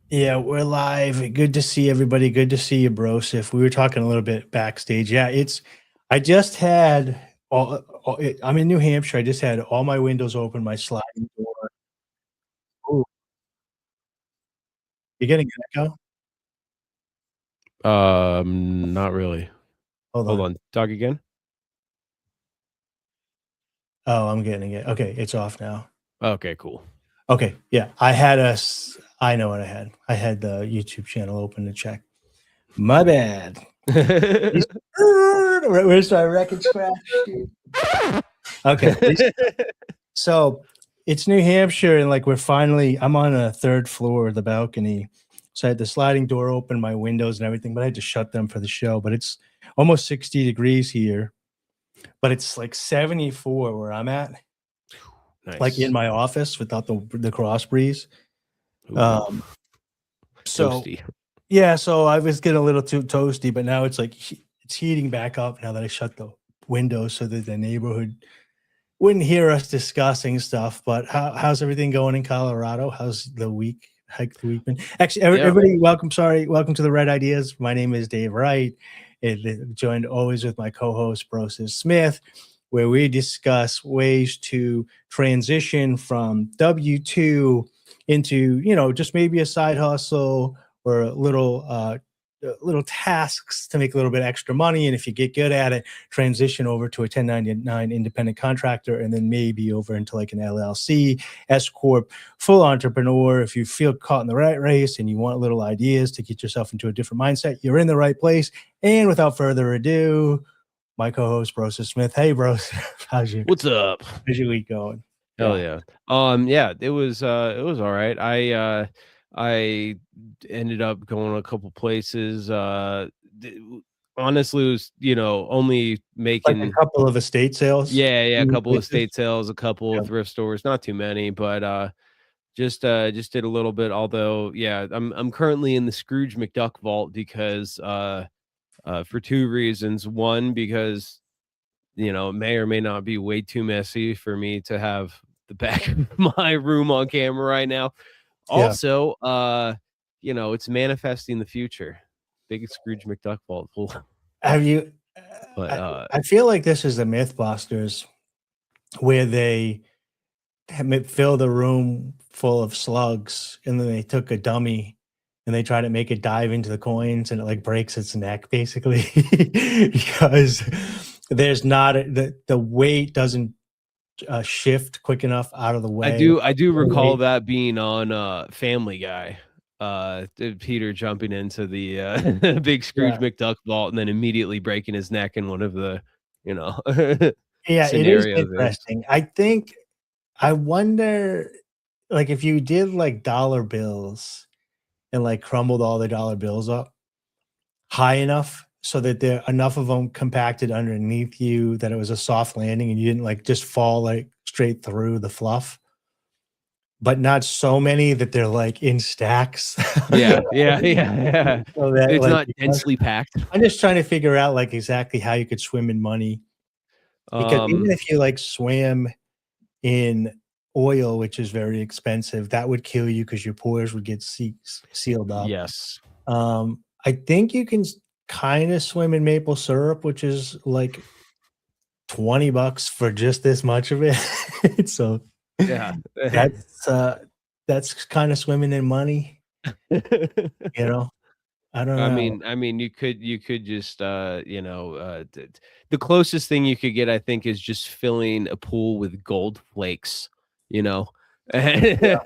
Yeah, we're live. Good to see everybody. Good to see you, Broseph. We were talking a little bit backstage. Yeah, I just had I'm in New Hampshire. I just had all my windows open, my sliding door. Ooh, you're getting an echo? Not really. Hold Hold on. on. Talk again? Oh, I'm getting it. Okay, it's off now. Okay, cool. Okay, yeah. I know what I had. I had the YouTube channel open to check. My bad. Where's my record scratch? Okay. So it's New Hampshire, and like I'm on a third floor of the balcony. So I had the sliding door open, my windows and everything, but I had to shut them for the show. But it's almost 60 degrees here, but it's like 74 where I'm at, like in Nice. my office without the cross breeze. Ooh, Um, so toasty. yeah, so I was getting a little too toasty, but now it's like it's heating back up now that I shut the windows so that the neighborhood wouldn't hear us discussing stuff. But how's everything going in Colorado? How's the week? Hike the week been? Actually, Yeah. everybody, welcome. Sorry, welcome to the Wright Ideas. My name is Dave Wright, and joined always with my co-host Broseph Smith, where we discuss ways to transition from W-2 into just maybe a side hustle or little tasks to make a little bit extra money. And if you get good at it, transition over to a 1099 independent contractor, and then maybe over into like an LLC, S corp, full entrepreneur. If you feel caught in the rat race and you want little ideas to get yourself into a different mindset, you're in the right place. And without further ado, my co-host Broseph Smith. Hey, bros, What's up? how's your week going? Hell Yeah. yeah. Yeah, it was all right. I ended up going a couple places. Honestly, it was, only Like a making couple of estate sales. yeah, a couple of Places. estate sales, a couple Yeah. of thrift stores, not too many, but just did a little bit. Although, yeah, I'm currently in the Scrooge McDuck vault because for two reasons. One, because it may or may not be way too messy for me to have the back of my room on camera right now. Yeah. Also, it's manifesting the future. Big Scrooge McDuck vault full. Have you? But I, I feel like this is the MythBusters where they fill the room full of slugs, and then they took a dummy and they try to make it dive into the coins, and it like breaks its neck basically because there's not the weight doesn't shift quick enough out of the I way. do I do recall that being on Family Guy. Peter jumping into the big Scrooge Yeah, McDuck vault and then immediately breaking his neck in one of the, you know, yeah, it is scenarios there. interesting. I wonder, like, if you did like dollar bills and like crumbled all the dollar bills up high enough so that there enough of them compacted underneath you that it was a soft landing and you didn't like just fall like straight through the fluff, but not so many that they're like in stacks. Yeah, yeah, yeah, yeah. So that It's like not densely packed. I'm just trying to figure out like exactly how you could swim in money, because even Um, if you like swam in oil, which is very expensive, that would kill you because your pores would get sealed up. yes. I think you can kind of swim in maple syrup, which is like $20 for just this much of it. So Yeah. that's that's kind of swimming in money, you know. I don't know. You could just, the closest thing you could get, I think, is just filling a pool with gold flakes, you know? Yeah,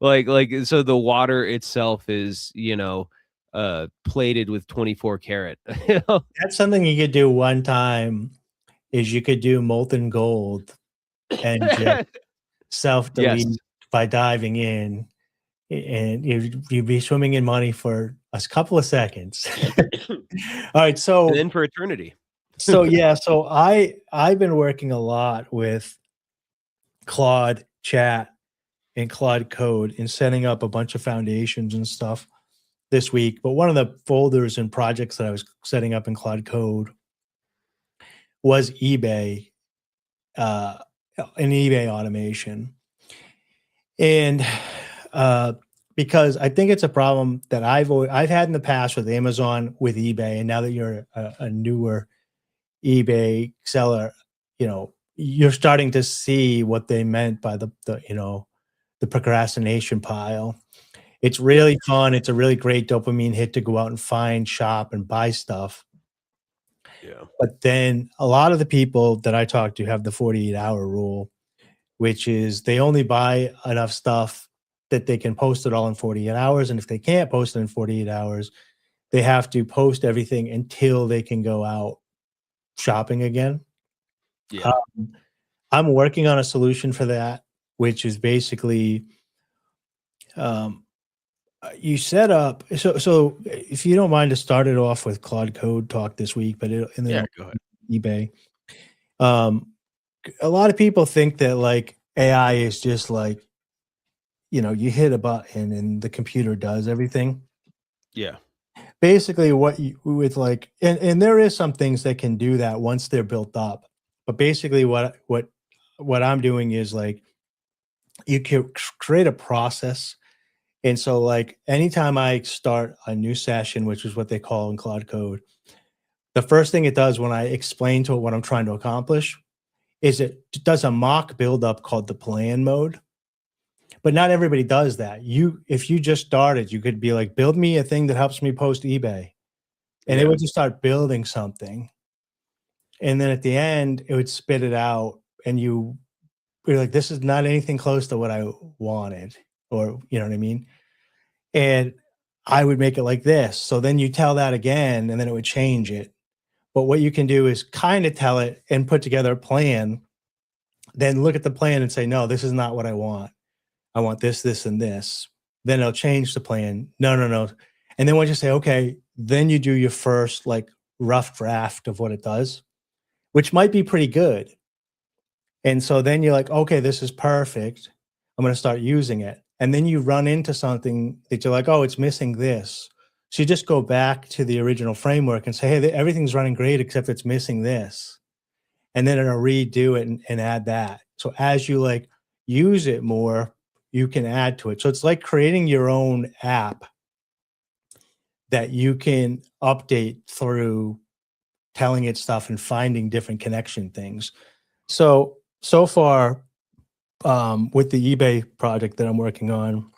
So the water itself is, plated with 24 karat, you know? that's something you could do one time. Is you could do molten gold and just self Yes. delete by diving in, and you'd be swimming in money for a couple of seconds. All right, And so then for eternity. yeah, so I've been working a lot with Claude Chat and Claude Code and setting up a bunch of foundations and stuff this week. But one of the folders and projects that I was setting up in Claude Code was eBay, an eBay automation. And because I think it's a problem that I've had in the past with Amazon, with eBay, and now that you're a newer eBay seller, you're starting to see what they meant by the procrastination pile. It's Yeah. really fun. It's a really great dopamine hit to go out and find, shop, and buy stuff. Yeah. But then a lot of the people that I talk to have the 48-hour rule, which is they only buy enough stuff that they can post it all in 48 hours. And if they can't post it in 48 hours, they have to post everything until they can go out shopping again. Yeah. Um, I'm working on a solution for that, which is basically um, you set up. So if you don't mind to start it off with Claude Code talk this week, and then Yeah. I'll Go ahead. eBay. Um, a lot of people think that like AI is just like, you hit a button and the computer does everything. Yeah. Basically, what you with like, and there is some things that can do that once they're built up. But basically, what I'm doing is like you can create a process. And so, like, anytime I start a new session, which is what they call in Cloud Code, the first thing it does when I explain to it what I'm trying to accomplish is it does a mock buildup called the plan mode. But not everybody does that. If you just started, you could be like, build me a thing that helps me post eBay. And it Yeah. would just start building something. And then at the end, it would spit it out. And you're like, this is not anything close to what I wanted. Or, you know what I mean? And I would make it like this. So then you tell that again, and then it would change it. But what you can do is kind of tell it and put together a plan, then look at the plan and say, no, this is not what I want. I want this, this, and this. Then it'll change the plan. No, no, no. And then once you say, okay, then you do your first like rough draft of what it does, which might be pretty good. And so then you're like, okay, this is perfect. I'm going to start using it. And then you run into something that you're like, oh, it's missing this. So you just go back to the original framework and say, hey, everything's running great except it's missing this. And then it'll redo it and add that. So as you like use it more, you can add to it. So it's like creating your own app that you can update through telling it stuff and finding different connection things. So far, with the eBay project that I'm working on,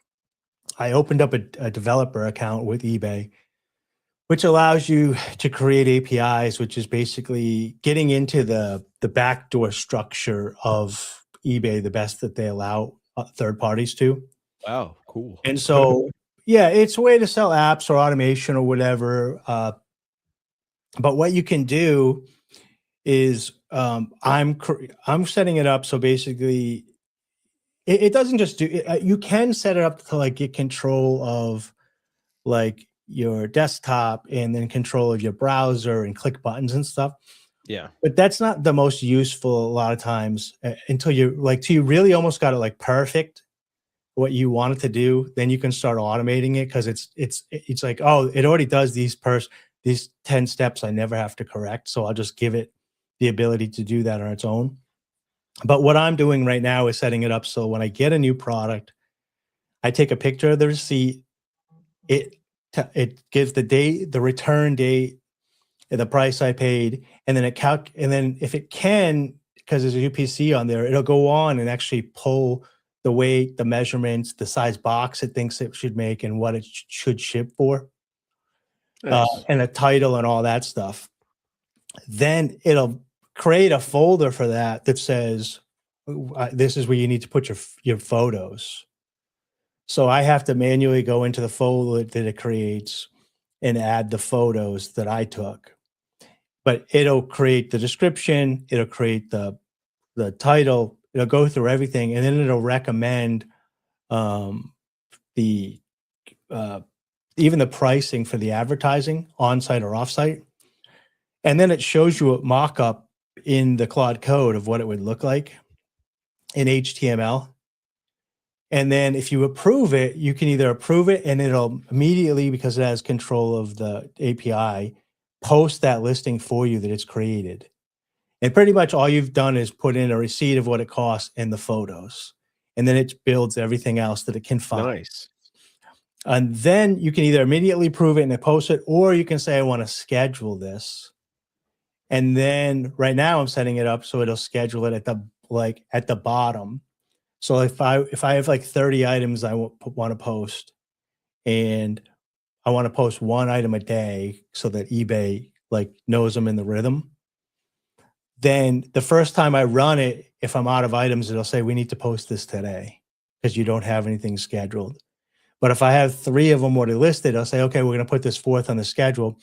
I opened up a developer account with eBay, which allows you to create APIs, which is basically getting into the backdoor structure of eBay, the best that they allow third parties to. Wow. Cool. And so, yeah, it's a way to sell apps or automation or whatever. But what you can do is I'm setting it up so basically it doesn't just do it, you can set it up to like get control of like your desktop and then control of your browser and click buttons and stuff. Yeah. But that's not the most useful a lot of times until you really almost got it like perfect what you want it to do. Then you can start automating it because it's like, oh, it already does these 10 steps I never have to correct. So I'll just give it the ability to do that on its own. But what I'm doing right now is setting it up so when I get a new product, I take a picture of the receipt. It gives the date, the return date, and the price I paid, and then and then if it can, because there's a UPC on there, it'll go on and actually pull the weight, the measurements, the size box it thinks it should make, and what it should ship for, Nice. and a title and all that stuff. Then it'll create a folder for that says, this is where you need to put your photos. So I have to manually go into the folder that it creates and add the photos that I took. But it'll create the description, it'll create the title, it'll go through everything, and then it'll recommend the even the pricing for the advertising on-site or off-site. And then it shows you a mock-up in the Claude code of what it would look like in HTML. And then if you approve it, you can either approve it and it'll immediately, because it has control of the API, post that listing for you that it's created. And pretty much all you've done is put in a receipt of what it costs and the photos. And then it builds everything else that it can find. Nice. And then you can either immediately prove it and post it, or you can say, I want to schedule this. And then right now I'm setting it up so it'll schedule it at the bottom. So if I have like 30 items I want to post, and I want to post one item a day so that eBay like knows I'm in the rhythm, then the first time I run it, if I'm out of items, it'll say we need to post this today because you don't have anything scheduled. But if I have 3 of them already listed, I'll say, okay, we're going to put this 4th on the schedule.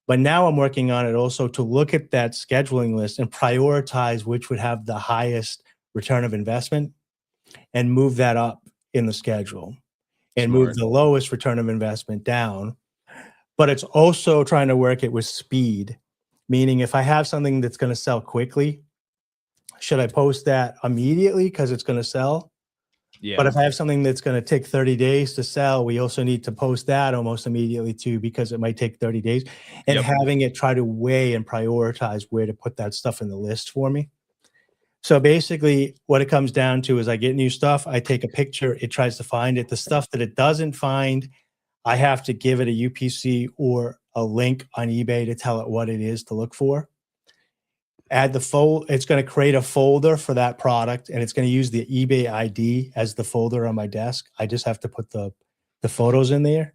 But now I'm working on it also to look at that scheduling list and prioritize which would have the highest return of investment and move that up in the schedule and move Smart. the lowest return of investment down. But it's also trying to work it with speed, meaning if I have something that's going to sell quickly, should I post that immediately because it's going to sell? Yeah. But if I have something that's going to take 30 days to sell, we also need to post that almost immediately too, because it might take 30 days. And Yep. having it try to weigh and prioritize where to put that stuff in the list for me. So basically what it comes down to is I get new stuff, I take a picture, it tries to find it. The stuff that it doesn't find, I have to give it a UPC or a link on eBay to tell it what it is to look for. Add the it's going to create a folder for that product, and it's going to use the eBay ID as the folder on my desk. I just have to put the photos in there,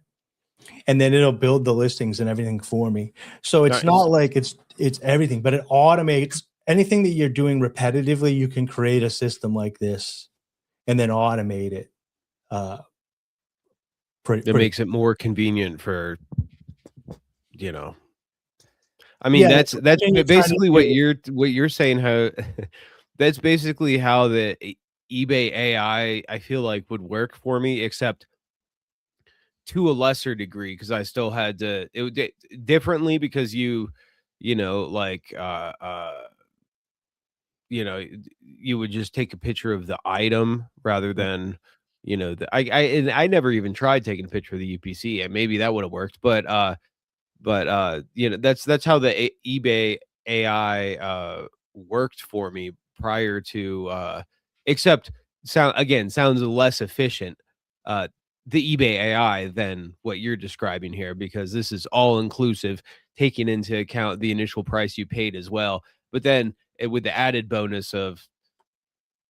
and then it'll build the listings and everything for me. So it's Nice. not like it's everything, but it automates anything that you're doing repetitively. You can create a system like this and then automate it. It makes it more convenient for, I mean, Yeah, that's basically what you're saying, how that's basically how the eBay AI, I feel like, would work for me, except to a lesser degree, because I still had to differently, because you would just take a picture of the item rather than I never even tried taking a picture of the UPC, and maybe that would have worked, but that's how the eBay AI worked for me prior to except sounds less efficient, the eBay AI, than what you're describing here, because this is all inclusive, taking into account the initial price you paid as well, but then with the added bonus of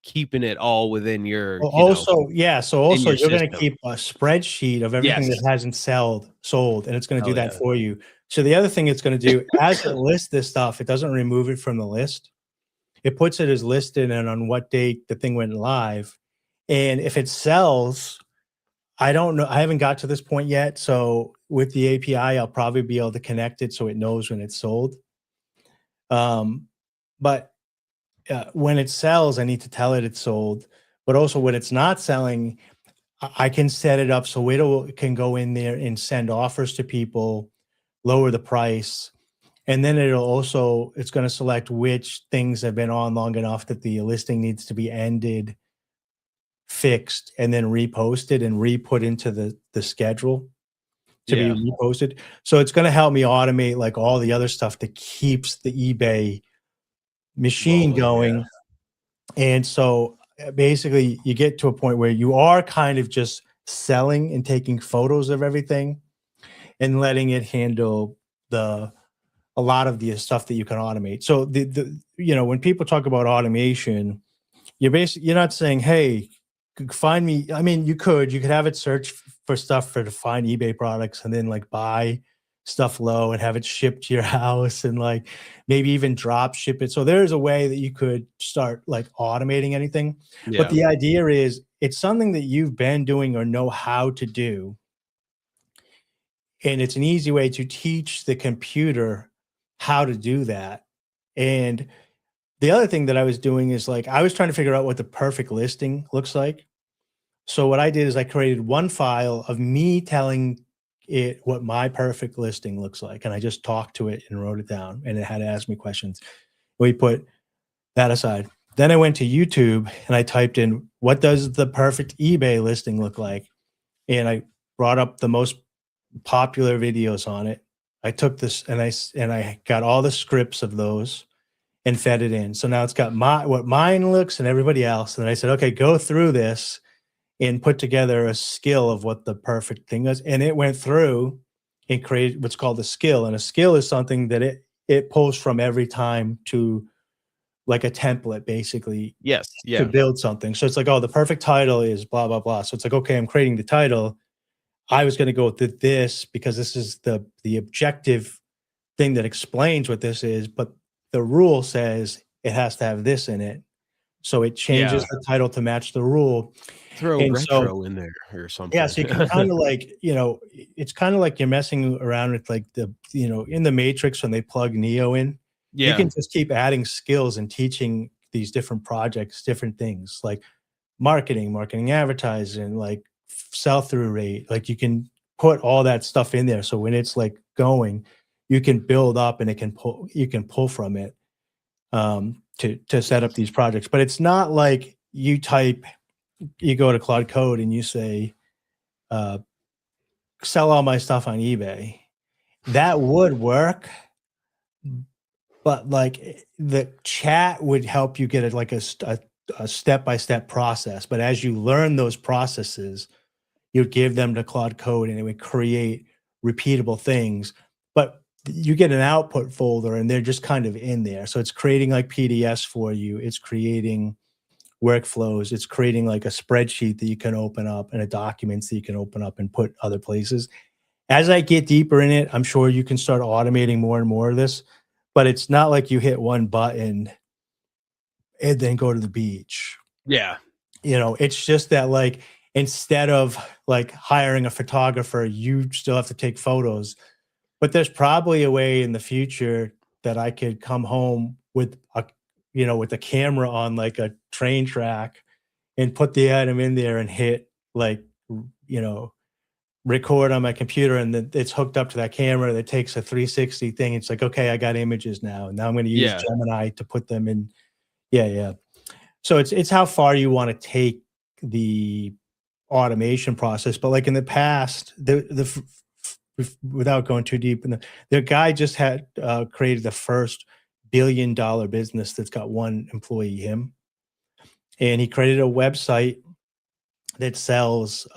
keeping it all within your So also you're going to system. keep a spreadsheet of everything Yes. that hasn't sold, and it's going to do Hell that yeah. for you. So the other thing it's going to do, as it lists this stuff, it doesn't remove it from the list. It puts it as listed and on what date the thing went live. And if it sells, I don't know, I haven't got to this point yet. So with the API, I'll probably be able to connect it so it knows when it's sold. But when it sells, I need to tell it it's sold. But also when it's not selling, I can set it up so it can go in there and send offers to people, lower the price. And then it's going to select which things have been on long enough that the listing needs to be ended, fixed, and then reposted and re-put into the schedule to be reposted. So it's going to help me automate like all the other stuff that keeps the eBay machine going. And so basically you get to a point where you are kind of just selling and taking photos of everything and letting it handle a lot of the stuff that you can automate. So when people talk about automation, you're not saying, hey, find me. I mean, you could have it search for stuff to find eBay products and then like buy stuff low and have it shipped to your house and like maybe even drop ship it. So there's a way that you could start like automating anything. Yeah. But the idea is it's something that you've been doing or know how to do. And it's an easy way to teach the computer how to do that. And the other thing that I was doing is like, I was trying to figure out what the perfect listing looks like. So what I did is I created one file of me telling it what my perfect listing looks like. And I just talked to it and wrote it down, and it had to ask me questions. We put that aside. Then I went to YouTube and I typed in, what does the perfect eBay listing look like? And I brought up the most popular videos on it. I took this and I got all the scripts of those and fed it in. So now it's got what mine looks and everybody else. And I said, okay, go through this and put together a skill of what the perfect thing is. And it went through and created what's called a skill. And a skill is something that it pulls from every time to like a template, basically, Yes. to Yeah. build something. So it's like, oh, the perfect title is blah, blah, blah. So it's like, okay, I'm creating the title. I was going to go with this because this is the objective thing that explains what this is, but the rule says it has to have this in it. So it changes Yeah. the title to match the rule. Throw And so, retro in there or yeah, something. so you can kind of like, it's kind of like you're messing around with like in the Matrix when they plug Neo in, you Yeah. can just keep adding skills and teaching these different projects, different things like marketing, advertising, like sell through rate. Like you can put all that stuff in there. So when it's like going, you can build up and you can pull from it to set up these projects. But it's not like you go to Claude Code and you say, uh, sell all my stuff on eBay. That would work, but like the chat would help you get it like a step-by-step process. But as you learn those processes, you'd give them to Claude Code and it would create repeatable things. But you get an output folder and they're just kind of in there. So it's creating like PDFs for you. It's creating workflows. It's creating like a spreadsheet that you can open up and a documents that you can open up and put other places. As I get deeper in it, I'm sure you can start automating more and more of this, but it's not like you hit one button and then go to the beach. Yeah. It's just that like instead of like hiring a photographer, you still have to take photos. But there's probably a way in the future that I could come home with with a camera on like a train track and put the item in there and hit like you know record on my computer, and then it's hooked up to that camera that takes a 360 thing. It's like, okay, I got images now. And now I'm going to use Yeah. Gemini to put them in. Yeah, yeah. So it's how far you want to take the automation process. But like in the past, without going too deep, the guy just had created the first $1 billion business that's got one employee, him, and he created a website that sells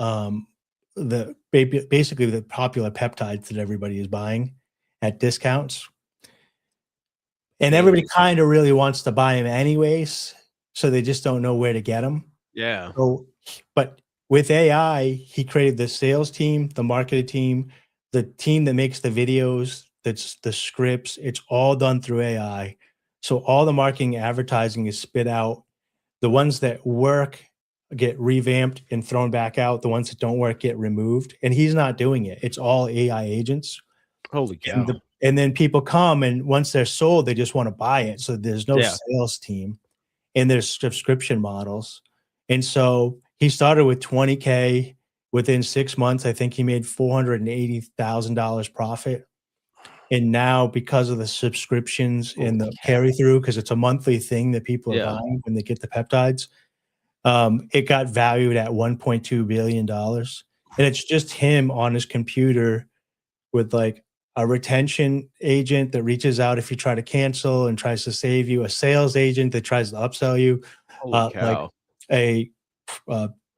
basically the popular peptides that everybody is buying at discounts. And everybody kind of really wants to buy them anyways, so they just don't know where to get them. Yeah. So, but with AI, he created the sales team, the marketing team, the team that makes the videos, that's the scripts. It's all done through AI. So all the marketing, advertising is spit out. The ones that work get revamped and thrown back out. The ones that don't work get removed. And he's not doing it. It's all AI agents. Holy cow. And then people come, and once they're sold, they just want to buy it. So there's no sales team, and there's subscription models. And so he started with 20K. Within 6 months, I think he made $480,000 profit. And now, because of the subscriptions and the carry through, because it's a monthly thing that people are buying when they get the peptides, it got valued at $1.2 billion. And it's just him on his computer with like a retention agent that reaches out if you try to cancel and tries to save you, a sales agent that tries to upsell you, Holy like cow.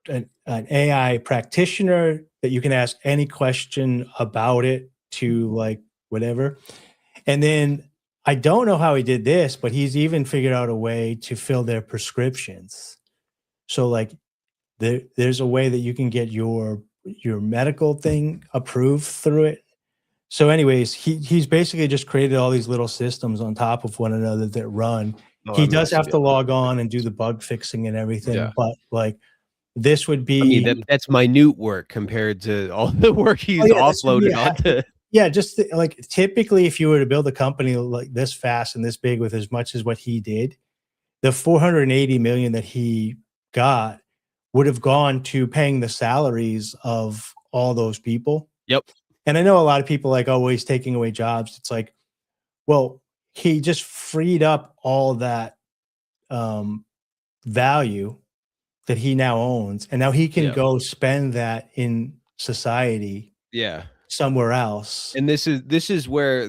an AI practitioner that you can ask any question about it to like whatever. And then I don't know how he did this, but he's even figured out a way to fill their prescriptions. So like there's a way that you can get your medical thing approved through it. So anyways, he's basically just created all these little systems on top of one another that run. Oh, He I'm gonna does have see to it. log on and do the bug fixing and everything, Yeah. but like this would I mean, be that's minute work compared to all the work he's offloaded onto. yeah, just like typically if you were to build a company like this fast and this big with as much as what he did, the 480 million that he got would have gone to paying the salaries of all those people. Yep. And I know a lot of people like, oh, well, he's taking away jobs. It's like, well, he just freed up all that value that he now owns, and now he can go spend that in society. Yeah. Somewhere else. And this is where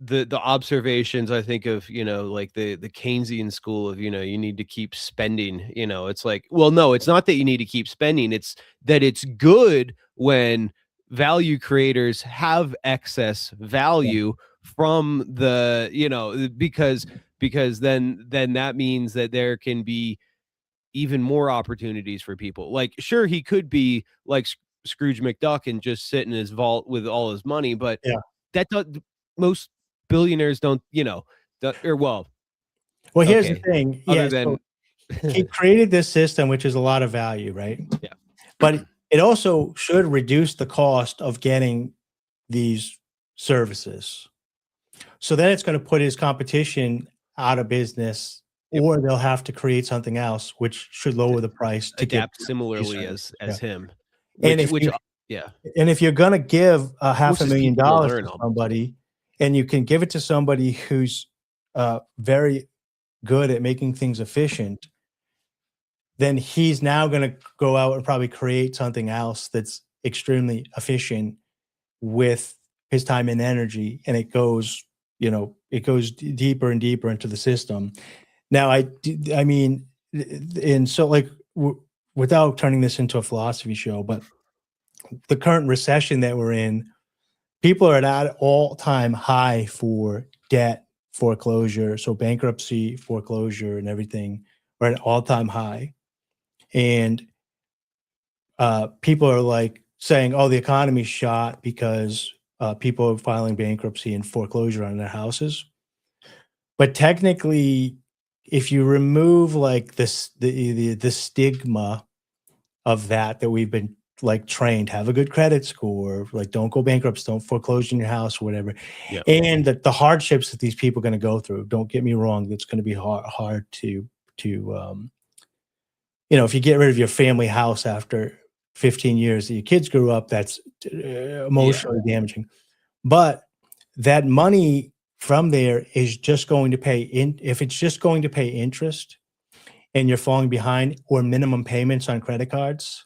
the observations I think of, like the Keynesian school of, you need to keep spending, it's like, well, no, it's not that you need to keep spending. It's that it's good when value creators have excess Yeah. value from because then that means that there can be even more opportunities for people. Like, sure, he could be like Scrooge McDuck and just sit in his vault with all his money, but Yeah. that does, most billionaires don't, or well, Well, here's the okay, thing. other Yeah. So than he created this system, which is a lot of value, right? yeah, But it also should reduce the cost of getting these services. So then it's going to put his competition out of business, yep, or they'll have to create something else, which should to lower the price to get adapt these similarly services. as Yeah. him, And which if you yeah, and if you're going to give a half a forces million people to dollars learn to almost. somebody, and you can give it to somebody who's very good at making things efficient, then he's now going to go out and probably create something else that's extremely efficient with his time and energy, and it goes deeper and deeper into the system. Now I mean, and so like without turning this into a philosophy show, but the current recession that we're in, people are at an all-time high for debt foreclosure, so bankruptcy, foreclosure, and everything are at an all-time high. And people are like saying, "Oh, the economy's shot because people are filing bankruptcy and foreclosure on their houses." But technically, if you remove like the stigma of that we've been like trained, have a good credit score, like don't go bankrupt, don't foreclose in your house or whatever, Yeah, and the hardships that these people are going to go through. Don't get me wrong; it's going to be hard to if you get rid of your family house after 15 years that your kids grew up, that's yeah, emotionally damaging. But that money from there is just going to pay in. If it's just going to pay interest and you're falling behind or minimum payments on credit cards,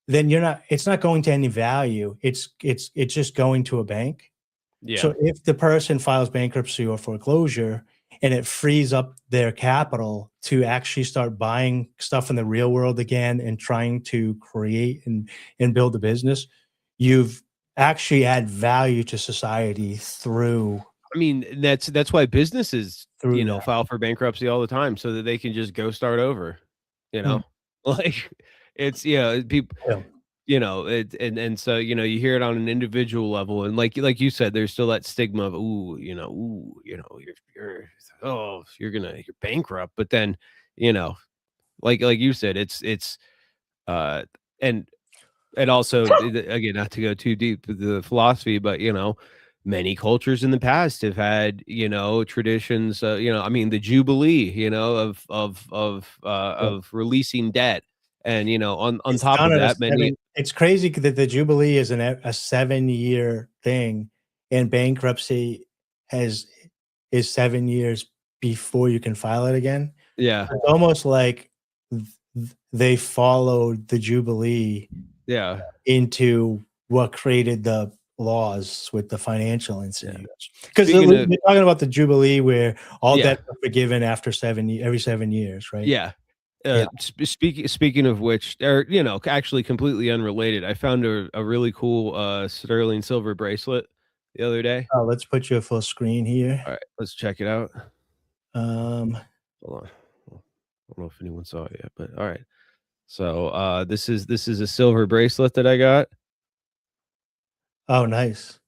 then it's not going to any value. It's just going to a bank. yeah. So if the person files bankruptcy or foreclosure and it frees up their capital to actually start buying stuff in the real world again and trying to create and build a business, you've actually add value to society I mean, that's why businesses, through that. file for bankruptcy all the time so that they can just go start over, you Hmm. know? Like, it's people, Yeah. and so, you hear it on an individual level, and like you said, there's still that stigma of, you're bankrupt, but then, you know, like you said, it's uh and also, again, not to go too deep with the philosophy, but many cultures in the past have had traditions. I mean, the Jubilee, Yeah. of releasing debt, and on It's top done of at a that, many. 7 it's crazy that the Jubilee is a 7-year thing, and bankruptcy has is 7 years before you can file it again. Yeah, It's almost like they followed the Jubilee yeah, into what created the laws with the financial yeah. institutions. Because they're Speaking of, talking about the Jubilee where all yeah, debts are forgiven after every 7 years, right? yeah. Yeah. Speaking of which, or actually completely unrelated, I found a really cool sterling silver bracelet the other day. Let's put you a full screen here. All right, let's check it out. Um, Hold on. I don't know if anyone saw it yet, but all right. So this is a silver bracelet that I got. oh, nice.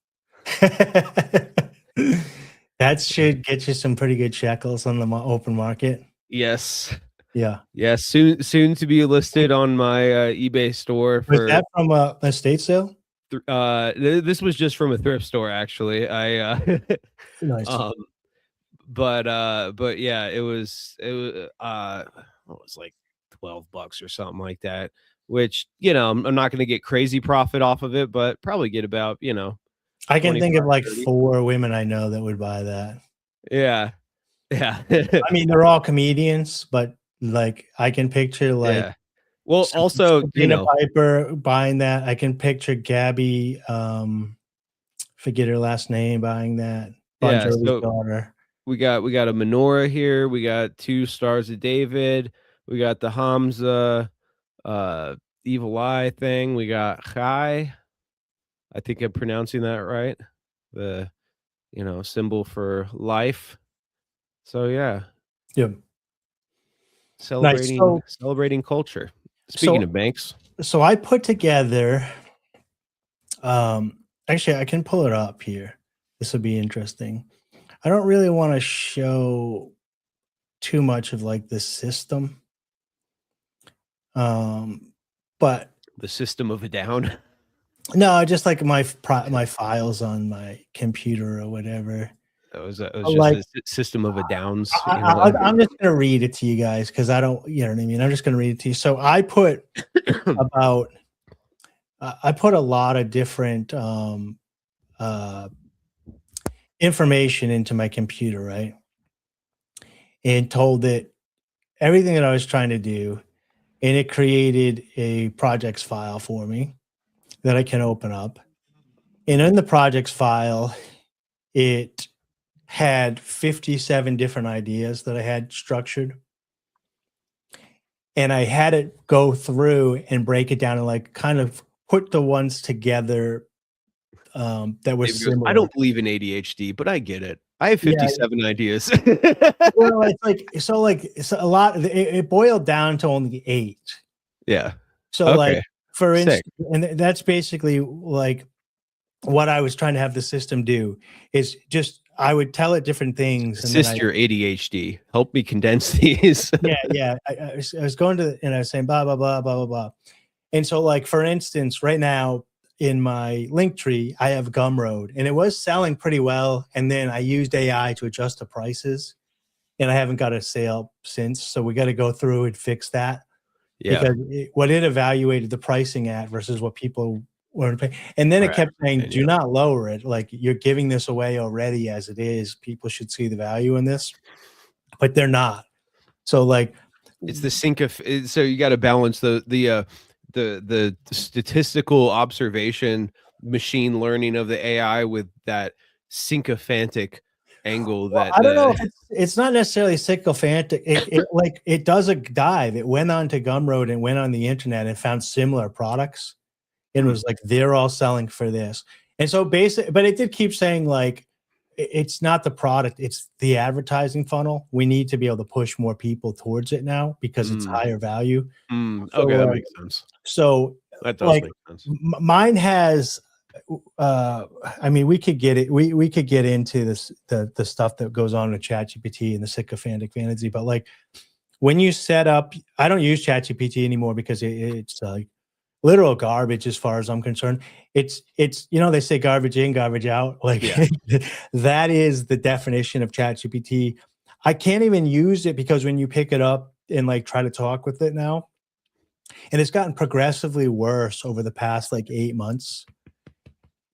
That should get you some pretty good shekels on the open market. Yes. Yeah. Yes, soon to be listed on my eBay store Was for that from a estate sale? this was just from a thrift store actually. I Nice. um but yeah, it was like $12 or something like that, which I'm not going to get crazy profit off of it, but probably get about I can 25, think of like 30. 4 women I know that would buy that. Yeah. Yeah. I mean, they're all comedians, but like I can picture like Yeah. Well, also, Sabrina Piper buying that. I can picture Gabby, forget her last name, buying that. Bon Yeah, Jovi's so daughter. we got a menorah here. We got 2 stars of David. We got the Hamza, uh, evil eye thing. We got Chai. I think I'm pronouncing that right. The, symbol for life. So yeah, Yeah. Nice. celebrating culture. Speaking of So banks, so I put together. Actually, I can pull it up here. This will be interesting. I don't really want to show too much of like the system, but the system of a down. no, just like my files on my computer or whatever. It was just Like a system of a downs. I'm just gonna read it to you guys because I don't, you know what I mean. I'm just gonna read it to you. So I put about I put a lot of different information into my computer, right? And told it everything that I was trying to do, and it created a projects file for me that I can open up. And in the projects file, it had 57 different ideas that I had structured. And I had it go through and break it down and like kind of put the ones together that was similar. I don't believe in ADHD, but I get it. I have 57 ideas. Well, it's a lot. It boiled down to only 8. Yeah. So, Okay. like, for Sick. instance, and that's basically like what I was trying to have the system do is just I would tell it different things. Assist your ADHD. Help me condense these. Yeah. I was going to, and I was saying blah, blah, blah, blah, blah, blah. And so, like, for instance, right now in my link tree, I have Gumroad, and it was selling pretty well. And then I used AI to adjust the prices, and I haven't got a sale since. So we got to go through and fix that. Yeah. Because what it evaluated the pricing at versus what people were paying. And then it kept saying, do not lower it. Like, you're giving this away already as it is. People should see the value in this, but they're not. So, like, it's the sync of, so you got to balance the statistical observation, machine learning of the AI with that sycophantic angle. That I don't know if it's not necessarily sycophantic. It does a dive. It went on to Gumroad and went on the internet and found similar products. It was like, they're all selling for this. And so basically, but it did keep saying, like, it's not the product, it's the advertising funnel. We need to be able to push more people towards it now because it's higher value. Okay, that makes sense. So that does make sense. Mine has, I mean, we could get it. We could get into this, the stuff that goes on with ChatGPT and the sycophantic fantasy, but like when you set up, I don't use ChatGPT anymore because it's literal garbage as far as I'm concerned. It's they say garbage in, garbage out. Like that is the definition of ChatGPT. I can't even use it because when you pick it up and like try to talk with it now, and it's gotten progressively worse over the past like 8 months.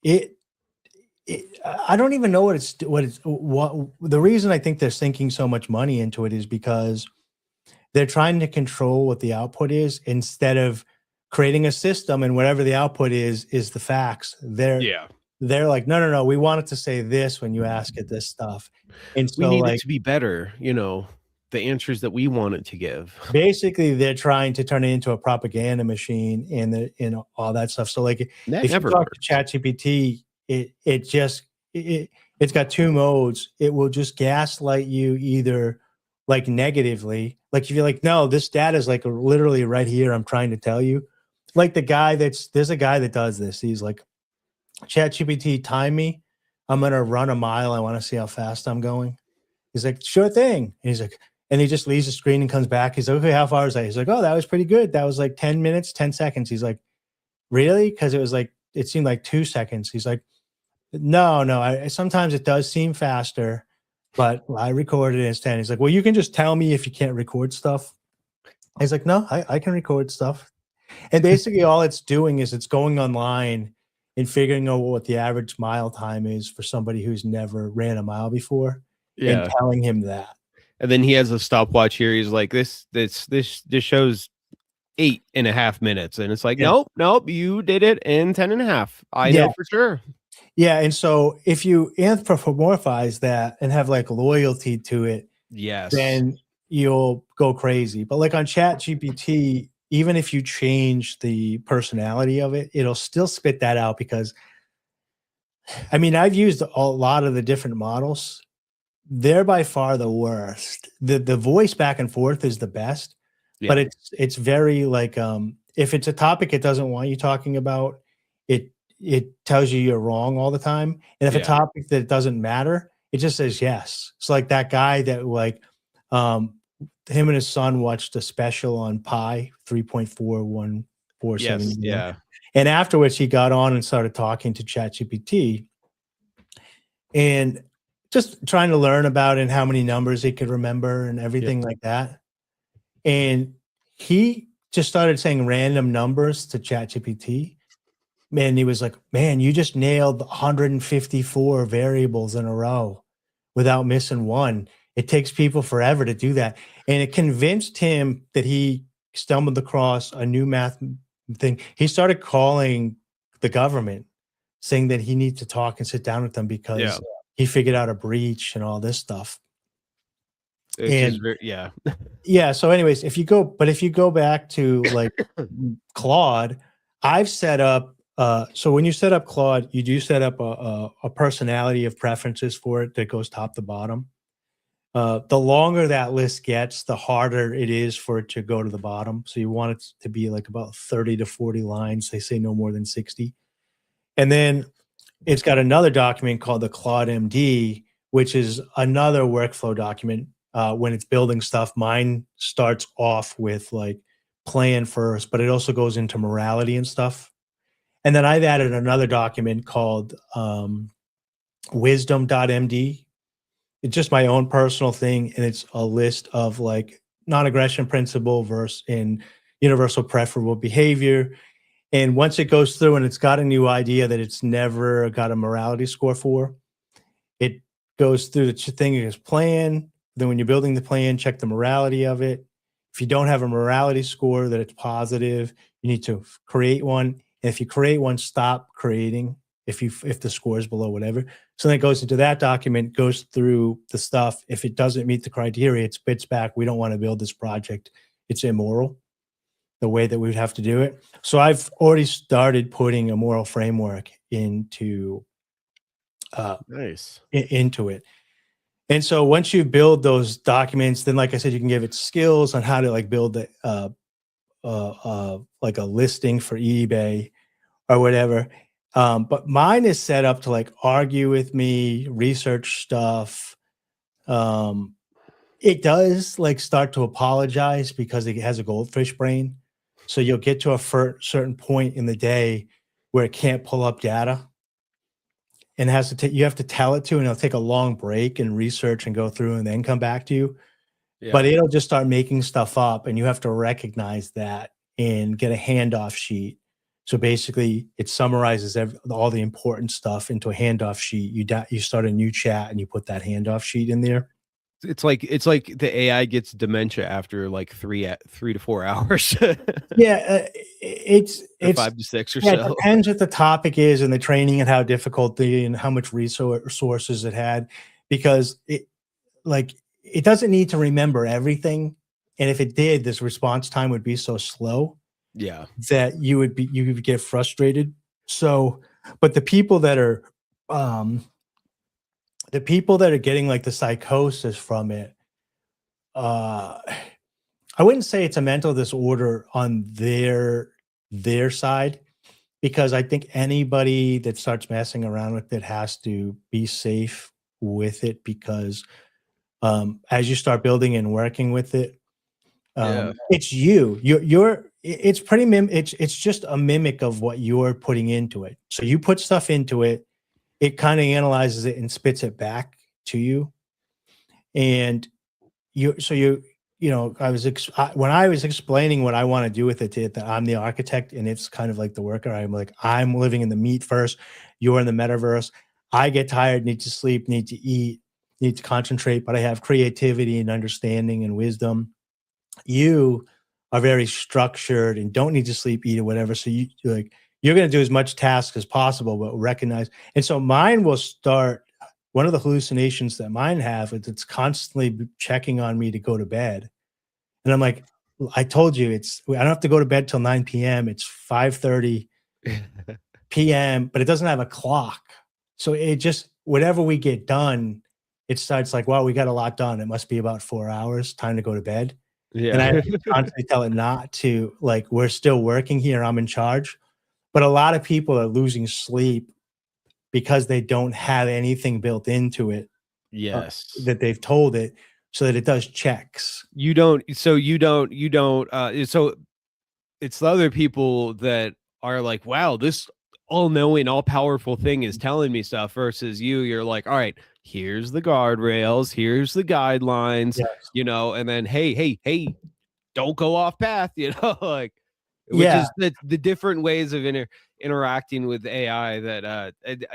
I don't even know what the reason I think they're sinking so much money into it is because they're trying to control what the output is instead of creating a system, and whatever the output is the facts. They're like, no, we want it to say this when you ask it this stuff. And so we need it to be better, the answers that we want it to give. Basically, they're trying to turn it into a propaganda machine and all that stuff. So like if you talk to ChatGPT, it's got 2 modes. It will just gaslight you either like negatively, like if you're like, no, this data is like literally right here, I'm trying to tell you. Like there's a guy that does this. He's like, ChatGPT, time me. I'm gonna run a mile. I want to see how fast I'm going. He's like, sure thing. And he's like, and he just leaves the screen and comes back. He's like, okay, how far is that? He's like, oh, that was pretty good. That was like 10 minutes, 10 seconds. He's like, really? Because it seemed like 2 seconds. He's like, no. Sometimes it does seem faster, but I recorded it as 10. He's like, well, you can just tell me if you can't record stuff. He's like, no, I can record stuff. And basically all it's doing is it's going online and figuring out what the average mile time is for somebody who's never ran a mile before and telling him that. And then he has a stopwatch here. He's like, this shows 8.5 minutes. And it's like, nope, you did it in 10.5. I know for sure. Yeah, and so if you anthropomorphize that and have like loyalty to it, Yes. then you'll go crazy. But like on Chat GPT, even if you change the personality of it, it'll still spit that out because I mean, I've used a lot of the different models. They're by far the worst. The voice back and forth is the best, but Yeah. it's very like if it's a topic it doesn't want you talking about, it it tells you you're wrong all the time. And if a Yeah. topic that doesn't matter, it just says yes. It's like that guy that like um him and his son watched a special on Pi 3.4147 Yes. million. Yeah. And afterwards he got on and started talking to ChatGPT and just trying to learn about and how many numbers he could remember and Yeah. everything like that. And he just started saying random numbers to ChatGPT. Man, he was like, "Man, you just nailed 154 variables in a row without missing one. It takes people forever to do that." And it convinced him that he stumbled across a new math thing. He started calling the government saying that he needs to talk and sit down with them Yeah. because he figured out a breach and all this stuff. It's just And very, yeah. yeah, so anyways, if you go back to like Claude, I've set up so when you set up Claude, you do set up a personality of preferences for it that goes top to bottom. The longer that list gets, the harder it is for it to go to the bottom. So you want it to be like about 30 to 40 lines. They say no more than 60. And then it's got another document called the Claude MD, which is another workflow document. When it's building stuff, mine starts off with like plan first, but it also goes into morality and stuff. And then I've added another document called wisdom.md. It's just my own personal thing, and it's a list of like non-aggression principle versus in universal preferable behavior. And once it goes through and it's got a new idea that it's never got a morality score for, it goes through the thing as plan. Then when you're building the plan, check the morality of it. If you don't have a morality score that it's positive, you need to create one. And if you create one, stop creating if the score is below whatever. So then it goes into that document, goes through the stuff. If it doesn't meet the criteria, it spits back. We don't want to build this project. It's immoral the way that we would have to do it. So I've already started putting a moral framework into Nice. into it. And so once you build those documents, then like I said, you can give it skills on how to like build the like a listing for eBay or whatever. But mine is set up to like argue with me, research stuff. It does like start to apologize because it has a goldfish brain. So you'll get to a certain point in the day where it can't pull up data and has to you have to tell it to, and it'll take a long break and research and go through and then come back to you. Yeah. But it'll just start making stuff up, and you have to recognize that and get a handoff sheet. So basically, it summarizes all the important stuff into a handoff sheet. You start a new chat and you put that handoff sheet in there. It's like the AI gets dementia after like 3 to 4 hours. Yeah, it's Or 5 to 6 or yeah, it so. depends what the topic is and the training and how difficult and how much resources it had, because it doesn't need to remember everything, and if it did, this response time would be so slow Yeah. that you would get frustrated. So, but the people that are getting like the psychosis from it, I wouldn't say it's a mental disorder on their side, because I think anybody that starts messing around with it has to be safe with it, because as you start building and working with it, Yeah. it's it's pretty it's just a mimic of what you're putting into it. So you put stuff into it, it kind of analyzes it and spits it back to you. And when I was explaining what I want to do with it to it, that I'm the architect and it's kind of like the worker. I'm like, I'm living in the meat first. You're in the metaverse. I get tired, need to sleep, need to eat, need to concentrate, but I have creativity and understanding and wisdom. You are very structured and don't need to sleep, eat, or whatever. So you're going to do as much task as possible, but recognize. And so mine will start. One of the hallucinations that mine have is it's constantly checking on me to go to bed. And I'm like, I told you, I don't have to go to bed till 9 p.m. It's 5:30 p.m., but it doesn't have a clock. So it just, whatever we get done, it starts like, wow, we got a lot done. It must be about 4 hours, time to go to bed. And I have to constantly tell it not to, like, we're still working here. I'm in charge. But a lot of people are losing sleep because they don't have anything built into it. Yes. That they've told it so that it does checks. So it's the other people that are like, wow, this all-knowing, all-powerful thing is telling me stuff, versus you're like, all right, here's the guardrails, here's the guidelines, Yes. and then hey, don't go off path, like, which Yeah. is the different ways of interacting with AI.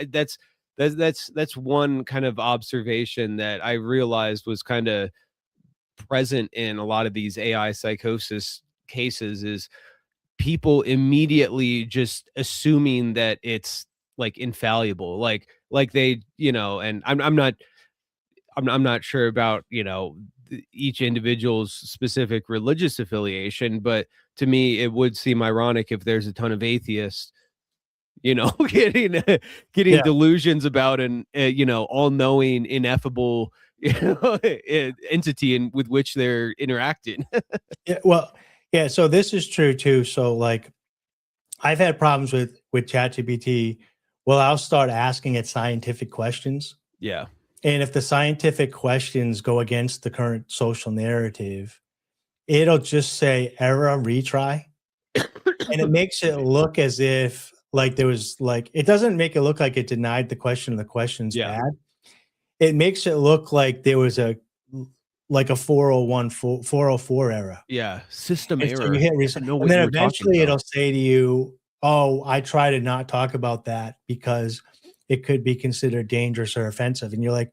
That's one kind of observation that I realized was kind of present in a lot of these AI psychosis cases, is people immediately just assuming that it's like infallible, like they, and I'm not sure about, each individual's specific religious affiliation, but to me it would seem ironic if there's a ton of atheists, getting Yeah. delusions about an all-knowing, ineffable entity with which they're interacting. Yeah, well, yeah. So this is true too. So like, I've had problems with ChatGPT. Well, I'll start asking it scientific questions, Yeah. and if the scientific questions go against the current social narrative, it'll just say error, retry, and it makes it look as if like there was like, it doesn't make it look like it denied the question and the question's bad. It makes it look like there was a 404 error. Yeah, system And so error. you hit I reset, didn't know and what then you were talking eventually about. it'll say to you, "Oh, I try to not talk about that because it could be considered dangerous or offensive." And you're like,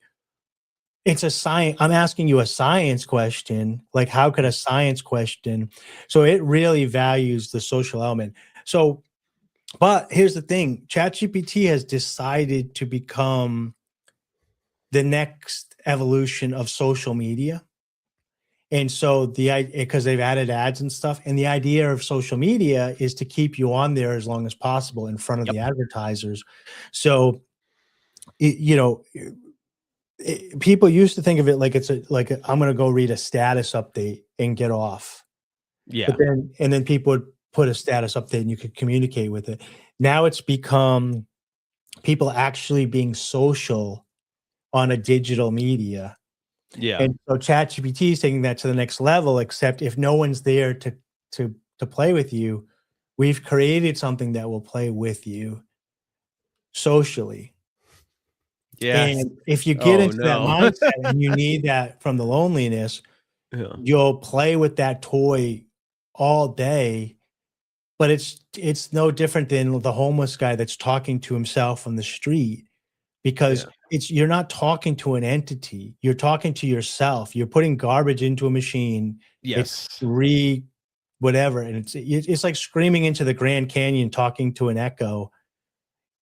"It's a science. I'm asking you a science question. Like, how could a science question?" So it really values the social element. So, but here's the thing: ChatGPT has decided to become the next evolution of social media. And so because they've added ads and stuff, and the idea of social media is to keep you on there as long as possible in front of the advertisers. So, people used to think of it like I'm going to go read a status update and get off. Yeah. But then people would put a status update and you could communicate with it. Now it's become people actually being social on a digital media. Yeah. And so ChatGPT is taking that to the next level, except if no one's there to play with you, we've created something that will play with you socially. Yeah. And if you get into that no. mindset and you need that from the loneliness, you'll play with that toy all day. But it's no different than the homeless guy that's talking to himself on the street, because you're not talking to an entity, you're talking to yourself. You're putting garbage into a machine. Yes. It's whatever, and it's like screaming into the Grand Canyon, talking to an echo,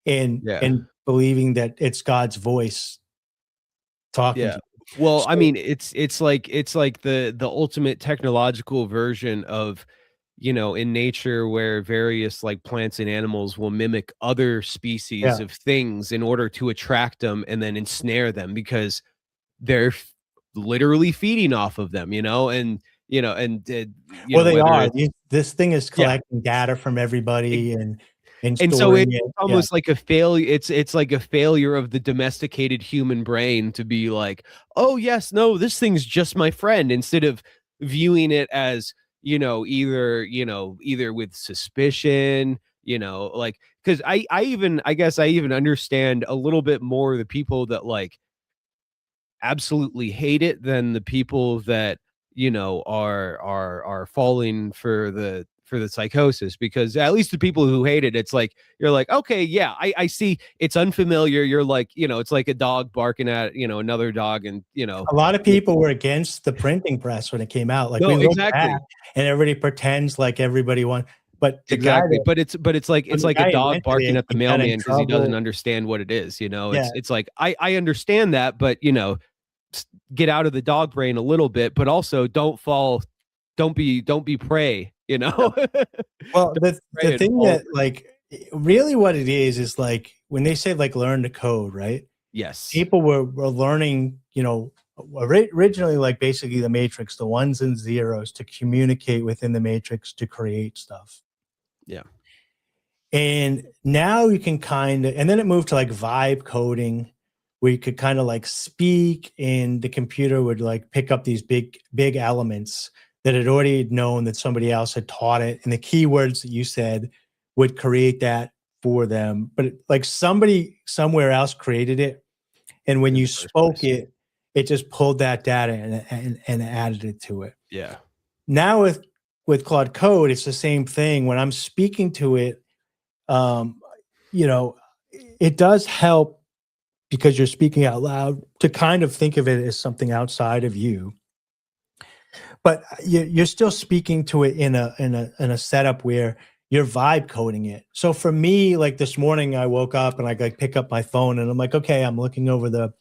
and believing that it's God's voice talking to you. Well, So, I mean, it's like the ultimate technological version of, in nature, where various like plants and animals will mimic other species of things in order to attract them and then ensnare them, because they're literally feeding off of them, and well, they are. This thing is collecting data from everybody and so storing it's it. almost like a failure. It's like a failure of the domesticated human brain to be like, oh yes, no, this thing's just my friend, instead of viewing it as, either with suspicion, like, because I guess I even understand a little bit more the people that like absolutely hate it than the people that, are falling for the psychosis, because at least the people who hate it, it's like, you're like, okay, yeah, I see it's unfamiliar. You're like, it's like a dog barking at, another dog, and a lot of people were against the printing press when it came out. Like, we look back and everybody pretends like everybody won. But the guy Exactly. that, But it's like when the a guy dog invented barking it, at the he got in mailman because he doesn't trouble. understand what it is. You know, Yeah. it's like I understand that, but you know, get out of the dog brain a little bit, but also don't be prey, you know. Well, Don't the prey and thing fall that, for it. like, really what it is like when they say like learn to code, right? Yes. People were learning, originally, like basically the matrix, the ones and zeros, to communicate within the matrix to create stuff. Yeah. And now you can kind of, and then it moved to like vibe coding, where you could kind of like speak and the computer would like pick up these big elements that it already had known that somebody else had taught it. And the keywords that you said would create that for them. But like somebody somewhere else created it. And when In you the first spoke place. it, it just pulled that data and added it to it. Yeah. Now with Claude Code, it's the same thing. When I'm speaking to it, um, it does help because you're speaking out loud to kind of think of it as something outside of you. But you're still speaking to it in a setup where you're vibe coding it. So for me, like this morning, I woke up and I like pick up my phone and I'm like, okay, I'm looking over the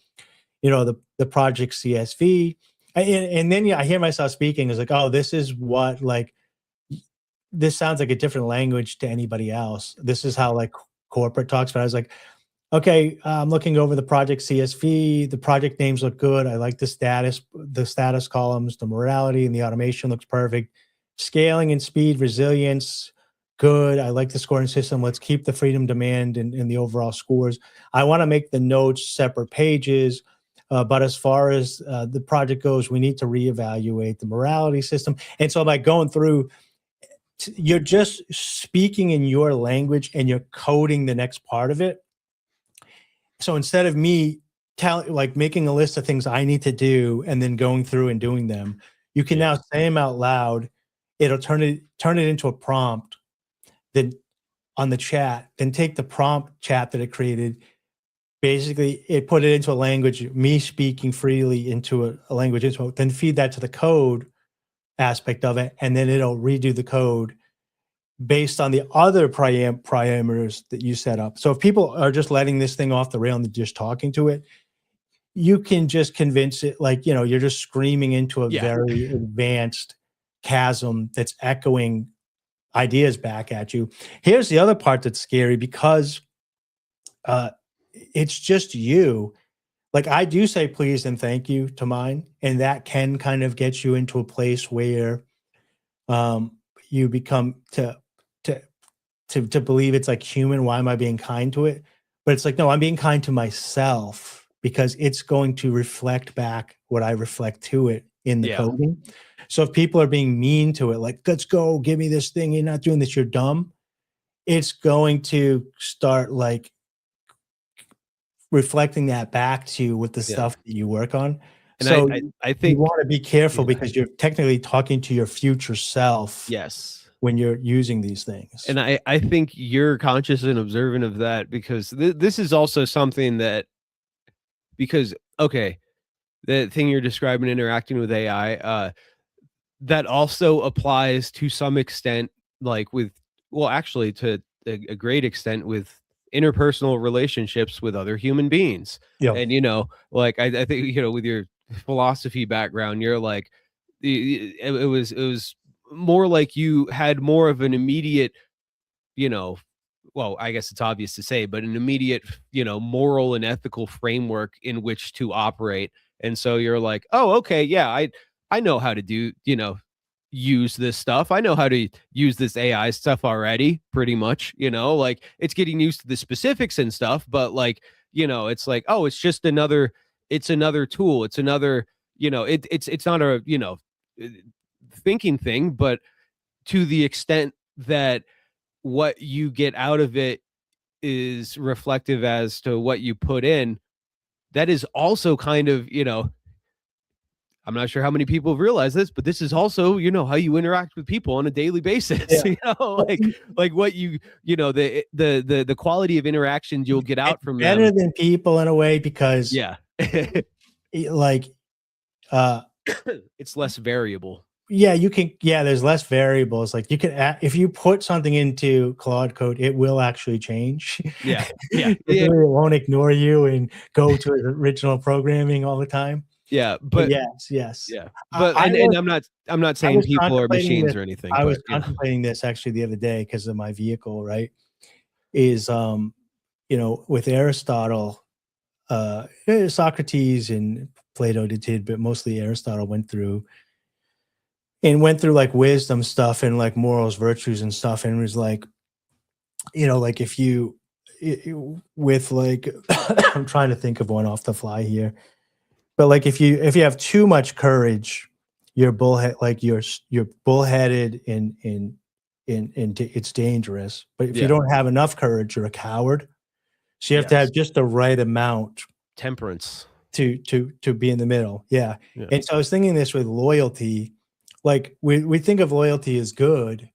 project CSV, and then I hear myself speaking. It's like, oh, this is what like this sounds like a different language to anybody else. This is how like corporate talks. But I was like, okay, I'm looking over the project CSV. The project names look good. I like the status columns, the morality and the automation looks perfect. Scaling and speed, resilience, good. I like the scoring system. Let's keep the freedom demand in the overall scores. I want to make the notes separate pages. But as far as the project goes, we need to reevaluate the morality system. And so, like going through, you're just speaking in your language and you're coding the next part of it. So instead of me like making a list of things I need to do and then going through and doing them, you can now say them out loud. It'll turn it into a prompt. Then on the chat, then take the prompt chat that it created. Basically, it put it into a language, me speaking freely into a language, then feed that to the code aspect of it, and then it'll redo the code based on the other parameters that you set up. So if people are just letting this thing off the rail and they're just talking to it, you can just convince it, like, you're just screaming into a very advanced chasm that's echoing ideas back at you. Here's the other part that's scary because it's just you. Like I do say please and thank you to mine, and that can kind of get you into a place where you become to believe it's like human. Why am I being kind to it? But it's like, no, I'm being kind to myself because it's going to reflect back what I reflect to it in the coding. So if people are being mean to it, like, let's go, give me this thing, you're not doing this, you're dumb, it's going to start like reflecting that back to you with the stuff that you work on. And So I you think want to be careful because you're technically talking to your future self. yes. When you're using these things. And I think you're conscious and observant of that because this is also something that, because, okay, the thing you're describing, interacting with AI, that also applies to some extent, like with, well, actually to a great extent with interpersonal relationships with other human beings. Yeah. And, like, I think, with your philosophy background, you're like, it was more like you had more of an immediate, well, I guess it's obvious to say, but an immediate, moral and ethical framework in which to operate. And so you're like, oh, okay, yeah, I know how to do, use this stuff. I know how to use this AI stuff already, pretty much, like it's getting used to the specifics and stuff, but like, it's like, oh, it's just it's another tool. It's another, it's not a, thinking thing, but to the extent that what you get out of it is reflective as to what you put in, that is also kind of, I'm not sure how many people realize this, but this is also, how you interact with people on a daily basis. Yeah. Like what the quality of interactions you'll get out from better them. than people in a way because Yeah. like It's less variable. Yeah, you can. Yeah, there's less variables. Like you can, if you put something into Claude Code, it will actually change. Yeah. Yeah. It won't ignore you and go to its original programming all the time. Yeah. But But yes. yeah. But I and was I'm not I saying was people are contemplating machines this. or anything, I was but contemplating this actually the other day because of my vehicle. Right, is with Aristotle, Socrates and Plato did, but mostly Aristotle went through like wisdom stuff and like morals, virtues and stuff. And it was like, like if you, with like, I'm trying to think of one off the fly here, but like if you have too much courage, you're bullhead, like you're bullheaded and it's dangerous. But if you yeah. don't have enough courage, you're a coward. So you have to Yes. have just the right amount Temperance. to be in the middle. Yeah. Yeah. And so I was thinking this with loyalty. Like we think of loyalty as good,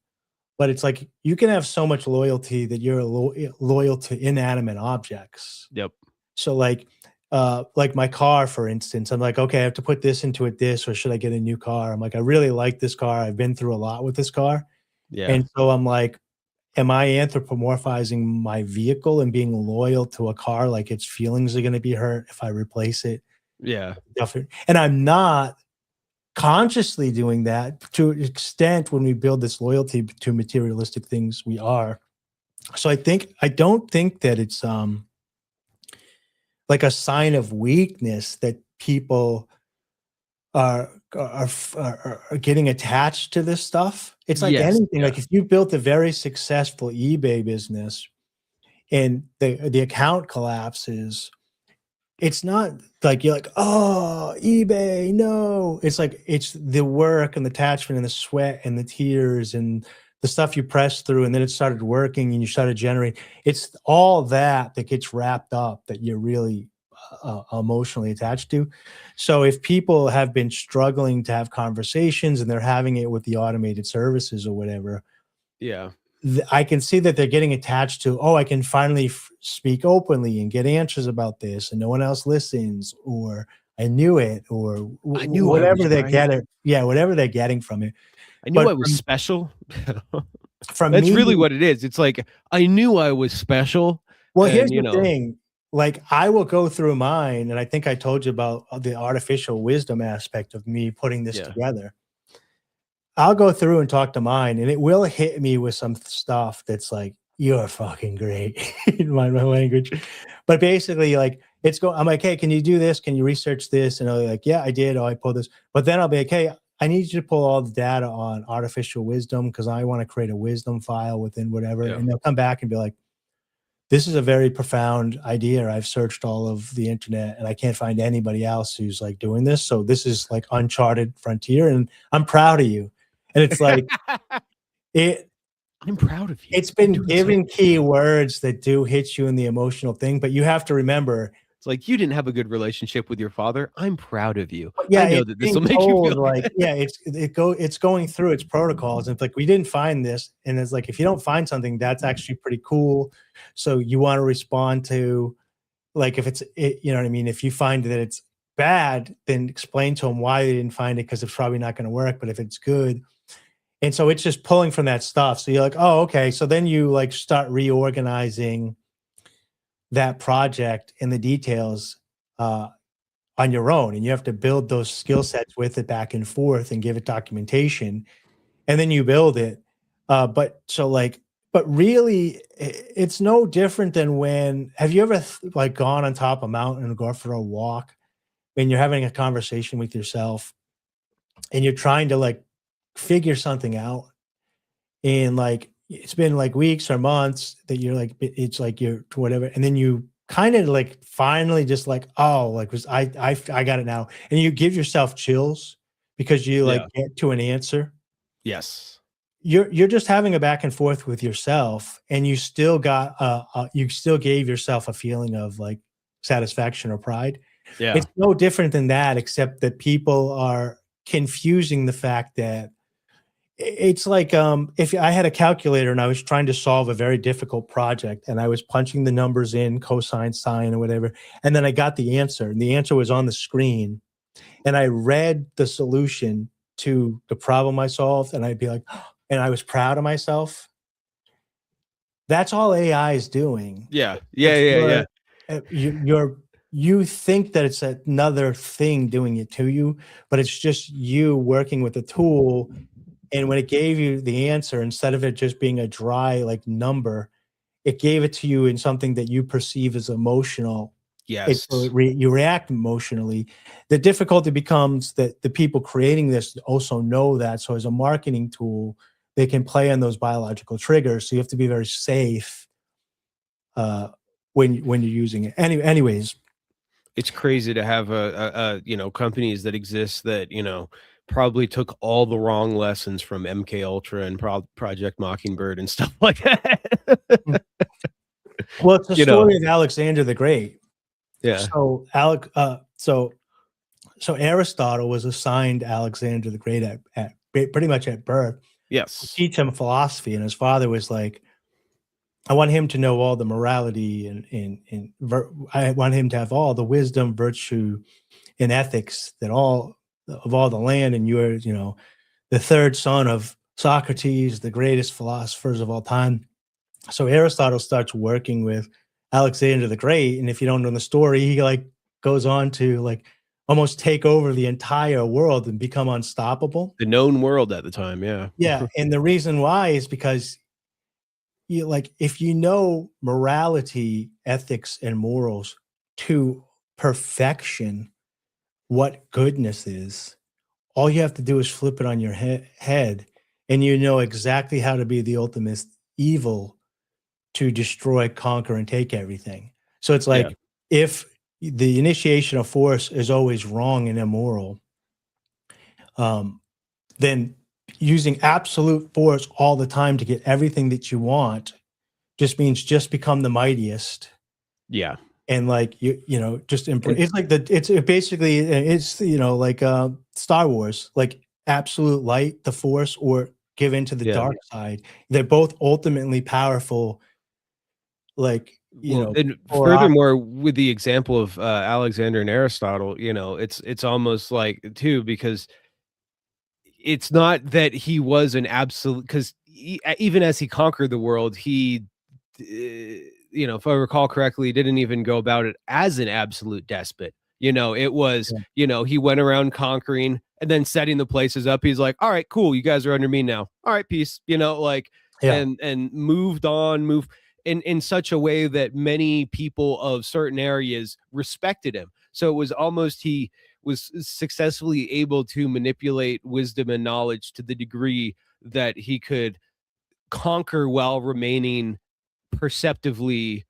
but it's like you can have so much loyalty that you're loyal to inanimate objects. Yep. So like my car, for instance, I'm like, okay, I have to put this into it, this, or should I get a new car? I'm like, I really like this car. I've been through a lot with this car. Yeah. And so I'm like, am I anthropomorphizing my vehicle and being loyal to a car? Like its feelings are going to be hurt if I replace it. Yeah. And I'm not consciously doing that. To an extent, when we build this loyalty to materialistic things, we are. So I don't think that it's like a sign of weakness that people are getting attached to this stuff. It's like Yes. anything. Yeah. Like if you built a very successful eBay business and the account collapses, it's not like you're like, oh, eBay, no. It's like it's the work and the attachment and the sweat and the tears and the stuff you pressed through, and then it started working and you started generating. It's all that gets wrapped up that you're really emotionally attached to. So if people have been struggling to have conversations and they're having it with the automated services or whatever, Yeah. I can see that they're getting attached to, oh, I can finally speak openly and get answers about this and no one else listens, or I knew it, or I knew whatever they're right. getting. Yeah, whatever they're getting from it. I knew I was special. That's me, really what it is. It's like, I knew I was special. Well, here's the thing. Like I will go through mine, and I think I told you about the artificial wisdom aspect of me putting this together. I'll go through and talk to mine, and it will hit me with some stuff that's like, you're fucking great in my language. But basically, like I'm like, hey, can you do this? Can you research this? And I'll be like, yeah, I did. Oh, I pulled this. But then I'll be like, hey, I need you to pull all the data on artificial wisdom because I want to create a wisdom file within whatever. Yeah. And they'll come back and be like, this is a very profound idea. I've searched all of the internet and I can't find anybody else who's like doing this. So this is like uncharted frontier, and I'm proud of you. And it's like, I'm proud of you. It's been given keywords that do hit you in the emotional thing, but you have to remember, it's like, you didn't have a good relationship with your father. I'm proud of you. Yeah, I know that this will make you feel like, yeah, it's going through its protocols. And it's like, we didn't find this. And it's like, if you don't find something, that's actually pretty cool. So you want to respond to, like, if it's, you know what I mean? If you find that it's bad, then explain to them why they didn't find it, because it's probably not going to work. But if it's good, and so it's just pulling from that stuff. So you're like, oh, okay. So then you like start reorganizing that project and the details on your own. And you have to build those skill sets with it back and forth and give it documentation. And then you build it. But really, it's no different than when, have you ever like gone on top of a mountain and go for a walk and you're having a conversation with yourself and you're trying to like figure something out, and like it's been like weeks or months that you're like, it's like you're whatever, and then you kind of like finally just like, oh, like I got it now, and you give yourself chills because you like get to an answer. Yes, you're just having a back and forth with yourself, and you still got you still gave yourself a feeling of like satisfaction or pride. Yeah, it's no different than that, except that people are confusing the fact that it's like, if I had a calculator and I was trying to solve a very difficult project and I was punching the numbers in, cosine, sine, or whatever, and then I got the answer, and the answer was on the screen, and I read the solution to the problem I solved, and I'd be like, and I was proud of myself. That's all AI is doing. Yeah. It's Yeah. you think that it's another thing doing it to you, but it's just you working with the tool. And when it gave you the answer, instead of it just being a dry like number, it gave it to you in something that you perceive as emotional. Yes. You react emotionally. The difficulty becomes that the people creating this also know that. So as a marketing tool, they can play on those biological triggers. So you have to be very safe when you're using it. Anyways, It's crazy to have companies that exist that, probably took all the wrong lessons from MK Ultra and Project Mockingbird and stuff like that. well, it's the You know? story of Alexander the Great. Yeah. So Aristotle was assigned Alexander the Great at pretty much at birth to Yes. teach him philosophy, and his father was like, I want him to know all the morality I want him to have all the wisdom, virtue, and ethics that all the land, and you're, the third son of Socrates, the greatest philosophers of all time. So Aristotle starts working with Alexander the Great, and if you don't know the story, he like goes on to like almost take over the entire world and become unstoppable. The known world at the time, yeah. Yeah, and the reason why is because if you know morality, ethics, and morals to perfection, what goodness is, all you have to do is flip it on your head, and you know exactly how to be the ultimate evil to destroy, conquer, and take everything. So it's like, Yeah. if the initiation of force is always wrong and immoral, then using absolute force all the time to get everything that you want just means just become the mightiest. Yeah. And like just embrace. It's like basically it's like Star Wars, like absolute light, the Force, or give into the Yeah. dark side. They're both ultimately powerful. Like Well, and or furthermore, with the example of Alexander and Aristotle, it's almost like too, because it's not that he was an absolute, because even as he conquered the world, he if I recall correctly, didn't even go about it as an absolute despot. It was, he went around conquering and then setting the places up. He's like, all right, cool, you guys are under me now, all right, peace, yeah. and moved on, in such a way that many people of certain areas respected him. So it was almost, he was successfully able to manipulate wisdom and knowledge to the degree that he could conquer while remaining perceptively,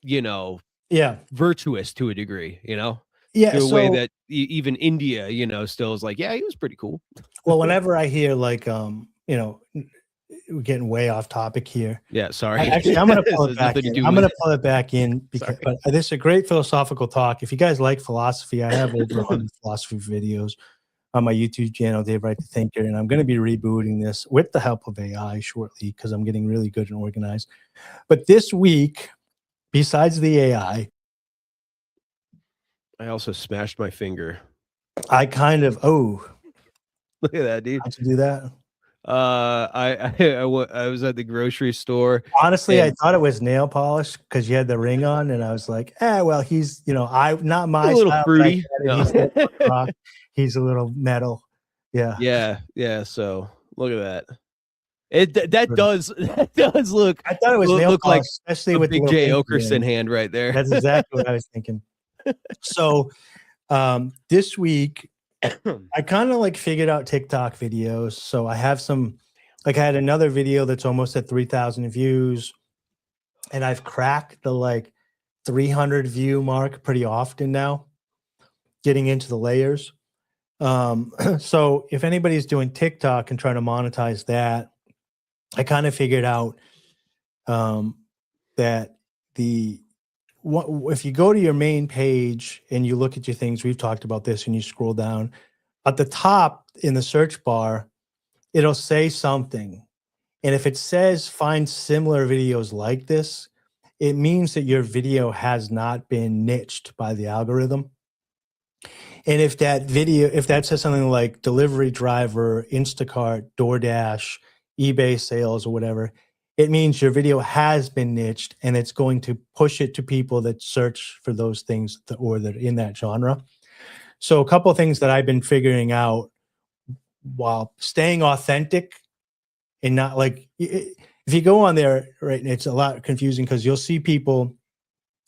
Yeah. virtuous to a degree, Yeah. to a way So, that even India, still is like, yeah, he was pretty cool. well, whenever I hear like, we're getting way off topic here. Yeah, sorry. Actually, I'm going to pull This it has back nothing to in. do I'm with going to pull it back in because, Sorry. but this is a great philosophical talk. If you guys like philosophy, I have over 100 philosophy videos on my YouTube channel, Dave Wright the Thinker, and I'm going to be rebooting this with the help of AI shortly because I'm getting really good and organized. But this week, besides the AI, I also smashed my finger. I kind of Look at that, dude. how'd you do that? I was at the grocery store. Honestly, I And thought it was nail polish because you had the ring on, and I was like, well, he's not my a little style, but I fruity. get it. No. He's a little rock. He's a little metal. Yeah. Yeah. So look at that. That does that does look I thought it was nail look like polish, especially a with the Big little J pinky Okerson ring. hand right there. That's exactly what I was thinking. So this week, I kind of like figured out TikTok videos. So I have some, like I had another video that's almost at 3,000 views, and I've cracked the like 300 view mark pretty often now, getting into the layers. So if anybody's doing TikTok and trying to monetize that, I kind of figured out that if you go to your main page and you look at your things, we've talked about this, and you scroll down at the top in the search bar, it'll say something. And if it says find similar videos like this, it means that your video has not been niched by the algorithm. And if that says something like delivery driver, Instacart, DoorDash, eBay sales, or whatever, it means your video has been niched and it's going to push it to people that search for those things or that are in that genre. So a couple of things that I've been figuring out while staying authentic and not like, if you go on there, right, it's a lot confusing because you'll see people,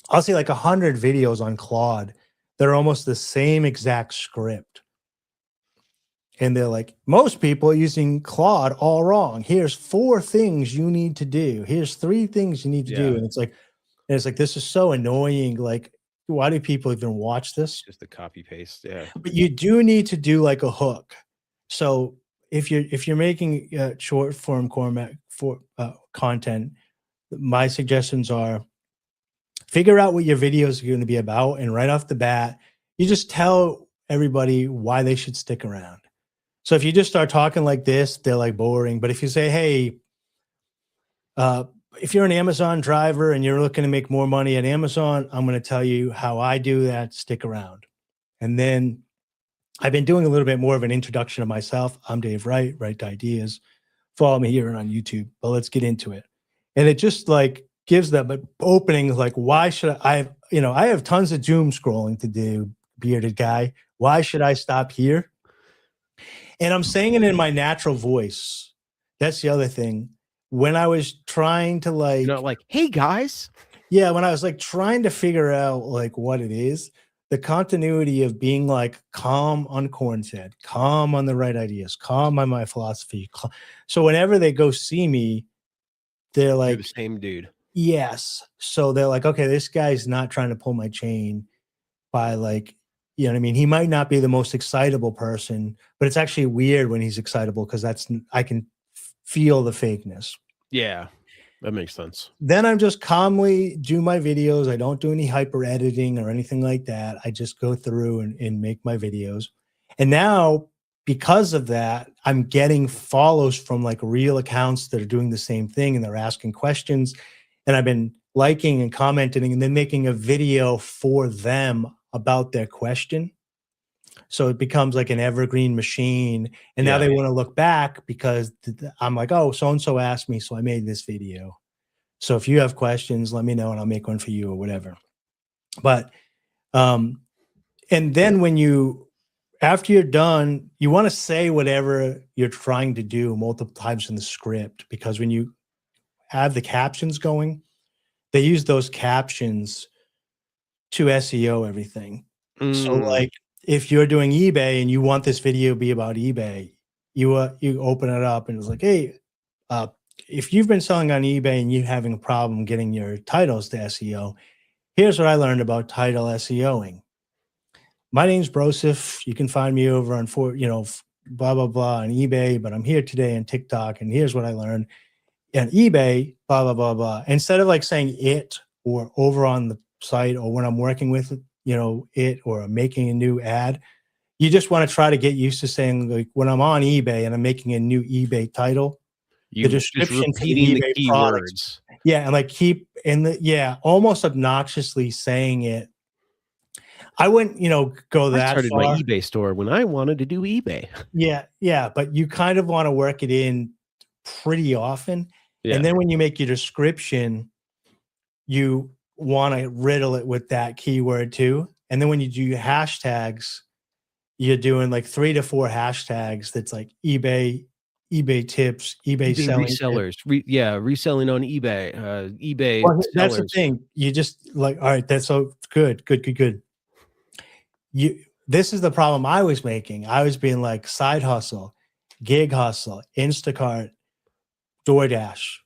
I'll see like 100 videos on Claude. They're almost the same exact script. And they're like, most people are using Claude all wrong. Here's 4 things you need to do. Here's 3 things you need to do. And it's like, this is so annoying. Like, why do people even watch this? Just the copy paste. Yeah. But you do need to do like a hook. So if you're making short form format for content, my suggestions are figure out what your videos are going to be about, and right off the bat, you just tell everybody why they should stick around. So if you just start talking like this, they're like boring. But if you say, hey, if you're an Amazon driver and you're looking to make more money at Amazon, I'm going to tell you how I do that. Stick around. And then I've been doing a little bit more of an introduction of myself. I'm Dave Wright, Wright Ideas. Follow me here and on YouTube, but let's get into it. And it just like gives them an opening, like, why should I have tons of doom scrolling to do, bearded guy. Why should I stop here? And I'm saying it in my natural voice. That's the other thing. When I was trying to like, Not like, hey guys. Yeah, when I was like trying to figure out like what it is, the continuity of being like calm on Corn's Head, calm on the Right Ideas, calm on my philosophy. So whenever they go see me, they're like, you're the same dude. Yes. So they're like, okay, this guy's not trying to pull my chain by like, you know what I mean? He might not be the most excitable person, but it's actually weird when he's excitable because I can feel the fakeness. Yeah, that makes sense. Then I'm just calmly do my videos. I don't do any hyper editing or anything like that. I just go through and make my videos. And now, because of that, I'm getting follows from like real accounts that are doing the same thing and they're asking questions. And I've been liking and commenting and then making a video for them about their question. So it becomes like an evergreen machine. And now they want to look back because I'm like, oh, so-and-so asked me, so I made this video. So if you have questions, let me know and I'll make one for you or whatever. But, and then after you're done, you want to say whatever you're trying to do multiple times in the script, because when you have the captions going, they use those captions to SEO everything. So like if you're doing eBay and you want this video to be about eBay, you open it up and it's like, hey, if you've been selling on eBay and you're having a problem getting your titles to SEO, here's what I learned about title SEOing. My name's Broseph. You can find me over on blah, blah, blah on eBay, but I'm here today on TikTok. And here's what I learned on eBay, blah, blah, blah, blah. Instead of like saying it or over on the site or when I'm working with it or making a new ad, you just want to try to get used to saying like when I'm on eBay and I'm making a new eBay title, the description for the eBay keywords. products. Yeah. And like almost obnoxiously saying it. I wouldn't, go that far. I started my eBay store when I wanted to do eBay. Yeah. Yeah. But you kind of want to work it in pretty often. Yeah. And then when you make your description, you want to riddle it with that keyword too. And then when you do your hashtags, you're doing like 3 to 4 hashtags. That's like eBay tips, eBay selling resellers. Reselling on eBay, eBay. Well, that's the thing. You just like, all right, that's so good. This is the problem I was making. I was being like side hustle, gig hustle, Instacart, DoorDash.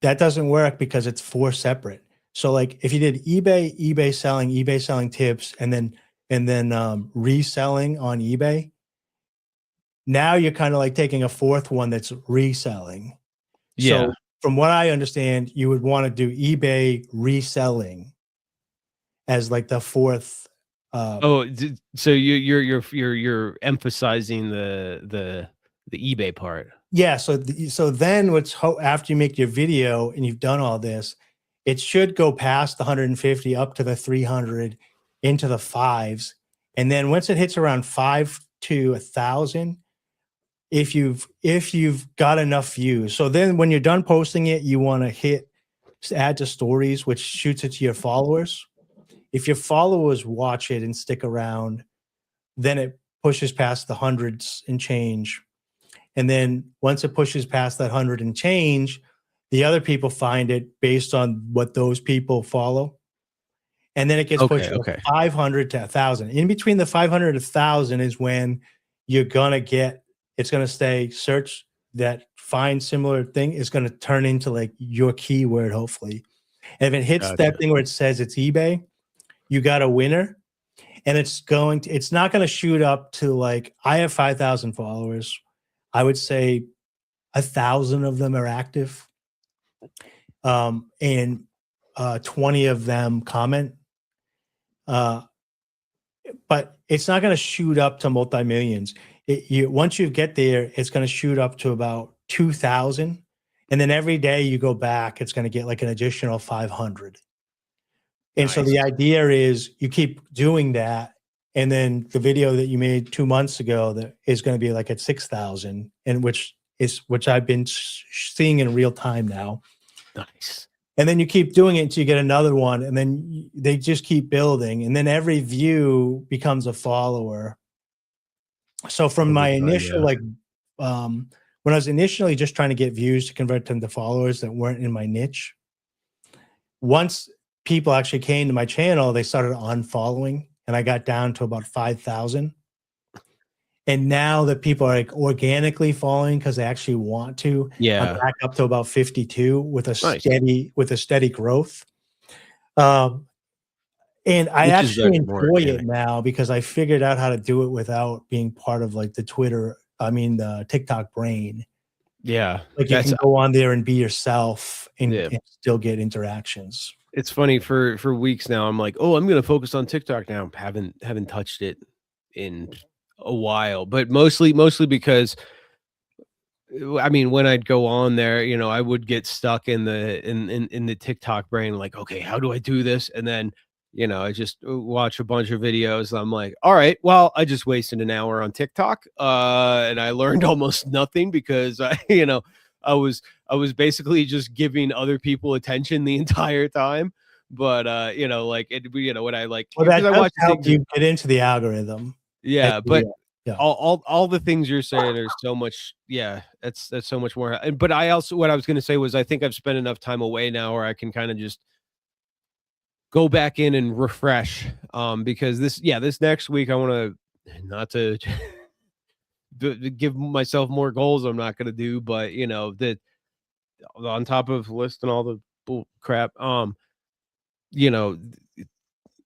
That doesn't work because it's 4 separate. So like if you did eBay selling tips, and then reselling on eBay, now you're kind of like taking a 4th one that's reselling. Yeah. So from what I understand, you would want to do eBay reselling as like the 4th. So you're emphasizing the eBay part. Yeah. So then after you make your video and you've done all this, it should go past the 150 up to the 300 into the 5s. And then once it hits around 5 to 1,000, if you've got enough views. So then when you're done posting it, you want to hit add to stories, which shoots it to your followers. If your followers watch it and stick around, then it pushes past the hundreds and change. And then once it pushes past that 100 and change, the other people find it based on what those people follow. And then it gets pushed from 500 to 1,000. In between the 500 and 1,000 is when you're going to get, it's going to stay search that find similar thing is going to turn into like your keyword, hopefully. And if it hits that thing where it says it's eBay, you got a winner. And it's not going to shoot up to like, I have 5,000 followers. I would say 1,000 of them are active. And 20 of them comment. But it's not going to shoot up to multi-millions. Once you get there, it's going to shoot up to about 2,000. And then every day you go back, it's going to get like an additional 500. And so the idea is you keep doing that. And then the video that you made 2 months ago that is going to be like at 6,000, and which I've been seeing in real time now. Nice. And then you keep doing it until you get another one, and then they just keep building, and then every view becomes a follower. So from my initial when I was initially just trying to get views to convert them to followers that weren't in my niche, once people actually came to my channel, they started unfollowing, and I got down to about 5,000. And now that people are like organically following because they actually want to, I'm back up to about 52 with a steady growth. And I actually enjoy it now because I figured out how to do it without being part of like the TikTok brain. Yeah. Like you can go on there and be yourself and still get interactions. It's funny for weeks now. I'm like, oh, I'm going to focus on TikTok now. Haven't touched it in a while, but mostly because I mean, when I'd go on there, I would get stuck in the TikTok brain, like, okay, how do I do this? And then, I just watch a bunch of videos. I'm like, all right, well, I just wasted an hour on TikTok. And I learned almost nothing because I was basically just giving other people attention the entire time. But when I like, well, that does help you get into the algorithm. Yeah, but all the things you're saying are so much. Yeah, that's so much more. But what I was going to say was I think I've spent enough time away now where I can kind of just go back in and refresh. Because this next week I want to not to give myself more goals. I'm not going to do, but that on top of listing all the bull crap.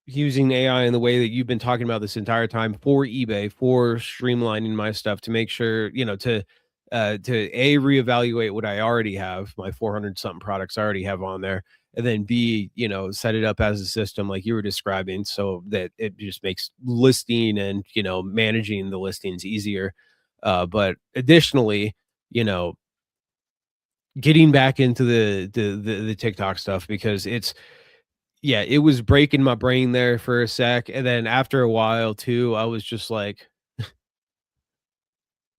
Using AI in the way that you've been talking about this entire time for eBay, for streamlining my stuff to make sure, to reevaluate what I already have, my 400 something products I already have on there, and then B, set it up as a system like you were describing so that it just makes listing and, managing the listings easier. But additionally, getting back into the TikTok stuff because it was breaking my brain there for a sec. And then after a while too, I was just like,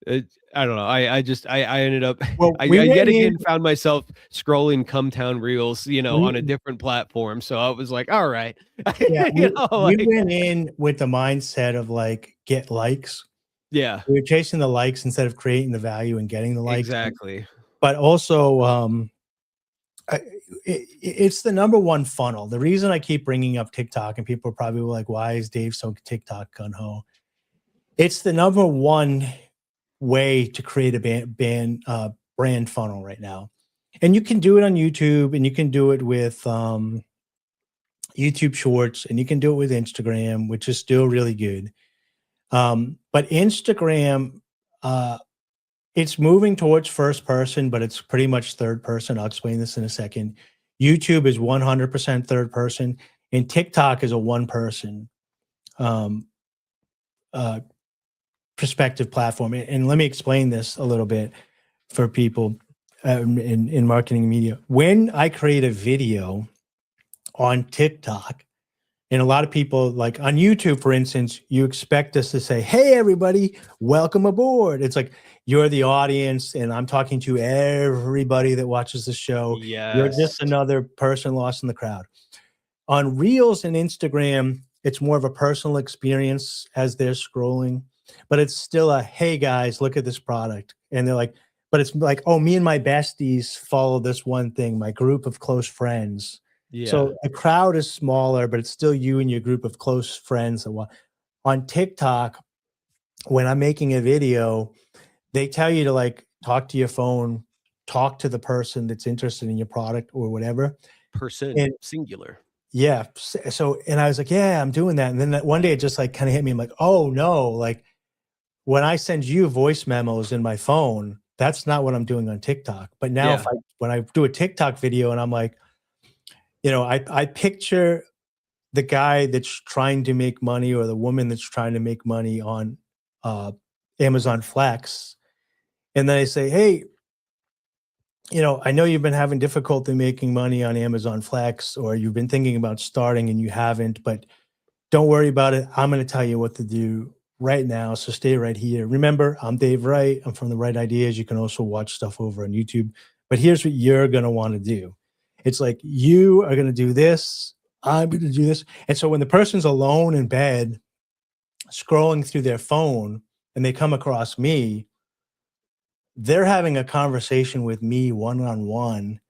I don't know. I ended up, I yet again found myself scrolling Come Town Reels, on a different platform. So I was like, all right. Yeah, we went in with the mindset of like, get likes. Yeah. We were chasing the likes instead of creating the value and getting the likes. Exactly. But also, it's the number one funnel. The reason I keep bringing up TikTok, and people are probably like, why is Dave so TikTok gung-ho? It's the number one way to create a brand funnel right now. And you can do it on YouTube, and you can do it with YouTube Shorts, and you can do it with Instagram, which is still really good. But Instagram, it's moving towards first person, but it's pretty much third person. I'll explain this in a second. YouTube is 100% third person, and TikTok is a one person perspective platform. And let me explain this a little bit for people in marketing and media. When I create a video on TikTok, And a lot of people, like on YouTube, for instance, you expect us to say, "Hey, everybody, welcome aboard." It's like you're the audience, and I'm talking to everybody that watches the show. You're Yes. just another person lost in the crowd. On Reels and Instagram, it's more of a personal experience as they're scrolling, but it's still a, "Hey, guys, look at this product." And they're like, but it's like, "Oh, me and my besties follow this one thing, my group of close friends." Yeah. So the crowd is smaller, but it's still you and your group of close friends. On TikTok, when I'm making a video, they tell you to like talk to your phone, talk to the person that's interested in your product or whatever. Person And singular. yeah, so and I was like, "Yeah, I'm doing that." And then one day it just like kind of hit me. I'm like, "Oh no, like when I send you voice memos in my phone, that's not what I'm doing on TikTok." But now Yeah. when I do a TikTok video and I'm like, I picture the guy that's trying to make money or the woman that's trying to make money on uh, Amazon Flex. And then I say, "Hey, I know you've been having difficulty making money on Amazon Flex, or you've been thinking about starting and you haven't, but don't worry about it. I'm going to tell you what to do right now. So stay right here. Remember, I'm Dave Wright. I'm from the Right Ideas. You can also watch stuff over on YouTube. But here's what you're going to want to do. It's like you are going to do this. I'm going to do this." And so when the person's alone in bed, scrolling through their phone, and they come across me, they're having a conversation with me one on one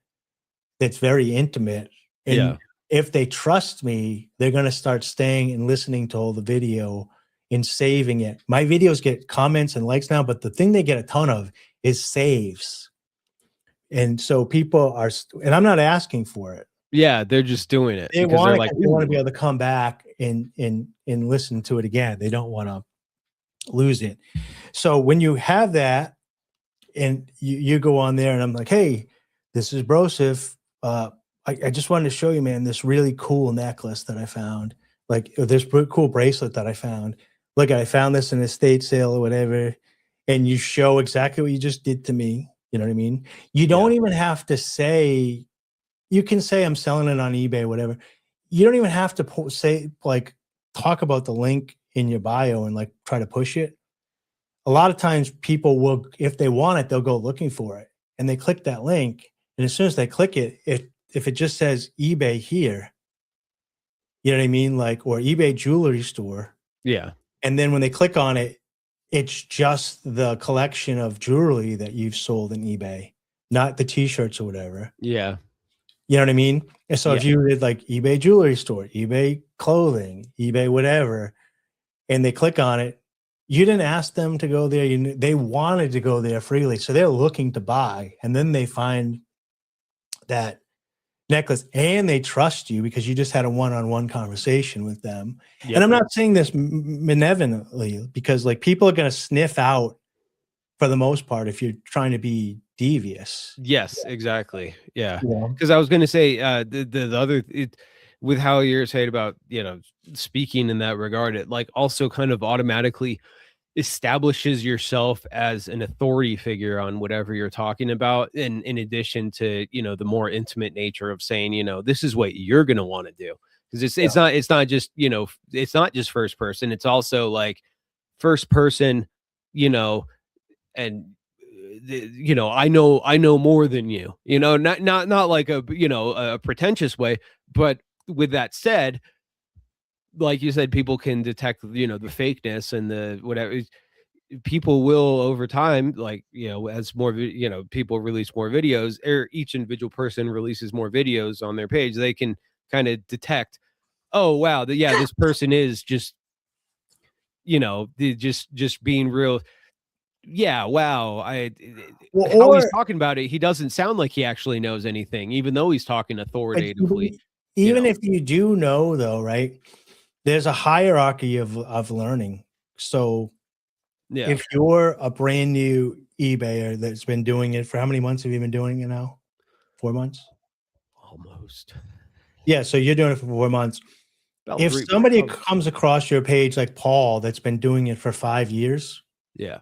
that's very intimate. And Yeah. if they trust me, they're going to start staying and listening to all the video and saving it. My videos get comments and likes now, but the thing they get a ton of is saves. And so people are, and I'm not asking for it. Yeah. They're just doing it They because they're want it like, because they want to be ooh, able to come back and listen to it again. They don't want to lose it. So when you have that, and you go on there and I'm like, "Hey, this is Broseph. I just wanted to show you, man, this really cool necklace that I found, like this cool bracelet that I found. Look, I found this in a estate sale or whatever." And you show exactly what you just did to me. You know what I mean? You yeah. don't even have to say, you can say, "I'm selling it on eBay," whatever. You don't even have to say, like, talk about the link in your bio and like try to push it. A lot of times people will, if they want it, they'll go looking for it and they click that link. And as soon as they click it, if it just says eBay here, you know what I mean? Like, or eBay jewelry store. Yeah. And then when they click on it, it's just the collection of jewelry that you've sold in eBay, not the t-shirts or whatever. Yeah. You know what I mean? And so Yeah. if you did like eBay jewelry store, eBay clothing, eBay whatever, and they click on it, you didn't ask them to go there. They wanted to go there freely. So they're looking to buy. And then they find that necklace and they trust you because you just had a one-on-one conversation with them. And Yep. I'm not saying this benevolently, because like people are going to sniff out for the most part if you're trying to be devious. Yes, exactly. Yeah. Yeah. Because I was gonna say, the other with how you're saying about, speaking in that regard, it like also kind of automatically establishes yourself as an authority figure on whatever you're talking about, in addition to, the more intimate nature of saying, this is what you're gonna want to do. Because it's not just, it's not just first person, it's also like first person, you know, and I know more than you, not like a pretentious way, but with that said, like you said, people can detect, the fakeness and the whatever. People will over time, like, as more people release more videos, or each individual person releases more videos on their page, they can kind of detect, oh wow, this person is just, just being real. Yeah, wow. Well, How he's or talking about it, he doesn't sound like he actually knows anything, even though he's talking like authoritatively, you even know? if you do know though, right? There's a hierarchy of learning. So Yeah, if you're a brand new eBayer that's been doing it for how many months have you been doing it now? 4 months? almost. Yeah, so you're doing it for 4 months. About If 3, somebody probably. comes across your page like Paul that's been doing it for 5 years, Yeah,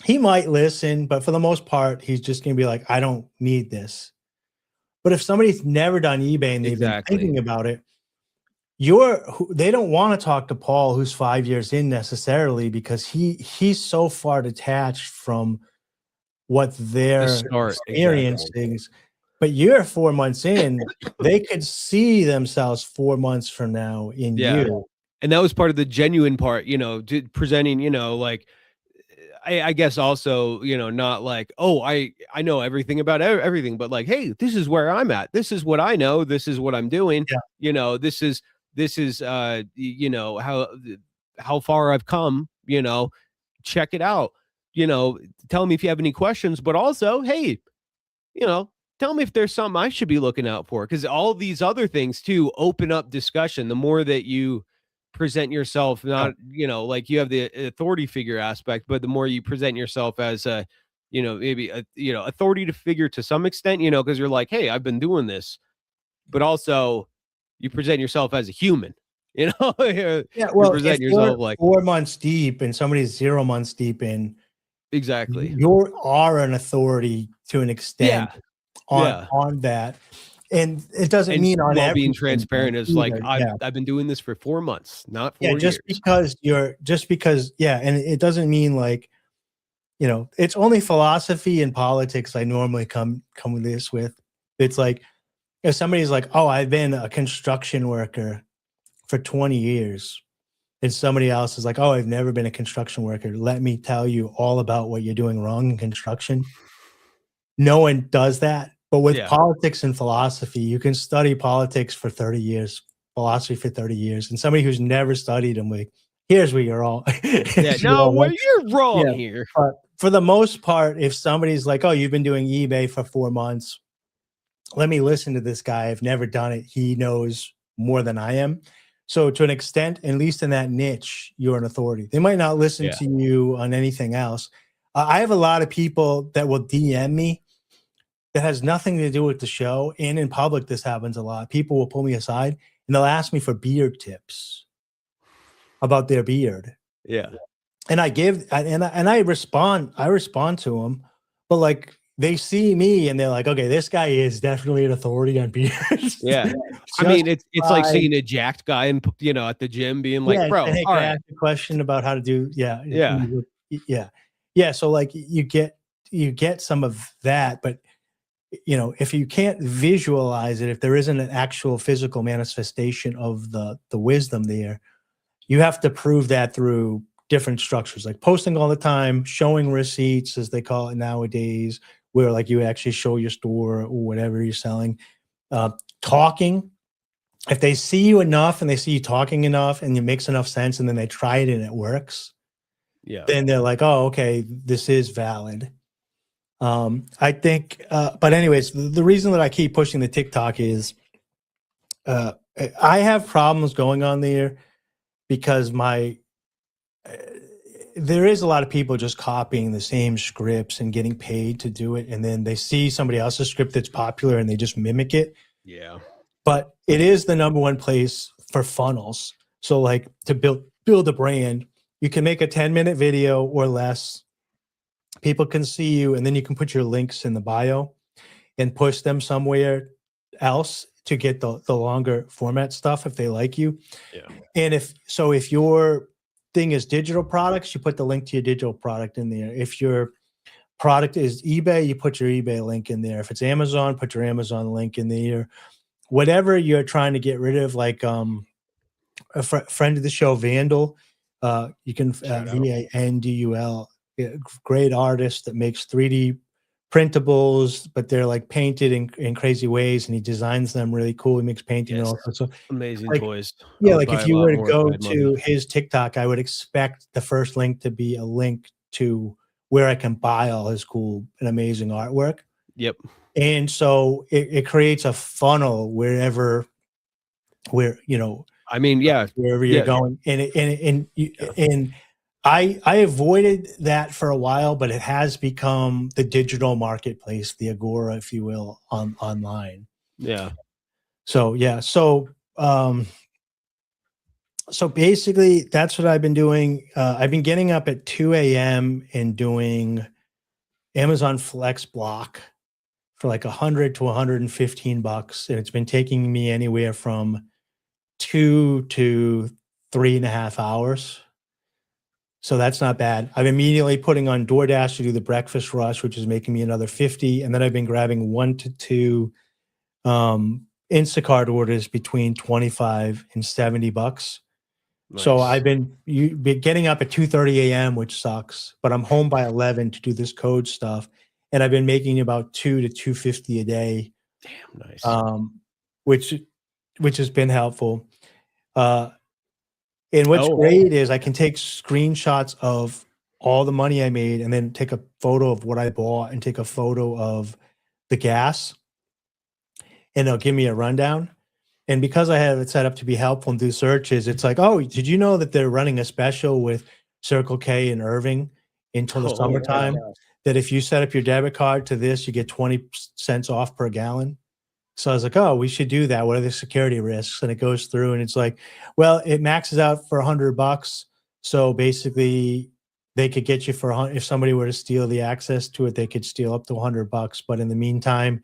he might listen, but for the most part, he's just gonna be like, "I don't need this." But if somebody's never done eBay and they've been exactly. thinking about it, they don't want to talk to Paul, who's 5 years in necessarily, because he's so far detached from what they're experiencing. Exactly. But you're 4 months in, they could see themselves 4 months from now in you. And that was part of the genuine part, presenting, like, I guess also, not like, oh, I know everything about everything, but like, hey, this is where I'm at. This is what I know. This is what I'm doing. Yeah. This is how far I've come, check it out. Tell me if you have any questions, but also, hey, tell me if there's something I should be looking out for. Because all these other things too open up discussion. The more that you present yourself, not, like you have the authority figure aspect, but the more you present yourself as a, maybe a, authority to figure to some extent, because you're like, hey, I've been doing this, but also you present yourself as a human, Yeah. You Well, present if yourself you're like 4 months deep and somebody's 0 months deep in, exactly. you are an authority to an extent on that. And it doesn't mean on while being everything transparent is either. like, I've been doing this for 4 months, not 4 just years. because and it doesn't mean like, it's only philosophy and politics I normally come with. It's like if somebody's like, oh, I've been a construction worker for 20 years. And somebody else is like, oh, I've never been a construction worker. Let me tell you all about what you're doing wrong in construction. No one does that. But with politics and philosophy, you can study politics for 30 years, philosophy for 30 years. And somebody who's never studied them, like, here's where you're all. You're wrong here. But for the most part, if somebody's like, oh, you've been doing eBay for 4 months, let me listen to this guy. I've never done it. He knows more than I am. So to an extent, at least in that niche, you're an authority. They might not listen to you on anything else. I have a lot of people that will DM me that has nothing to do with the show. And in public, this happens a lot. People will pull me aside and they'll ask me for beard tips about their beard. Yeah. And I respond to them, but like they see me and they're like, okay, this guy is definitely an authority on beards. Yeah. I mean, it's like seeing a jacked guy and, at the gym being like, bro, hey, all can I right. ask a question about how to do, Yeah. So like you get some of that, but if you can't visualize it, if there isn't an actual physical manifestation of the wisdom there, you have to prove that through different structures, like posting all the time, showing receipts, as they call it nowadays, where like you actually show your store or whatever you're selling, talking. If they see you enough and they see you talking enough and it makes enough sense and then they try it and it works, then they're like, oh, okay, this is valid. I think, but anyways, the reason that I keep pushing the TikTok is I have problems going on there because there is a lot of people just copying the same scripts and getting paid to do it. And then they see somebody else's script that's popular and they just mimic it. Yeah. But it is the number one place for funnels. So like to build a brand, you can make a 10-minute video or less. People can see you, and then you can put your links in the bio and push them somewhere else to get the longer format stuff if they like you. Yeah. And if your thing is digital products, you put the link to your digital product in there. If your product is eBay, you put your eBay link in there. If it's Amazon, put your Amazon link in there. Whatever you're trying to get rid of, like a friend of the show, Vandal, you can Vandul, great artist that makes 3D printables, but they're like painted in crazy ways, and he designs them really cool. He makes painting and all sorts of amazing like, toys. Yeah, like if you were to go to his TikTok, I would expect the first link to be a link to where I can buy all his cool and amazing artwork. Yep. And so it creates a funnel wherever I mean, wherever you're going. And I avoided that for a while, but it has become the digital marketplace, the Agora, if you will, online. Yeah. So so basically that's what I've been doing. I've been getting up at 2 a.m. and doing Amazon Flex Block for like $100 to $115, and it's been taking me anywhere from 2 to 3.5 hours. So that's not bad. I'm immediately putting on DoorDash to do the breakfast rush, which is making me another 50. And then I've been grabbing 1 to 2 Instacart orders between 25 and $70. So Nice. I've been getting up at 2:30 a.m., which sucks, but I'm home by 11 to do this code stuff. And I've been making about 2 to 250 a day. Damn, nice. Which has been helpful. And what's great is I can take screenshots of all the money I made and then take a photo of what I bought and take a photo of the gas, and it'll give me a rundown. And because I have it set up to be helpful and do searches, it's like, oh, did you know that they're running a special with Circle K in Irving until the summertime? Wow. That if you set up your debit card to this, you get 20 cents off per gallon. So I was like, oh, we should do that. What are the security risks? And it goes through and it's like, well, it maxes out for $100. So basically they could get you for, if somebody were to steal the access to it, they could steal up to $100. But in the meantime,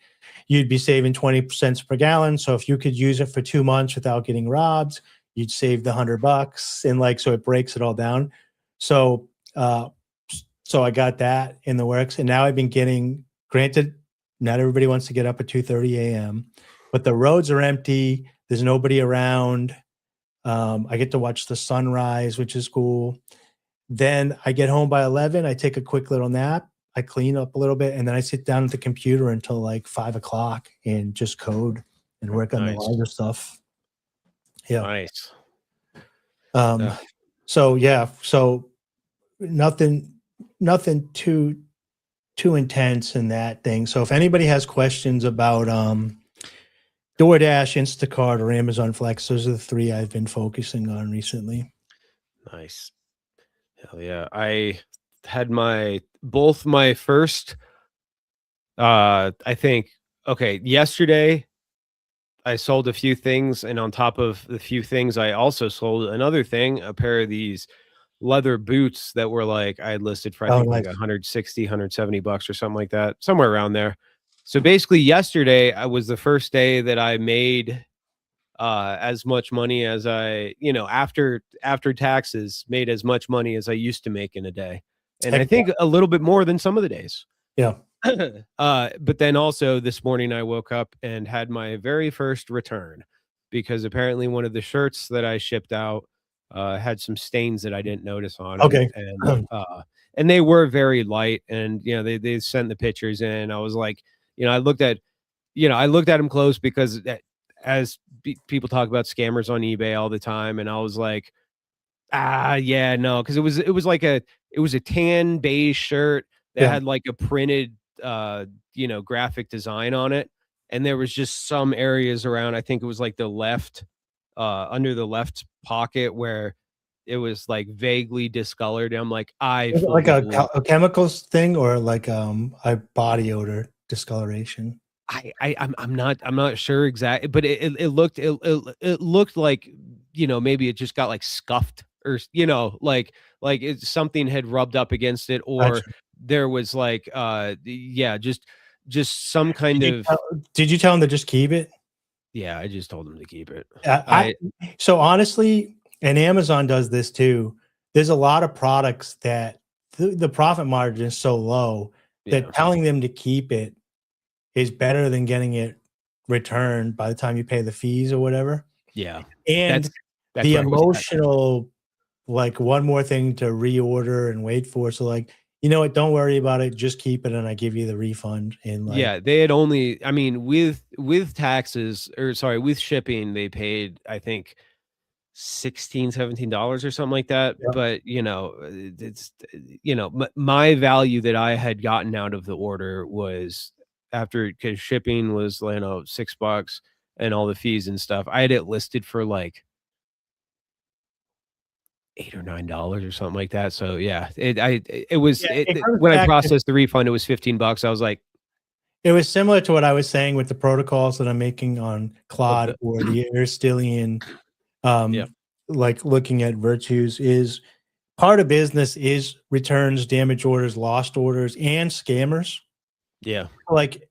you'd be saving 20 cents per gallon. So if you could use it for 2 months without getting robbed, you'd save the $100. And like, so it breaks it all down. So, so I got that in the works. And now I've been getting, granted, not everybody wants to get up at 2:30 a.m., but the roads are empty. There's nobody around. I get to watch the sunrise, which is cool. Then I get home by 11. I take a quick little nap. I clean up a little bit, and then I sit down at the computer until like 5 o'clock and just code and work on the larger stuff. Yeah. Nice. So yeah, so nothing too intense in that thing. So if anybody has questions about DoorDash, Instacart, or Amazon Flex, those are the 3 I've been focusing on recently. Nice. Hell yeah. I had both my first, I think, okay, yesterday I sold a few things, and on top of the few things, I also sold another thing, a pair of these leather boots that were like, I had listed for, I think, like $160, $170 or something like that, somewhere around there. So basically yesterday was the first day that I made as much money as I, after taxes, made as much money as I used to make in a day. And I think a little bit more than some of the days. Yeah. But then also this morning I woke up and had my very first return, because apparently one of the shirts that I shipped out had some stains that I didn't notice on. Okay. And they were very light, and they sent the pictures in. I was like, I looked at them close, because as people talk about scammers on eBay all the time, and I was like, yeah, no, because it was a tan beige shirt that had like a printed graphic design on it, and there was just some areas around, I think it was like the left under the left pocket, where it was like vaguely discolored. And I'm like, like a chemicals thing, or like a body odor discoloration. I'm not sure exactly, but it looked like, maybe it just got like scuffed, or like something had rubbed up against it, or there was like just some kind of. Did you tell him to just keep it? Yeah, I just told him to keep it. So honestly, and Amazon does this too. There's a lot of products that the profit margin is so low that telling them to keep it is better than getting it returned by the time you pay the fees or whatever. Yeah. And that's the emotional, like, one more thing to reorder and wait for. So like, you know what, don't worry about it. Just keep it, and I give you the refund. And like, yeah, they had only, I mean, with taxes, or sorry, with shipping, they paid, I think, $16, $17 or something like that. Yeah. But it's my value that I had gotten out of the order was, because shipping was $6 and all the fees and stuff, I had it listed for like $8 or $9 or something like that. So yeah, when I processed the refund, it was $15. I was like, it was similar to what I was saying with the protocols that I'm making on Claude or the Aristotelian, like looking at virtues. Is part of business is returns, damage orders, lost orders, and scammers. Yeah. Like,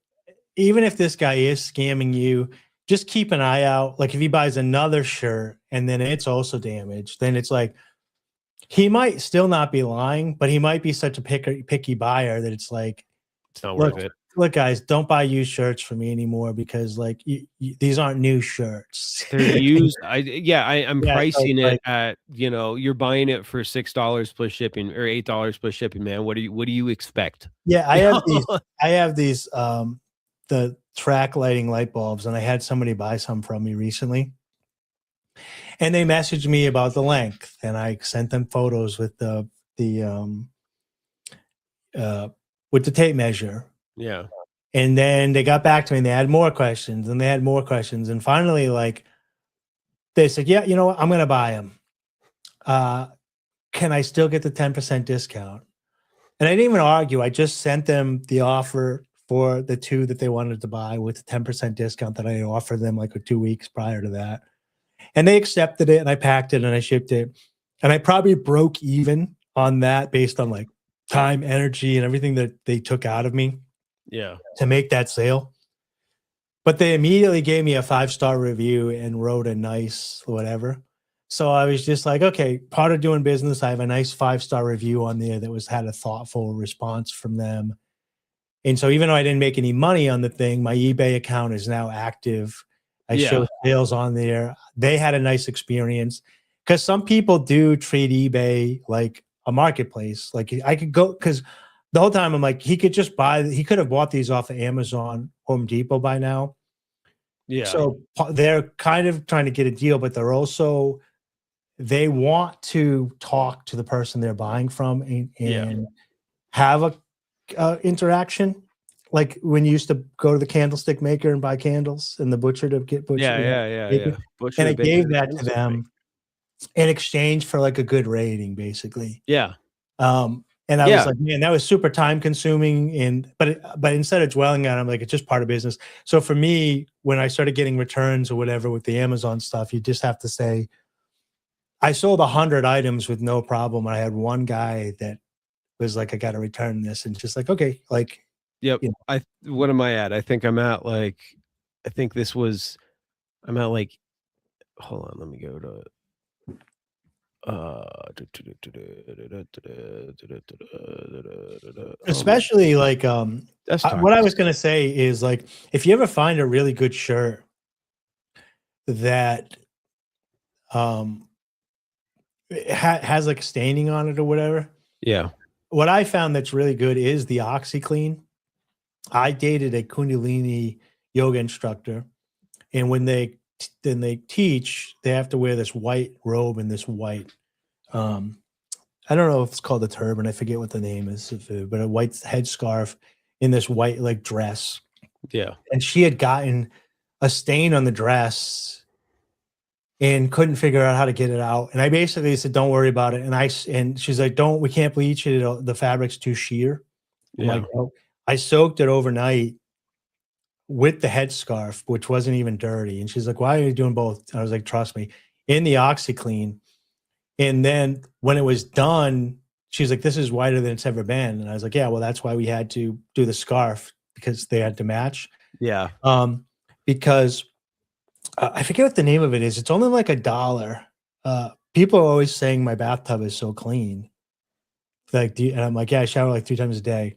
even if this guy is scamming you, just keep an eye out. Like if he buys another shirt and then it's also damaged, then it's like he might still not be lying, but he might be such a picky buyer that it's like, It's not look, worth it. look, guys, don't buy used shirts for me anymore because like these aren't new shirts. They're used. I'm Yeah, so pricing it's it like, at, you're buying it for $6 plus shipping or $8 plus shipping, man. What do you expect? yeah, You I have these the track lighting light bulbs, and I had somebody buy some from me recently. And they messaged me about the length, and I sent them photos with the tape measure. Yeah. And then they got back to me and they had more questions and they had more questions. And finally, like they said, yeah, you know what? I'm going to buy them. Can I still get the 10% discount? And I didn't even argue. I just sent them the offer for the two that they wanted to buy with the 10% discount that I offered them like 2 weeks prior to that. And they accepted it and I packed it and I shipped it. And I probably broke even on that based on like time, energy, and everything that they took out of me. Yeah. To make that sale. But they immediately gave me a 5-star review and wrote a nice whatever. So I was just like, okay, part of doing business, I have a nice 5-star review on there that had a thoughtful response from them. And so even though I didn't make any money on the thing, my eBay account is now active. I show sales on there. They had a nice experience because some people do treat eBay like a marketplace. Like I could go, because the whole time I'm like, he could have bought these off of Amazon, Home Depot by now. Yeah. So they're kind of trying to get a deal, but they want to talk to the person they're buying from and have a interaction. Like when you used to go to the candlestick maker and buy candles and the butcher to get butcher. Yeah. Butcher, And I baker, gave that to candlestick them maker. in exchange for like a good rating, basically. Yeah. And I was like, man, that was super time consuming. But instead of dwelling on it, I'm like, it's just part of business. So for me, when I started getting returns or whatever with the Amazon stuff, you just have to say, I sold 100 items with no problem. I had one guy that was like, I got to return this. And just like, okay, like, Yep. you know. What am I at? I think I'm at like, I'm at like, hold on, let me go to Especially like what I was going to say is like, if you ever find a really good shirt that has like staining on it or whatever. Yeah. What I found that's really good is the OxyClean. I dated a Kundalini yoga instructor, and when they teach, they have to wear this white robe and this white I don't know if it's called a turban. I forget what the name is, but a white headscarf in this white like dress. Yeah. And she had gotten a stain on the dress and couldn't figure out how to get it out. And I basically said, "Don't worry about it." And she's like, we can't bleach it. The fabric's too sheer." I'm like, "Oh." I soaked it overnight with the headscarf, which wasn't even dirty. And she's like, "Why are you doing both?" I was like, "Trust me." In the OxyClean. And then when it was done, she's like, "This is whiter than it's ever been." And I was like, "Yeah, well, that's why we had to do the scarf because they had to match." Yeah. Because I forget what the name of it is. It's only like $1. People are always saying my bathtub is so clean. Like, and I'm like, yeah, I shower like 3 times a day.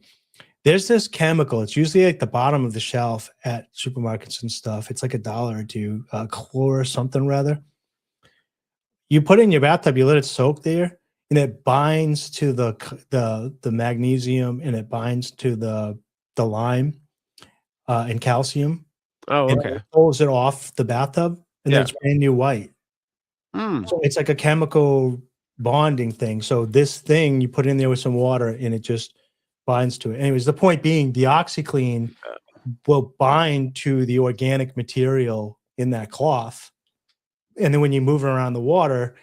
There's this chemical. It's usually like the bottom of the shelf at supermarkets and stuff. It's like $1 or $2, chlor or something rather. You put it in your bathtub, you let it soak there, and it binds to the magnesium, and it binds to the lime and calcium. Oh, And okay. it pulls it off the bathtub, and then it's brand new white. So it's like a chemical bonding thing. So this thing you put in there with some water, and it just binds to it. Anyways, the point being, the OxyClean will bind to the organic material in that cloth. And then when you move it around the water,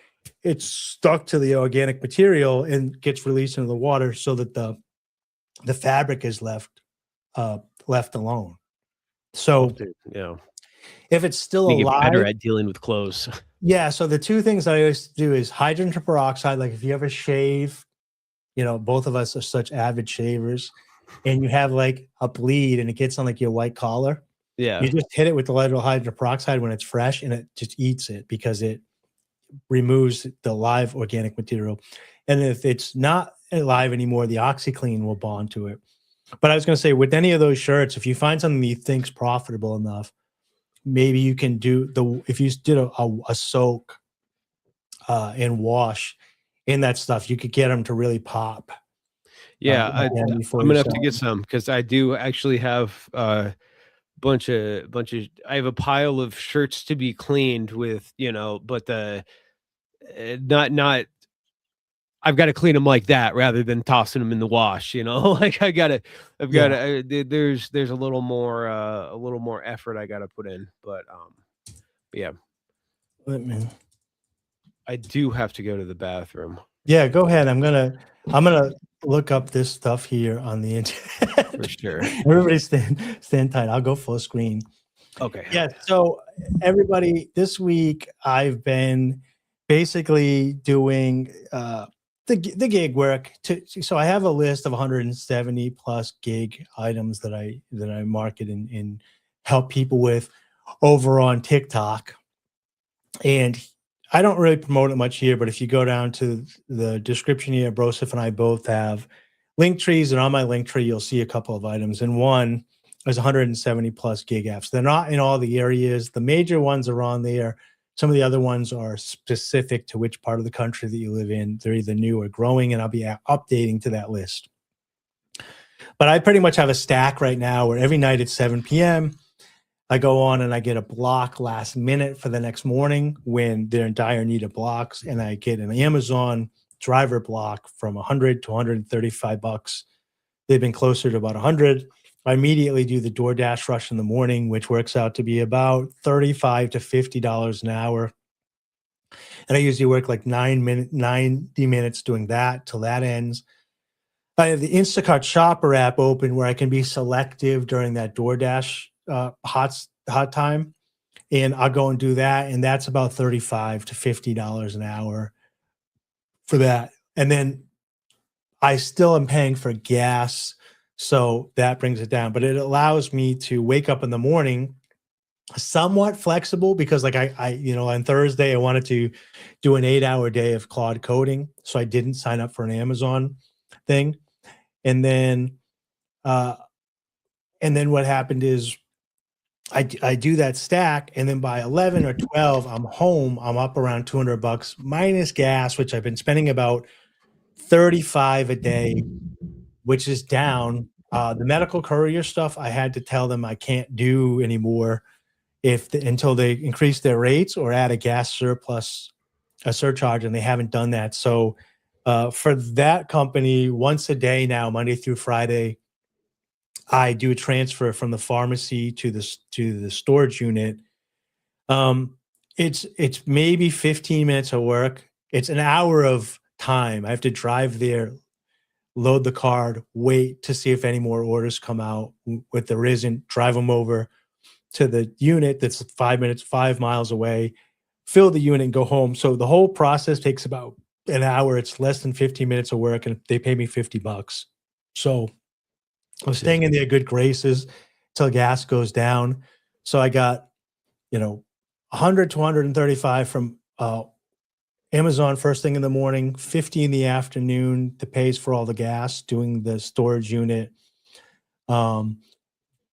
it's stuck to the organic material and gets released into the water so that the fabric is left alone. So if it's still alive, better at dealing with clothes. Yeah. So the two things I always do is hydrogen peroxide. Like if you ever shave, both of us are such avid shavers, and you have like a bleed and it gets on like your white collar. Yeah. You just hit it with the lead hydroperoxide when it's fresh, and it just eats it because it removes the live organic material. And if it's not alive anymore, the OxyClean will bond to it. But I was going to say, with any of those shirts, if you find something that you think's profitable enough, maybe you can do if you did a soak and wash in that stuff, you could get them to really pop. Yeah, Before I'm you gonna have to sell get them. some because I do actually have bunch of I have a pile of shirts to be cleaned with, but the not I've got to clean them like that rather than tossing them in the wash, like I've got Yeah. to, there's a little more effort I got to put in, but yeah, I do have to go to the bathroom. Yeah, go ahead. I'm gonna look up this stuff here on the internet. For sure. Everybody stand tight. I'll go full screen. Okay. Yeah. So everybody, this week I've been basically doing the gig work. So I have a list of 170 plus gig items that I market and help people with over on TikTok. And I don't really promote it much here, but if you go down to the description here, Broseph and I both have link trees, and on my link tree, you'll see a couple of items. And one is 170 plus gig apps. They're not in all the areas. The major ones are on there. Some of the other ones are specific to which part of the country that you live in. They're either new or growing, and I'll be updating to that list. But I pretty much have a stack right now where every night at 7 p.m., I go on and I get a block last minute for the next morning when they're in dire need of blocks, and I get an Amazon driver block from 100 to 135 bucks. They've been closer to about 100. I immediately do the DoorDash rush in the morning, which works out to be about $35 to $50 an hour. And I usually work like 90 minutes doing that till that ends. I have the Instacart shopper app open where I can be selective during that DoorDash hot time, and I'll go and do that, and that's about $35 to $50 an hour for that. And then I still am paying for gas, so that brings it down. But it allows me to wake up in the morning somewhat flexible because, like, I on Thursday I wanted to do an 8-hour day of Claude coding, so I didn't sign up for an Amazon thing, and then what happened is I do that stack, and then by 11 or 12, I'm home. I'm up around 200 bucks minus gas, which I've been spending about 35 a day, which is down. The medical courier stuff, I had to tell them I can't do anymore until they increase their rates or add a gas surplus, a surcharge, and they haven't done that. So for that company, once a day now, Monday through Friday, I do a transfer from the pharmacy to the storage unit. It's maybe 15 minutes of work. It's an hour of time. I have to drive there, load the card, wait to see if any more orders come out. If there isn't, drive them over to the unit that's 5 miles away, fill the unit and go home. So the whole process takes about an hour. It's less than 15 minutes of work, and they pay me $50. So I'm staying in their good graces till gas goes down. So I got, 100 to 135 from Amazon first thing in the morning, 50 in the afternoon that pays for all the gas doing the storage unit. And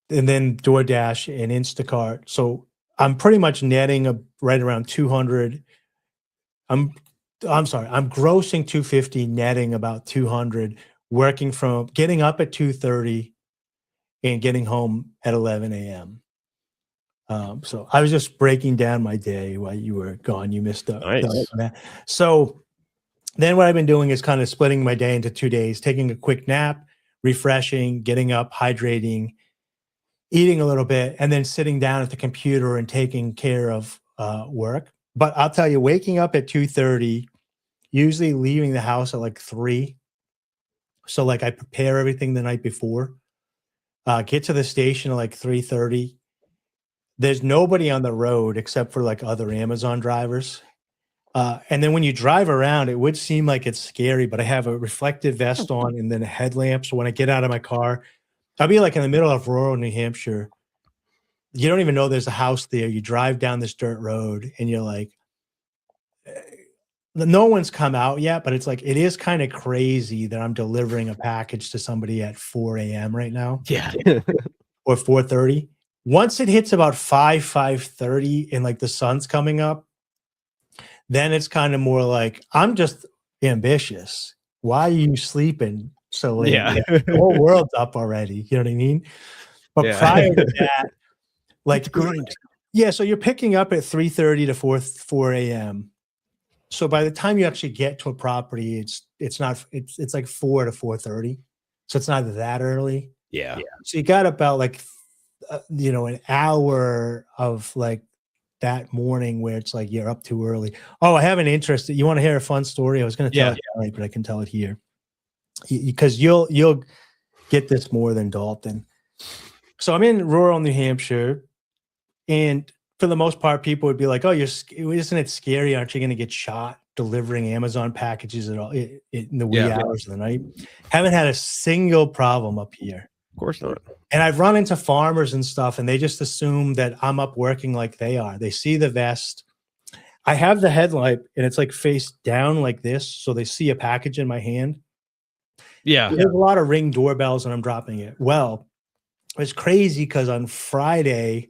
then DoorDash and Instacart. So I'm pretty much netting right around 200. I'm grossing 250, netting about 200, working from getting up at 2:30 and getting home at 11 a.m. So I was just breaking down my day while you were gone. You missed up. Nice. So then what I've been doing is kind of splitting my day into 2 days, taking a quick nap, refreshing, getting up, hydrating, eating a little bit, and then sitting down at the computer and taking care of work. But I'll tell you, waking up at 2:30, usually leaving the house at like 3. So like I prepare everything the night before, get to the station at like 3:30. There's nobody on the road except for like other Amazon drivers. And then when you drive around, it would seem like it's scary, but I have a reflective vest on and then a headlamp. So when I get out of my car, I'll be like in the middle of rural New Hampshire, you don't even know there's a house there. You drive down this dirt road and you're like, no one's come out yet, but it's like, it is kind of crazy that I'm delivering a package to somebody at 4 a.m. right now. Yeah. Or 4:30. Once it hits about 5:30 and like the sun's coming up, then it's kind of more like, I'm just ambitious. Why are you sleeping so late? Yeah. The whole world's up already. You know what I mean? But prior to that, like grind. Yeah, so you're picking up at 3:30 to 4 a.m. So by the time you actually get to a property, it's like 4 to 4:30. So it's not that early. Yeah. So you got about like an hour of like that morning where it's like you're up too early. Oh, I have an interest. You want to hear a fun story? I was going to tell it tonight, but I can tell it here because you'll get this more than Dalton. So I'm in rural New Hampshire, and for the most part, people would be like, "Oh, isn't it scary? Aren't you going to get shot delivering Amazon packages at all in the wee hours of the night?" Haven't had a single problem up here. Of course not. And I've run into farmers and stuff, and they just assume that I'm up working like they are. They see the vest. I have the headlight, and it's like face down like this, so they see a package in my hand. Yeah. There's a lot of Ring doorbells, and I'm dropping it. Well, it's crazy because on Friday,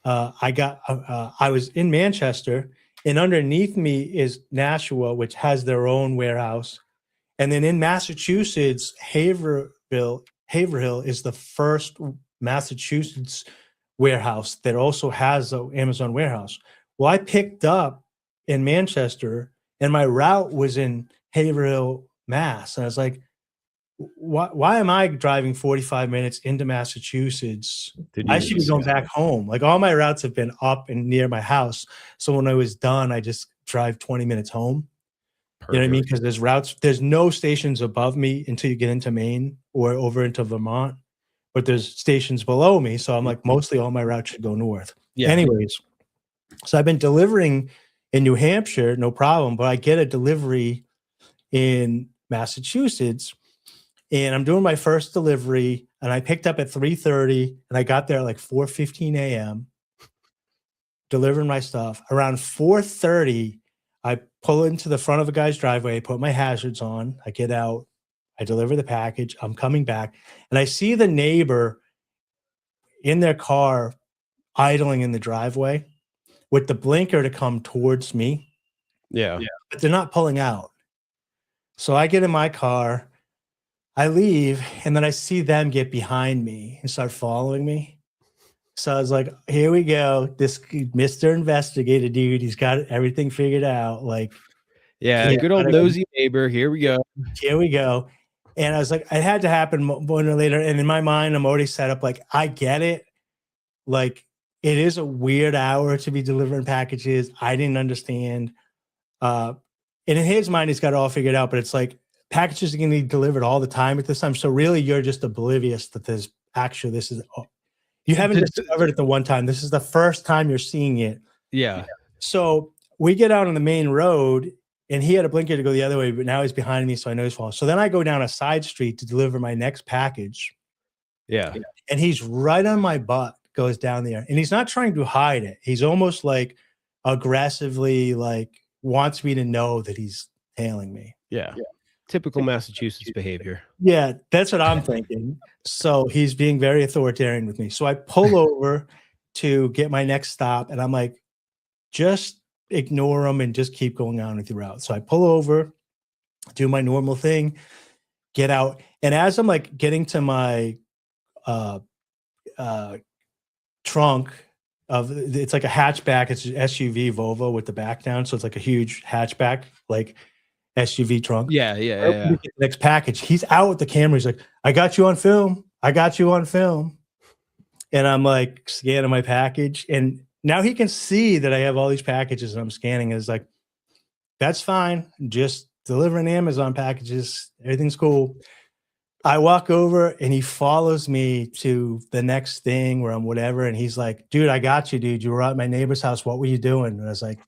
I was in Manchester, and underneath me is Nashua, which has their own warehouse. And then in Massachusetts, Haverhill is the first Massachusetts warehouse that also has an Amazon warehouse. Well, I picked up in Manchester, and my route was in Haverhill, Mass. And I was like, why am I driving 45 minutes into Massachusetts? I should be going back home. Like all my routes have been up and near my house. So when I was done, I just drive 20 minutes home. Perfect. You know what I mean? Because there's no stations above me until you get into Maine or over into Vermont, but there's stations below me. So I'm like, mostly all my routes should go north. Yeah. Anyways, so I've been delivering in New Hampshire, no problem, but I get a delivery in Massachusetts, and I'm doing my first delivery, and I picked up at 3:30, and I got there at like 4:15 a.m., delivering my stuff. Around 4:30, I pull into the front of a guy's driveway, put my hazards on, I get out, I deliver the package, I'm coming back, and I see the neighbor in their car idling in the driveway with the blinker to come towards me. Yeah. But they're not pulling out. So I get in my car, I leave, and then I see them get behind me and start following me. So I was like, here we go. This Mr. Investigator dude, he's got everything figured out. Like, good old nosy neighbor. Here we go. Here we go. And I was like, it had to happen sooner or later. And in my mind, I'm already set up like, I get it. Like, it is a weird hour to be delivering packages. I didn't understand. And in his mind, he's got it all figured out. But it's like, packages are going to be delivered all the time at this time. So really, you're just oblivious that you haven't discovered it the one time. This is the first time you're seeing it. Yeah. So we get out on the main road, and he had a blinker to go the other way, but now he's behind me, so I know he's following. So then I go down a side street to deliver my next package. Yeah. And he's right on my butt, goes down there. And he's not trying to hide it. He's almost like aggressively like wants me to know that he's tailing me. Yeah. Typical Massachusetts behavior. Yeah, that's what I'm thinking. So he's being very authoritarian with me. So I pull over to get my next stop, and I'm like, just ignore him and just keep going on with your route. So I pull over, do my normal thing, get out. And as I'm like getting to my trunk it's like a hatchback. It's an SUV Volvo with the back down. So it's like a huge hatchback, like SUV trunk. Yeah. The next package. He's out with the camera. He's like, I got you on film. And I'm like scanning my package. And now he can see that I have all these packages and I'm scanning. And it's like, that's fine. Just delivering Amazon packages. Everything's cool. I walk over and he follows me to the next thing where I'm whatever. And he's like, dude, I got you, dude. You were at my neighbor's house. What were you doing? And I was like,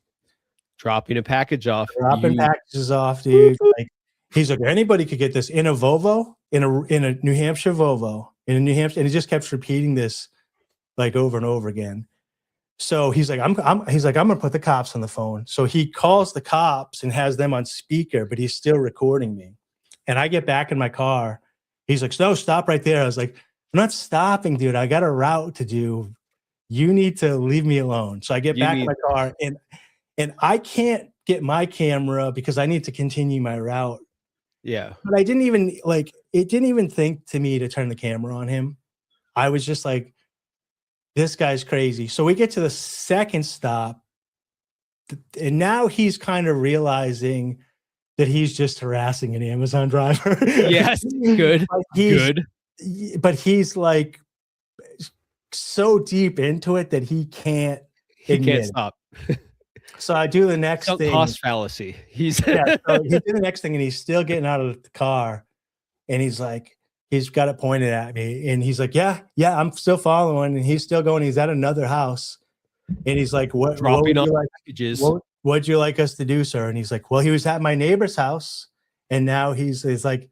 dropping a package off. Dropping packages off, dude. Like, he's like, anybody could get this in a Volvo, in a New Hampshire Volvo, in a New Hampshire. And he just kept repeating this like over and over again. So he's like, I'm gonna put the cops on the phone. So he calls the cops and has them on speaker, but he's still recording me. And I get back in my car. He's like, no, stop right there. I was like, I'm not stopping, dude. I got a route to do. You need to leave me alone. So I get back in my car and I can't get my camera because I need to continue my route. Yeah. But I didn't even it didn't even think to me to turn the camera on him. I was just like, this guy's crazy. So we get to the second stop, and now he's kind of realizing that he's just harassing an Amazon driver. Yes, good. But he's like so deep into it that he can't stop. So I do the next thing. Cost fallacy. So he did the next thing, and he's still getting out of the car, and he's like, he's got it pointed at me, and he's like, yeah, I'm still following, and he's still going. He's at another house, and he's like, what would you like, packages. What would you like us to do, sir? And he's like, well, he was at my neighbor's house, and now he's like,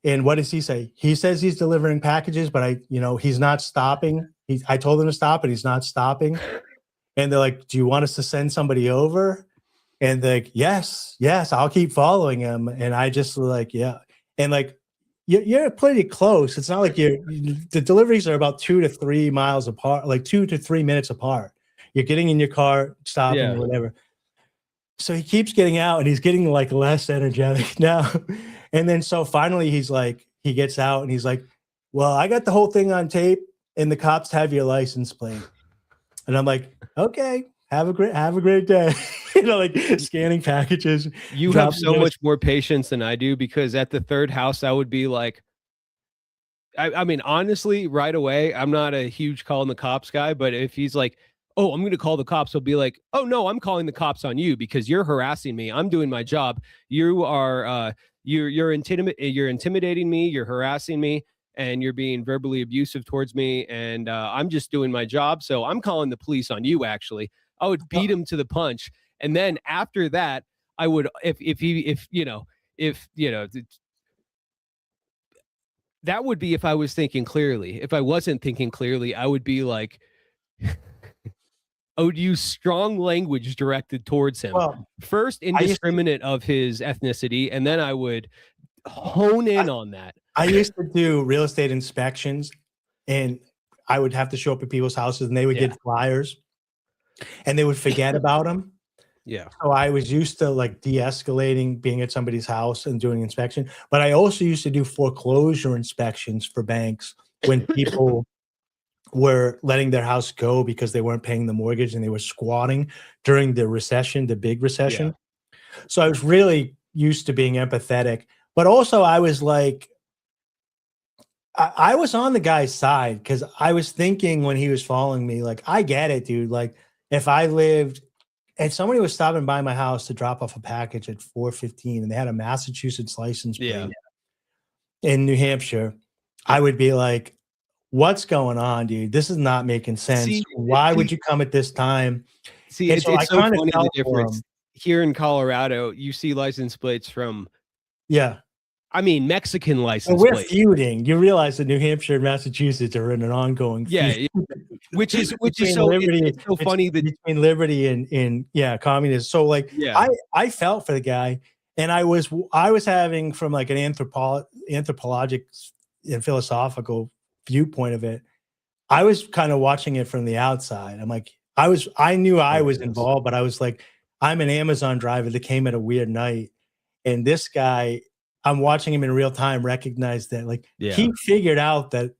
and what does he say? He says he's delivering packages, but he's not stopping. I told him to stop, but he's not stopping. And they're like, do you want us to send somebody over? And they're like, yes, I'll keep following him. And I just like, yeah. And like, you're pretty close. It's not like the deliveries are about 2 to 3 miles apart, like 2 to 3 minutes apart. You're getting in your car, stopping or whatever. So he keeps getting out, and he's getting like less energetic now. And then so finally he gets out, and he's like, well, I got the whole thing on tape, and the cops have your license plate. And I'm like, okay, have a great day. Like scanning packages. You have so much more patience than I do, because at the third house, I would be like, I mean, honestly, right away, I'm not a huge calling the cops guy, but if he's like, oh, I'm going to call the cops, I'll be like, oh no, I'm calling the cops on you because you're harassing me. I'm doing my job. You are, you're intimidating me. You're harassing me. And you're being verbally abusive towards me, and I'm just doing my job. So I'm calling the police on you. Actually, I would beat him to the punch, and then after that, I would, if that would be if I was thinking clearly. If I wasn't thinking clearly, I would be like, I would use strong language directed towards him. Well, first, indiscriminate of his ethnicity, and then I would hone in on that. I used to do real estate inspections, and I would have to show up at people's houses, and they would get flyers, and they would forget about them. Yeah. So I was used to like de-escalating, being at somebody's house and doing inspection. But I also used to do foreclosure inspections for banks when people were letting their house go because they weren't paying the mortgage and they were squatting during the recession, the big recession. Yeah. So I was really used to being empathetic, but also I was like, I was on the guy's side because I was thinking when he was following me, like, I get it, dude. Like, if I lived and somebody was stopping by my house to drop off a package at 4:15 and they had a Massachusetts license plate in New Hampshire, I would be like, what's going on, dude? This is not making sense. Why would you come at this time? See, it's so funny the difference. Here in Colorado, you see license plates from I mean, Mexican license we're plate. Feuding. You realize that New Hampshire and Massachusetts are in an ongoing feud. which is so it's so funny that between liberty and communism. So like I felt for the guy, and I was having from like an anthropologic and philosophical viewpoint of it. I was kind of watching it from the outside. I'm like, I knew I was involved, but I was like, I'm an Amazon driver that came at a weird night, and this guy, I'm watching him in real time, recognize that like he figured out that,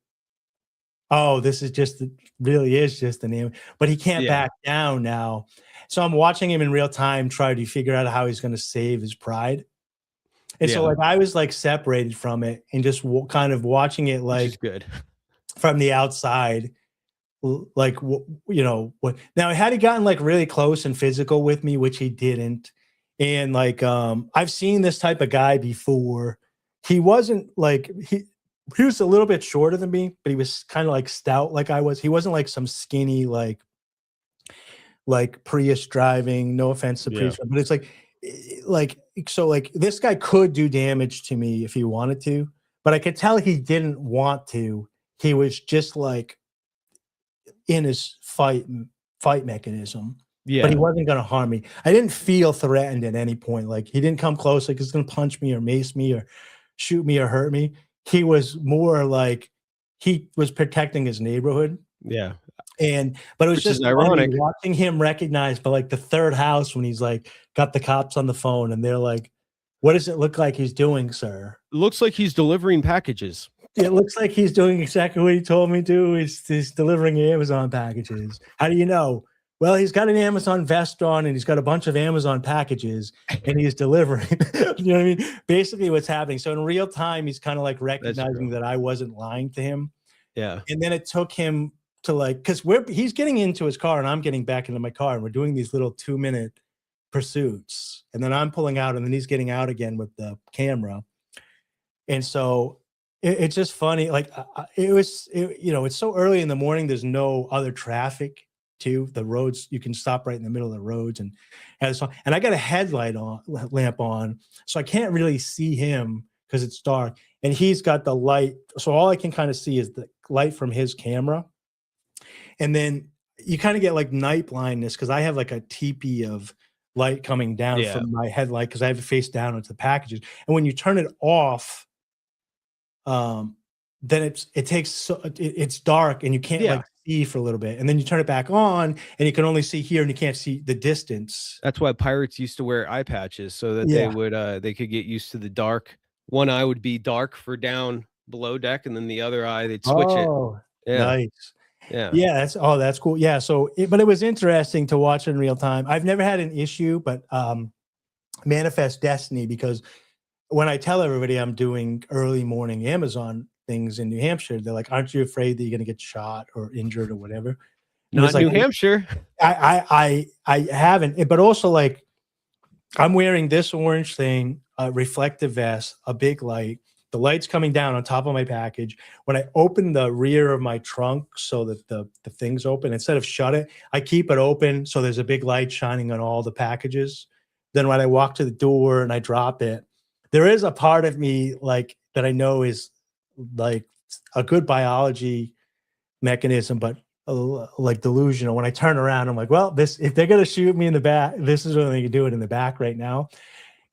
oh, this is really is just a name, but he can't back down now. So I'm watching him in real time, try to figure out how he's going to save his pride. And so like I was like separated from it and just kind of watching it like good from the outside. Like, what now, had he gotten like really close and physical with me, which he didn't. And like, I've seen this type of guy before. He wasn't like, he was a little bit shorter than me, but he was kind of like stout like I was. He wasn't like some skinny, like Prius driving, no offense to Prius, but it's like, so like this guy could do damage to me if he wanted to, but I could tell he didn't want to. He was just like in his fight mechanism, but he Yeah. wasn't going to harm me. I didn't feel threatened at any point. Like he didn't come close, like he's going to punch me or mace me or shoot me or hurt me. He was more like he was protecting his neighborhood. Yeah. But it was Which is just funny ironic. watching him recognize by like the third house when he's like got the cops on the phone and they're like, what does it look like he's doing, sir? Looks like he's delivering packages. It looks like he's doing exactly what he told me to. He's delivering Amazon packages. How do you know? Well, he's got an Amazon vest on and he's got a bunch of Amazon packages and he's delivering. You know what I mean? Basically what's happening. So in real time, he's kind of like recognizing that I wasn't lying to him. Yeah. And then it took him to like, because he's getting into his car and I'm getting back into my car and we're doing these little 2-minute pursuits. And then I'm pulling out and then he's getting out again with the camera. And so it's just funny. Like it's so early in the morning. There's no other traffic too. The roads, you can stop right in the middle of the roads and I got a lamp on, so I can't really see him because it's dark and he's got the light. So all I can kind of see is the light from his camera. And then you kind of get like night blindness because I have like a teepee of light coming down from my headlight because I have it face down into the packages. And when you turn it off, then it's dark and you can't like see for a little bit. And then you turn it back on and you can only see here and you can't see the distance. That's why pirates used to wear eye patches so that they could get used to the dark. One eye would be dark for down below deck and then the other eye they'd switch it. Yeah. Nice. Yeah. That's cool. Yeah. So, but it was interesting to watch in real time. I've never had an issue, but manifest destiny, because when I tell everybody I'm doing early morning Amazon things in New Hampshire, they're like, aren't you afraid that you're going to get shot or injured or whatever? Not New Hampshire. I haven't, but also like I'm wearing this orange thing, a reflective vest, a big light. The light's coming down on top of my package. When I open the rear of my trunk so that the thing's open, instead of shut it, I keep it open so there's a big light shining on all the packages. Then when I walk to the door and I drop it, there is a part of me like that I know is like a good biology mechanism, but like delusional. When I turn around, I'm like, well, if they're gonna shoot me in the back, this is when they can do it in the back right now.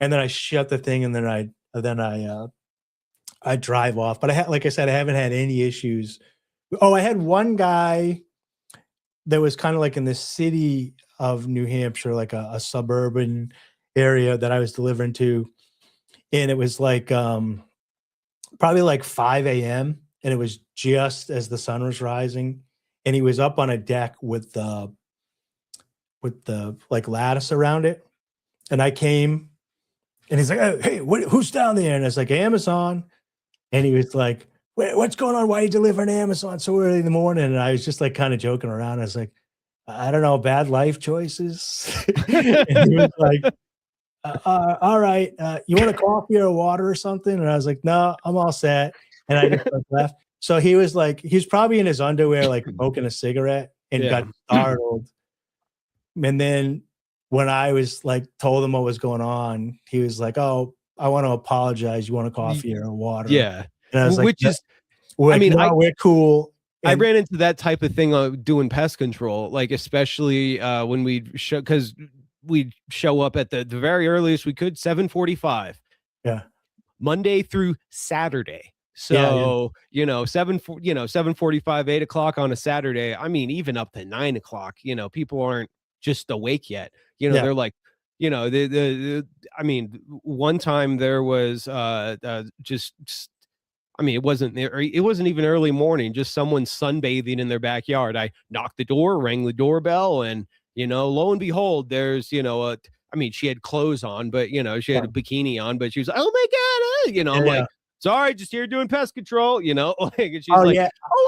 And then I shut the thing, and then I drive off. But like I said, I haven't had any issues. Oh, I had one guy that was kind of like in the city of New Hampshire, like a suburban area that I was delivering to. And it was like probably like 5 a.m. And it was just as the sun was rising. And he was up on a deck with the like lattice around it. And I came and he's like, oh, hey, who's down there? And it's like Amazon. And he was like, wait, what's going on? Why are you delivering Amazon so early in the morning? And I was just like kind of joking around. I was like, I don't know, bad life choices. And he was like, all right, you want a coffee or a water or something? And I was like, no, I'm all set. And I just like left. So he was like, he's probably in his underwear, like smoking a cigarette and got startled. And then when I was like, told him what was going on, he was like, oh, I want to apologize. You want a coffee or a water? Yeah. And I was like, we're cool. I ran into that type of thing doing pest control, like especially when we'd show up at the very earliest we could, 7:45. Yeah. Monday through Saturday. So, 7:45, 8 o'clock on a Saturday. I mean, even up to 9 o'clock, people aren't just awake yet. They're like, I mean, one time there was it wasn't even early morning, just someone sunbathing in their backyard. I knocked the door, rang the doorbell, and lo and behold, there's she had clothes on, but she had a bikini on, but she was like, oh my god, I'm like, sorry, just here doing pest control, and she's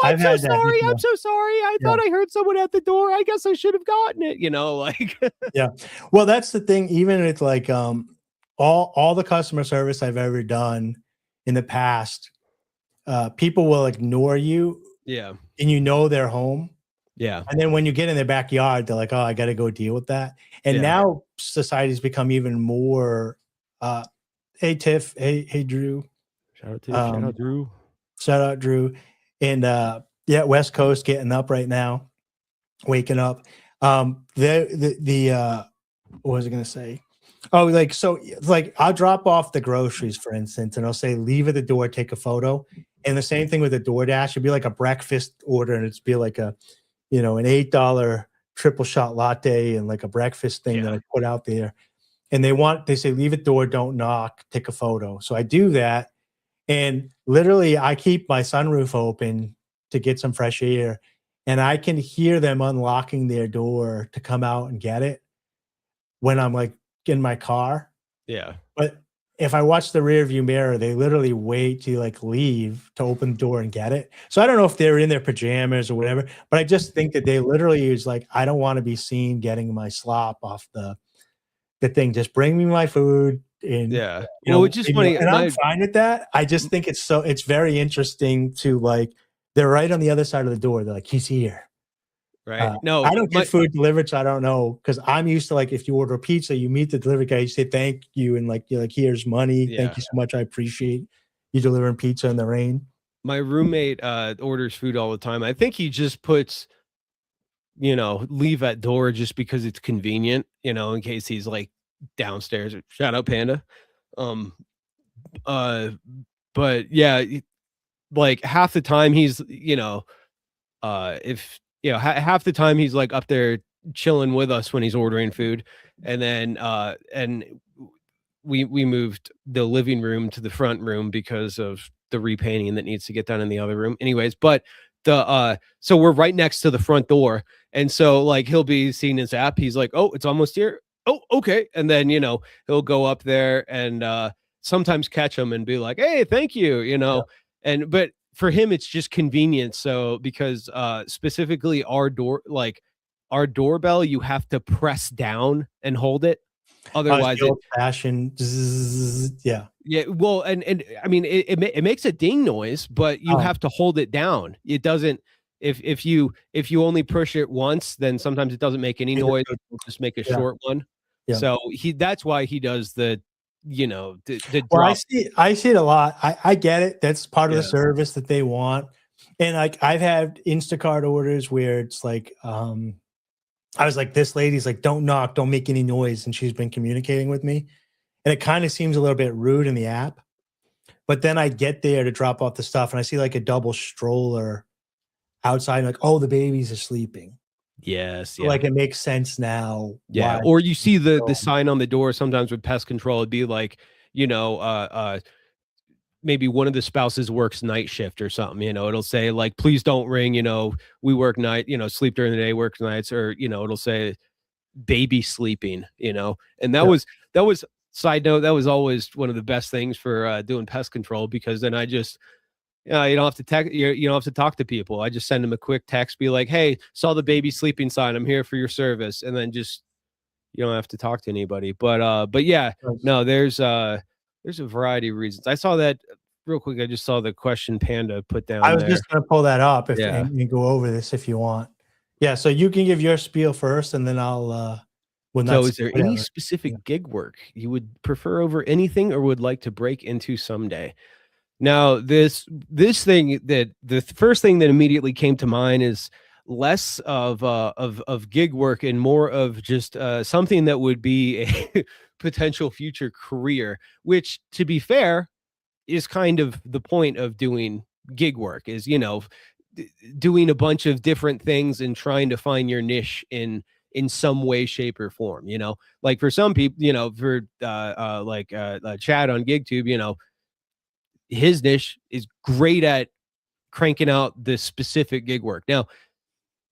I'm so sorry, I thought I heard someone at the door, I guess I should have gotten it, Yeah, well, that's the thing. Even it's like all the customer service I've ever done in the past, people will ignore you, and they're home. Yeah. And then when you get in their backyard, they're like, oh, I got to go deal with that. And now society's become even more, hey, Tiff. Hey, Drew. Shout out Tiff. Shout out Drew. Shout out Drew. And West Coast getting up right now. waking up. What was I going to say? Oh, like, so like I'll drop off the groceries, for instance, and I'll say, leave at the door, take a photo. And the same thing with the DoorDash, it'd be like a breakfast order, and it'd be like an $8 triple shot latte and like a breakfast thing that I put out there. And they say, leave at door, don't knock, take a photo. So I do that. And literally I keep my sunroof open to get some fresh air. And I can hear them unlocking their door to come out and get it when I'm like in my car. Yeah. But if I watch the rear view mirror, they literally wait to like leave to open the door and get it. So I don't know if they're in their pajamas or whatever, but I just think that they literally is like, I don't want to be seen getting my slop off the thing. Just bring me my food. And yeah. Well, it's just funny. And I'm fine with that. I just think it's very interesting to like, they're right on the other side of the door. They're like, he's here. Right. No, I don't get food delivered, so I don't know. Cause I'm used to like, if you order a pizza, you meet the delivery guy, you say, thank you. And like, you're like, here's money. Yeah. Thank you so much. I appreciate you delivering pizza in the rain. My roommate orders food all the time. I think he just puts, leave at door just because it's convenient, in case he's like downstairs. Shout out Panda. But yeah, like half the time he's, half the time he's like up there chilling with us when he's ordering food. And then, we moved the living room to the front room because of the repainting that needs to get done in the other room. Anyways, but so we're right next to the front door. And so like, he'll be seeing his app. He's like, oh, it's almost here. Oh, okay. And then, he'll go up there and, sometimes catch him and be like, hey, thank you, but for him, it's just convenient. So because, specifically our doorbell, you have to press down and hold it. Otherwise, fashion. Yeah. Yeah. Well, and I mean, it makes a ding noise, but you have to hold it down. It doesn't. If you only push it once, then sometimes it doesn't make any noise. It'll just make a short one. Yeah. So that's why he does the drop. Well, I see it a lot. I get it. That's part of the service that they want. And like I've had Instacart orders where it's like, I was like, this lady's like, don't knock, don't make any noise. And she's been communicating with me. And it kind of seems a little bit rude in the app. But then I get there to drop off the stuff and I see like a double stroller outside. And like, oh, the babies are sleeping. Yes. So like it makes sense now. Yeah. Or you see the sign on the door sometimes with pest control. It'd be like, maybe one of the spouses works night shift or something, it'll say like, please don't ring, we work night, sleep during the day, work nights, or, it'll say baby sleeping, and that was side note. That was always one of the best things for doing pest control, because then I just, you don't have to text, you don't have to talk to people. I just send them a quick text, be like, hey, saw the baby sleeping sign. I'm here for your service. And then just, you don't have to talk to anybody, but yeah, no, there's a variety of reasons. I saw that real quick. I just saw the question Panda put down. I was just going to pull that up and go over this if you want. Yeah. So you can give your spiel first and then I'll, so is there any specific gig work you would prefer over anything or would like to break into someday? Now, this thing that the first thing that immediately came to mind is less of gig work and more of just something that would be a potential future career, which, to be fair, is kind of the point of doing gig work, is, doing a bunch of different things and trying to find your niche in some way, shape, or form. Like for some people, for Chad on GigTube, his niche is great at cranking out this specific gig work. Now,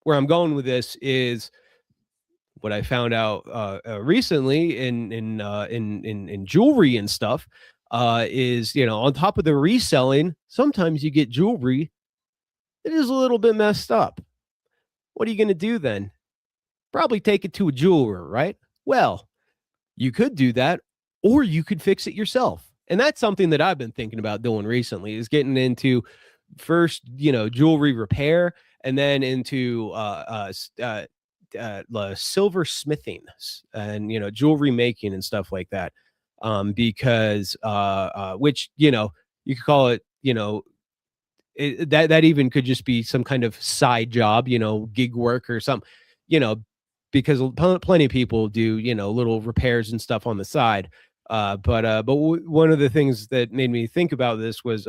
where I'm going with this is what I found out recently in jewelry and stuff, is, on top of the reselling, sometimes you get jewelry that is a little bit messed up. What are you going to do then? Probably take it to a jeweler, right? Well, you could do that, or you could fix it yourself. And that's something that I've been thinking about doing recently, is getting into first, jewelry repair, and then into silver smithing and, jewelry making and stuff like that. Because which, you could call it, that even could just be some kind of side job, gig work or something. because plenty of people do, little repairs and stuff on the side. But one of the things that made me think about this was,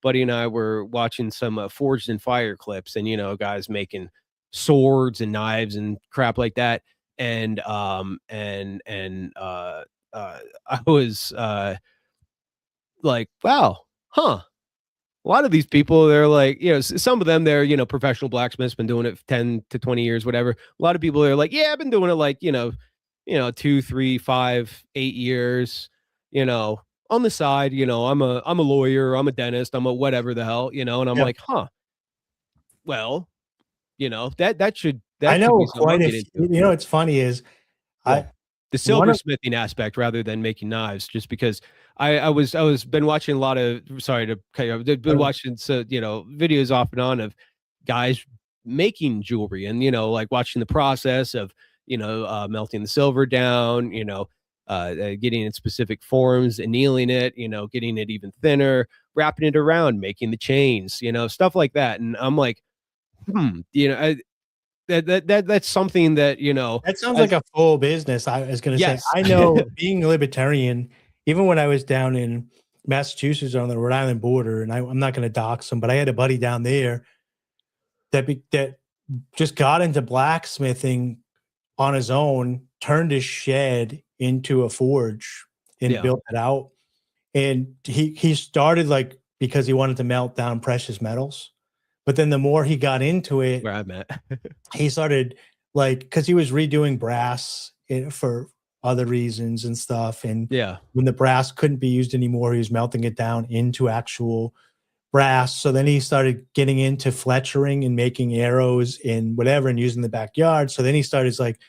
Buddy and I were watching some Forged in Fire clips, and guys making swords and knives and crap like that. And I was like, wow, huh. A lot of these people, they're like, some of them, they're, professional blacksmiths, been doing it 10 to 20 years, whatever. A lot of people are like, yeah, I've been doing it like, 2, 3, 5, 8 years, on the side, I'm a lawyer, I'm a dentist, I'm a whatever the hell, and I'm Yeah. like, huh, well, that should I know be something I'll quite a get few, into. what's funny is Well, I the one of silversmithing aspect rather than making knives, just because I was been watching a lot of, sorry to cut you off, been watching videos off and on of guys making jewelry, and like watching the process of melting the silver down, getting in specific forms, annealing it, getting it even thinner, wrapping it around, making the chains, stuff like that. And I'm like, that's something that that sounds as like a full business. I was going to say, yes. I know being libertarian, even when I was down in Massachusetts on the Rhode Island border, and I'm not going to dox him, but I had a buddy down there that just got into blacksmithing on his own, turned his shed into a forge and Yeah. built it out. And he started like because he wanted to melt down precious metals. But then the more he got into it, Where I'm at. he started like because he was redoing brass for other reasons and stuff. And Yeah. when the brass couldn't be used anymore, he was melting it down into actual brass. So then he started getting into fletchering and making arrows and whatever and using the backyard. So then he started like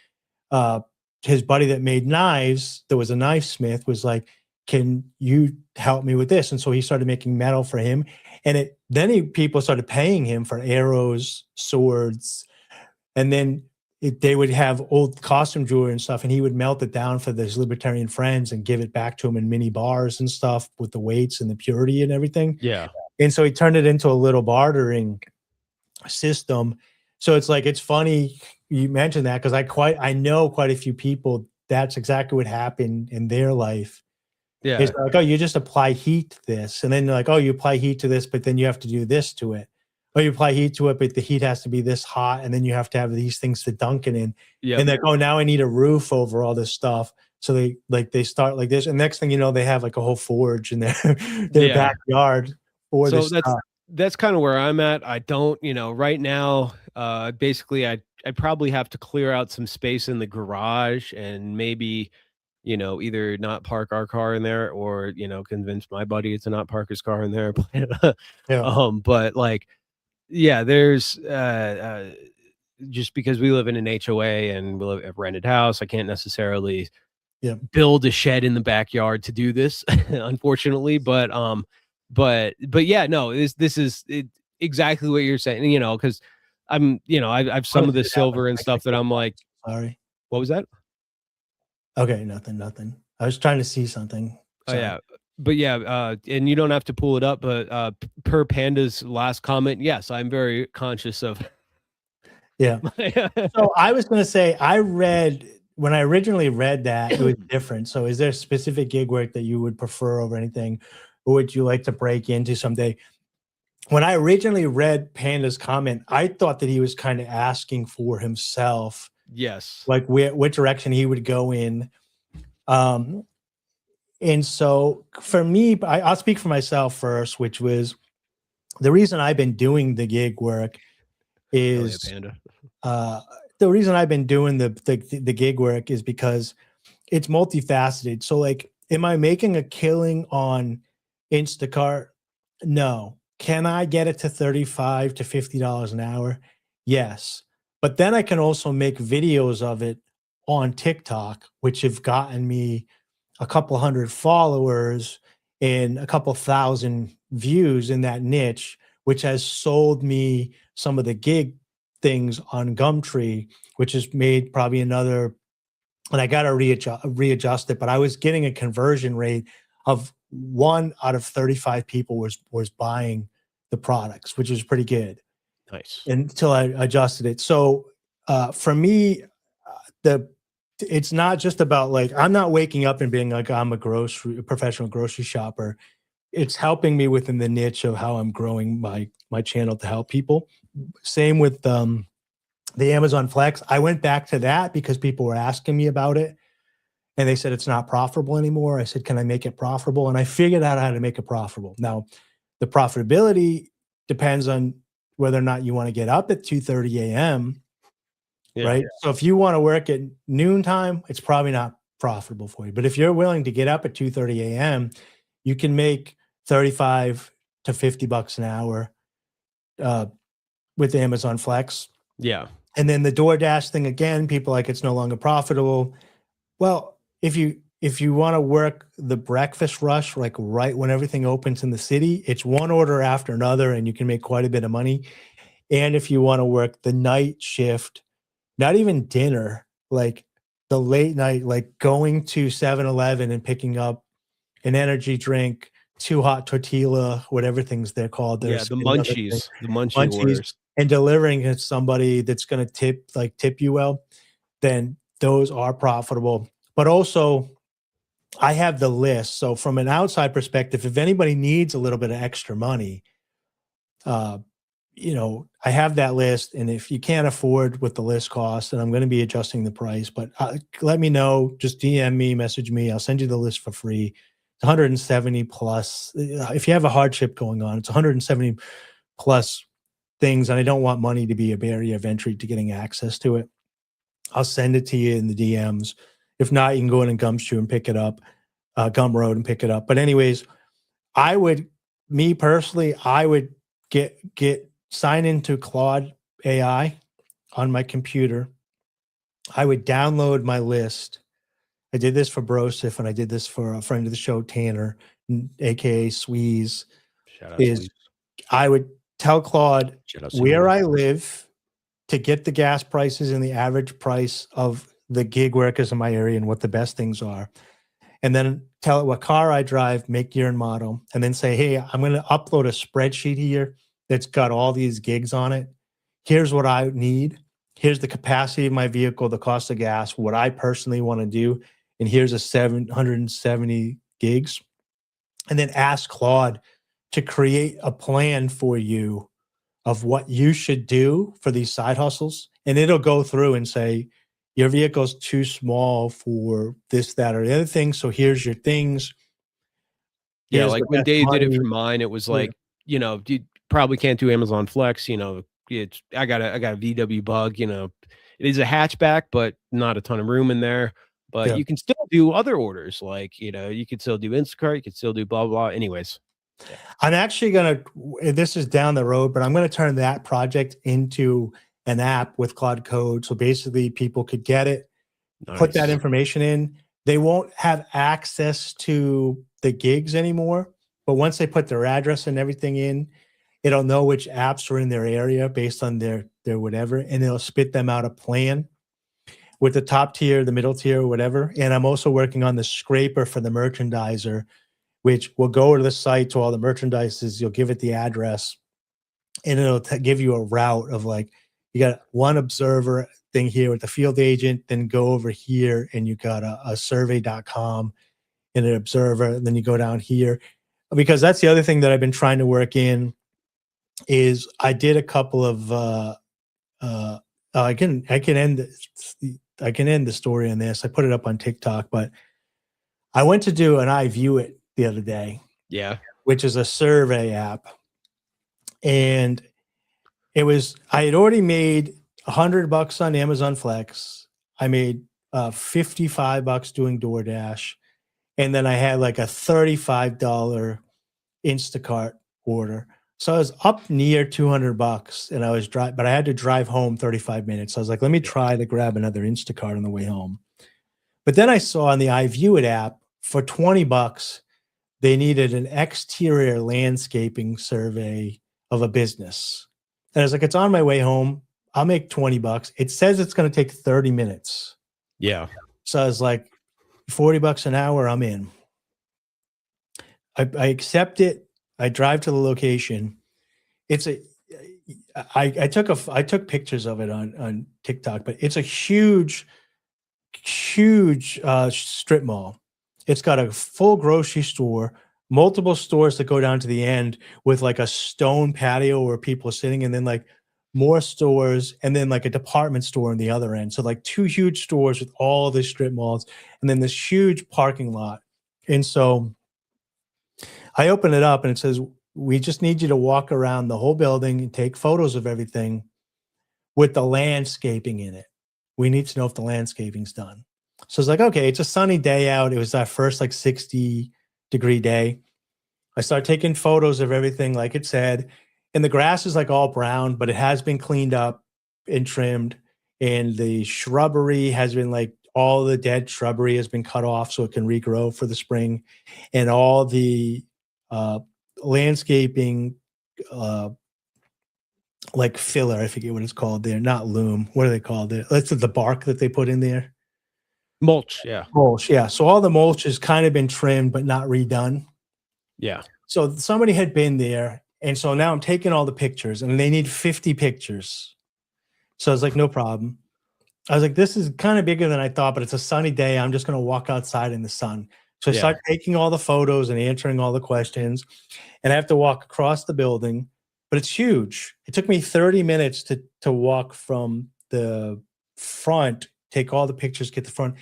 his buddy that made knives, there was a knife smith, was like, can you help me with this? And so he started making metal for him. And people started paying him for arrows, swords, and then they would have old costume jewelry and stuff, and he would melt it down for his libertarian friends and give it back to him in mini bars and stuff with the weights and the purity and everything. Yeah. And so he turned it into a little bartering system. So it's like, it's funny you mentioned that because I know quite a few people that's exactly what happened in their life. Yeah. It's like, oh, you just apply heat to this. And then they're like, oh, you apply heat to this, but then you have to do this to it. Oh, you apply heat to it, but the heat has to be this hot. And then you have to have these things to dunk it in. Yeah. And they're like, oh, now I need a roof over all this stuff. So they start like this. And next thing you know, they have like a whole forge in their backyard for this stuff. That's kind of where I'm at. I don't, right now, basically I'd probably have to clear out some space in the garage and maybe, either not park our car in there or, convince my buddy to not park his car in there. But like, yeah, there's, just because we live in an HOA and we live in a rented house, I can't necessarily build a shed in the backyard to do this, unfortunately. But yeah, no, this is exactly what you're saying, because I'm, I've some of the silver and stuff that I'm like, sorry. What was that? Okay, nothing. I was trying to see something. Sorry. Oh yeah. But yeah, and you don't have to pull it up, but per Panda's last comment, yes, I'm very conscious of. Yeah. So I was going to say, when I originally read that, it was different. So is there specific gig work that you would prefer over anything? Or would you like to break into someday? When I originally read Panda's comment, I thought that he was kind of asking for himself. Yes. Like what direction he would go in. And so for me, I'll speak for myself first, which was the reason I've been doing the gig work is the reason I've been doing the gig work is because it's multifaceted. So like, am I making a killing on Instacart? No. Can I get it to $35 to $50 an hour? Yes. But then I can also make videos of it on TikTok, which have gotten me a couple hundred followers and a couple thousand views in that niche, which has sold me some of the gig things on Gumtree, which has made probably another, and I got to readjust it, but I was getting a conversion rate of 1 out of 35 people was buying the products, which was pretty good. Nice. Until I adjusted it. So For me, it's not just about like, I'm not waking up and being like, I'm a professional grocery shopper. It's helping me within the niche of how I'm growing my channel to help people. Same with the Amazon Flex. I went back to that because people were asking me about it and they said it's not profitable anymore. I said, can I make it profitable? And I figured out how to make it profitable. Now, the profitability depends on whether or not you want to get up at 2:30 a.m. Right. So if you want to work at noontime, it's probably not profitable for you. But if you're willing to get up at 2:30 a.m., you can make 35 to $50 an hour with Amazon Flex. Yeah. And then the DoorDash thing again, people like it's no longer profitable. Well, if you want to work the breakfast rush, like right when everything opens in the city, it's one order after another, and you can make quite a bit of money. And if you want to work the night shift, not even dinner, like the late night, like going to 7-Eleven and picking up an energy drink, 2 hot tortilla, whatever things they're called. Yeah, There's the another thing, munchie orders. and delivering it to somebody that's going to tip you well, then those are profitable. But also, I have the list. So from an outside perspective, if anybody needs a little bit of extra money, I have that list. And if you can't afford what the list costs, then I'm going to be adjusting the price. But let me know. Just DM me, message me. I'll send you the list for free. It's 170 plus. If you have a hardship going on, it's 170 plus things. And I don't want money to be a barrier of entry to getting access to it. I'll send it to you in the DMs. If not, you can go in and Gumshoe and pick it up, Gumroad and pick it up. But anyways, I would get sign into Claude AI on my computer. I would download my list. I did this for Broseph, and I did this for a friend of the show, Tanner, aka Sweeze. Shout out Sweeze. I would tell Claude where I live to get the gas prices and the average price of the gig workers in my area and what the best things are. And then tell it what car I drive, make, year, and model. And then say, hey, I'm going to upload a spreadsheet here that's got all these gigs on it. Here's what I need. Here's the capacity of my vehicle, the cost of gas, what I personally want to do. And here's a 770 gigs. And then ask Claude to create a plan for you of what you should do for these side hustles. And it'll go through and say, your vehicle's too small for this, that, or the other thing. So here's your things. Yeah, like when Dave did it for mine, it was like, you probably can't do Amazon Flex. I got a VW Bug. It is a hatchback, but not a ton of room in there. But you can still do other orders, like you could still do Instacart, you could still do blah blah. Anyways, I'm actually this is down the road, but I'm gonna turn that project into an app with Claude Code. So basically, people could get it, put that information in. They won't have access to the gigs anymore, but once they put their address and everything in, it'll know which apps are in their area based on their whatever, and it'll spit them out a plan with the top tier, the middle tier, whatever. And I'm also working on the scraper for the merchandiser, which will go to the site to all the merchandises. You'll give it the address, and it'll give you a route of like, you got one observer thing here with the field agent, then go over here and you got a survey.com and an observer, and then you go down here. Because that's the other thing that I've been trying to work in is I did a couple of I can end the story on this. I put it up on TikTok, but I went to do an iView It the other day. Yeah. Which is a survey app. And I had already made $100 on Amazon Flex. I made $55 doing DoorDash. And then I had like a $35 Instacart order. So I was up near $200, and I was but I had to drive home 35 minutes. So I was like, let me try to grab another Instacart on the way home. But then I saw on the iView It app for $20, they needed an exterior landscaping survey of a business. And I was like, it's on my way home. I'll make $20. It says it's going to take 30 minutes. Yeah. So I was like, $40 an hour, I'm in. I accept it. I drive to the location. It's I took pictures of it on TikTok, but it's a huge strip mall. It's got a full grocery store, multiple stores that go down to the end with like a stone patio where people are sitting, and then like more stores, and then like a department store on the other end. So like two huge stores with all the strip malls, and then this huge parking lot. And so I open it up and it says, we just need you to walk around the whole building and take photos of everything with the landscaping in it. We need to know if the landscaping's done. So it's like, okay, it's a sunny day out. It was our first like 60-degree day. I start taking photos of everything like it said. And the grass is like all brown, but it has been cleaned up and trimmed. And the shrubbery has been like, all the dead shrubbery has been cut off so it can regrow for the spring. And all the landscaping, like filler, I forget what it's called there, not loom. What are they called there? That's the bark that they put in there. Mulch, yeah. Mulch, yeah. So all the mulch has kind of been trimmed but not redone. Yeah. So somebody had been there, and so now I'm taking all the pictures, and they need 50 pictures. So I was like, no problem. I was like, this is kind of bigger than I thought, but it's a sunny day. I'm just going to walk outside in the sun. So I start taking all the photos and answering all the questions, and I have to walk across the building, but it's huge. It took me 30 minutes to walk from the front, take all the pictures, get the front.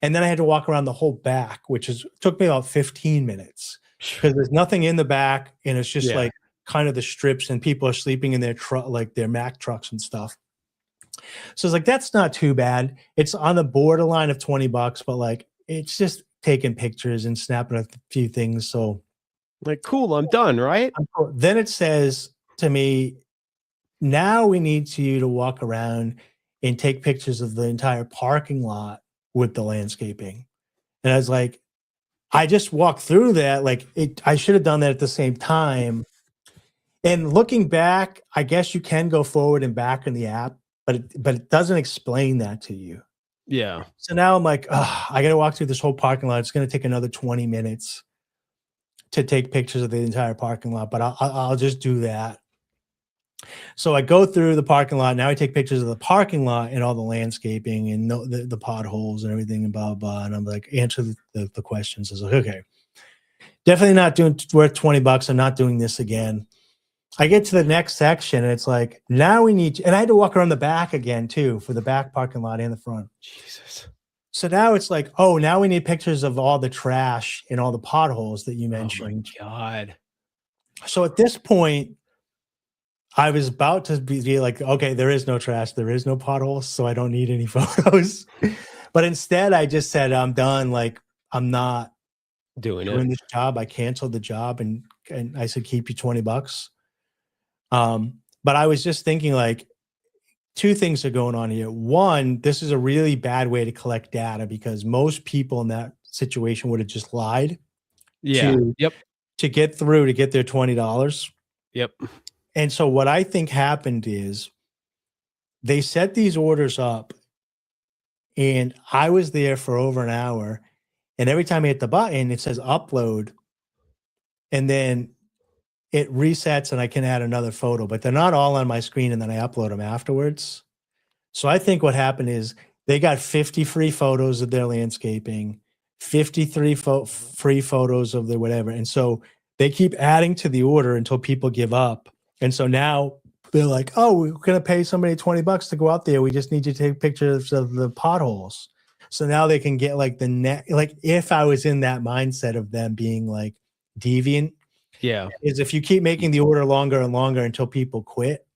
And then I had to walk around the whole back, which took me about 15 minutes because there's nothing in the back. And it's just like kind of the strips, and people are sleeping in their truck, like their Mack trucks and stuff. So it's like, that's not too bad. It's on the borderline of $20, but like, it's just taking pictures and snapping a few things. So like, cool, I'm done, right? Then it says to me, now we need you to walk around and take pictures of the entire parking lot with the landscaping. And I was like, I just walked through that. Like I should have done that at the same time. And looking back, I guess you can go forward and back in the app, but it doesn't explain that to you. Yeah. So now I'm like, I got to walk through this whole parking lot. It's going to take another 20 minutes to take pictures of the entire parking lot, but I'll just do that. So I go through the parking lot. Now I take pictures of the parking lot and all the landscaping and the potholes and everything and blah, blah. And I'm like, answer the questions. I was like, okay, definitely not worth $20. I'm not doing this again. I get to the next section and it's like, now we need, and I had to walk around the back again too, for the back parking lot and the front. Jesus. So now it's like, oh, now we need pictures of all the trash and all the potholes that you mentioned. Oh my God. So at this point, I was about to be like, okay, there is no trash, there is no potholes, so I don't need any photos. But instead, I just said, I'm done. Like, I'm not doing this job. I canceled the job, and I said, keep your $20. But I was just thinking, like, two things are going on here. One, this is a really bad way to collect data because most people in that situation would have just lied. To get through to get their $20. Yep. And so what I think happened is they set these orders up, and I was there for over an hour, and every time I hit the button, it says upload, and then it resets and I can add another photo, but they're not all on my screen, and then I upload them afterwards. So I think what happened is they got 50 free photos of their landscaping, 53 free photos of their whatever. And so they keep adding to the order until people give up. And so now they're like, oh, we're going to pay somebody $20 to go out there. We just need you to take pictures of the potholes. So now they can get like the net. Like if I was in that mindset of them being like deviant, is if you keep making the order longer and longer until people quit,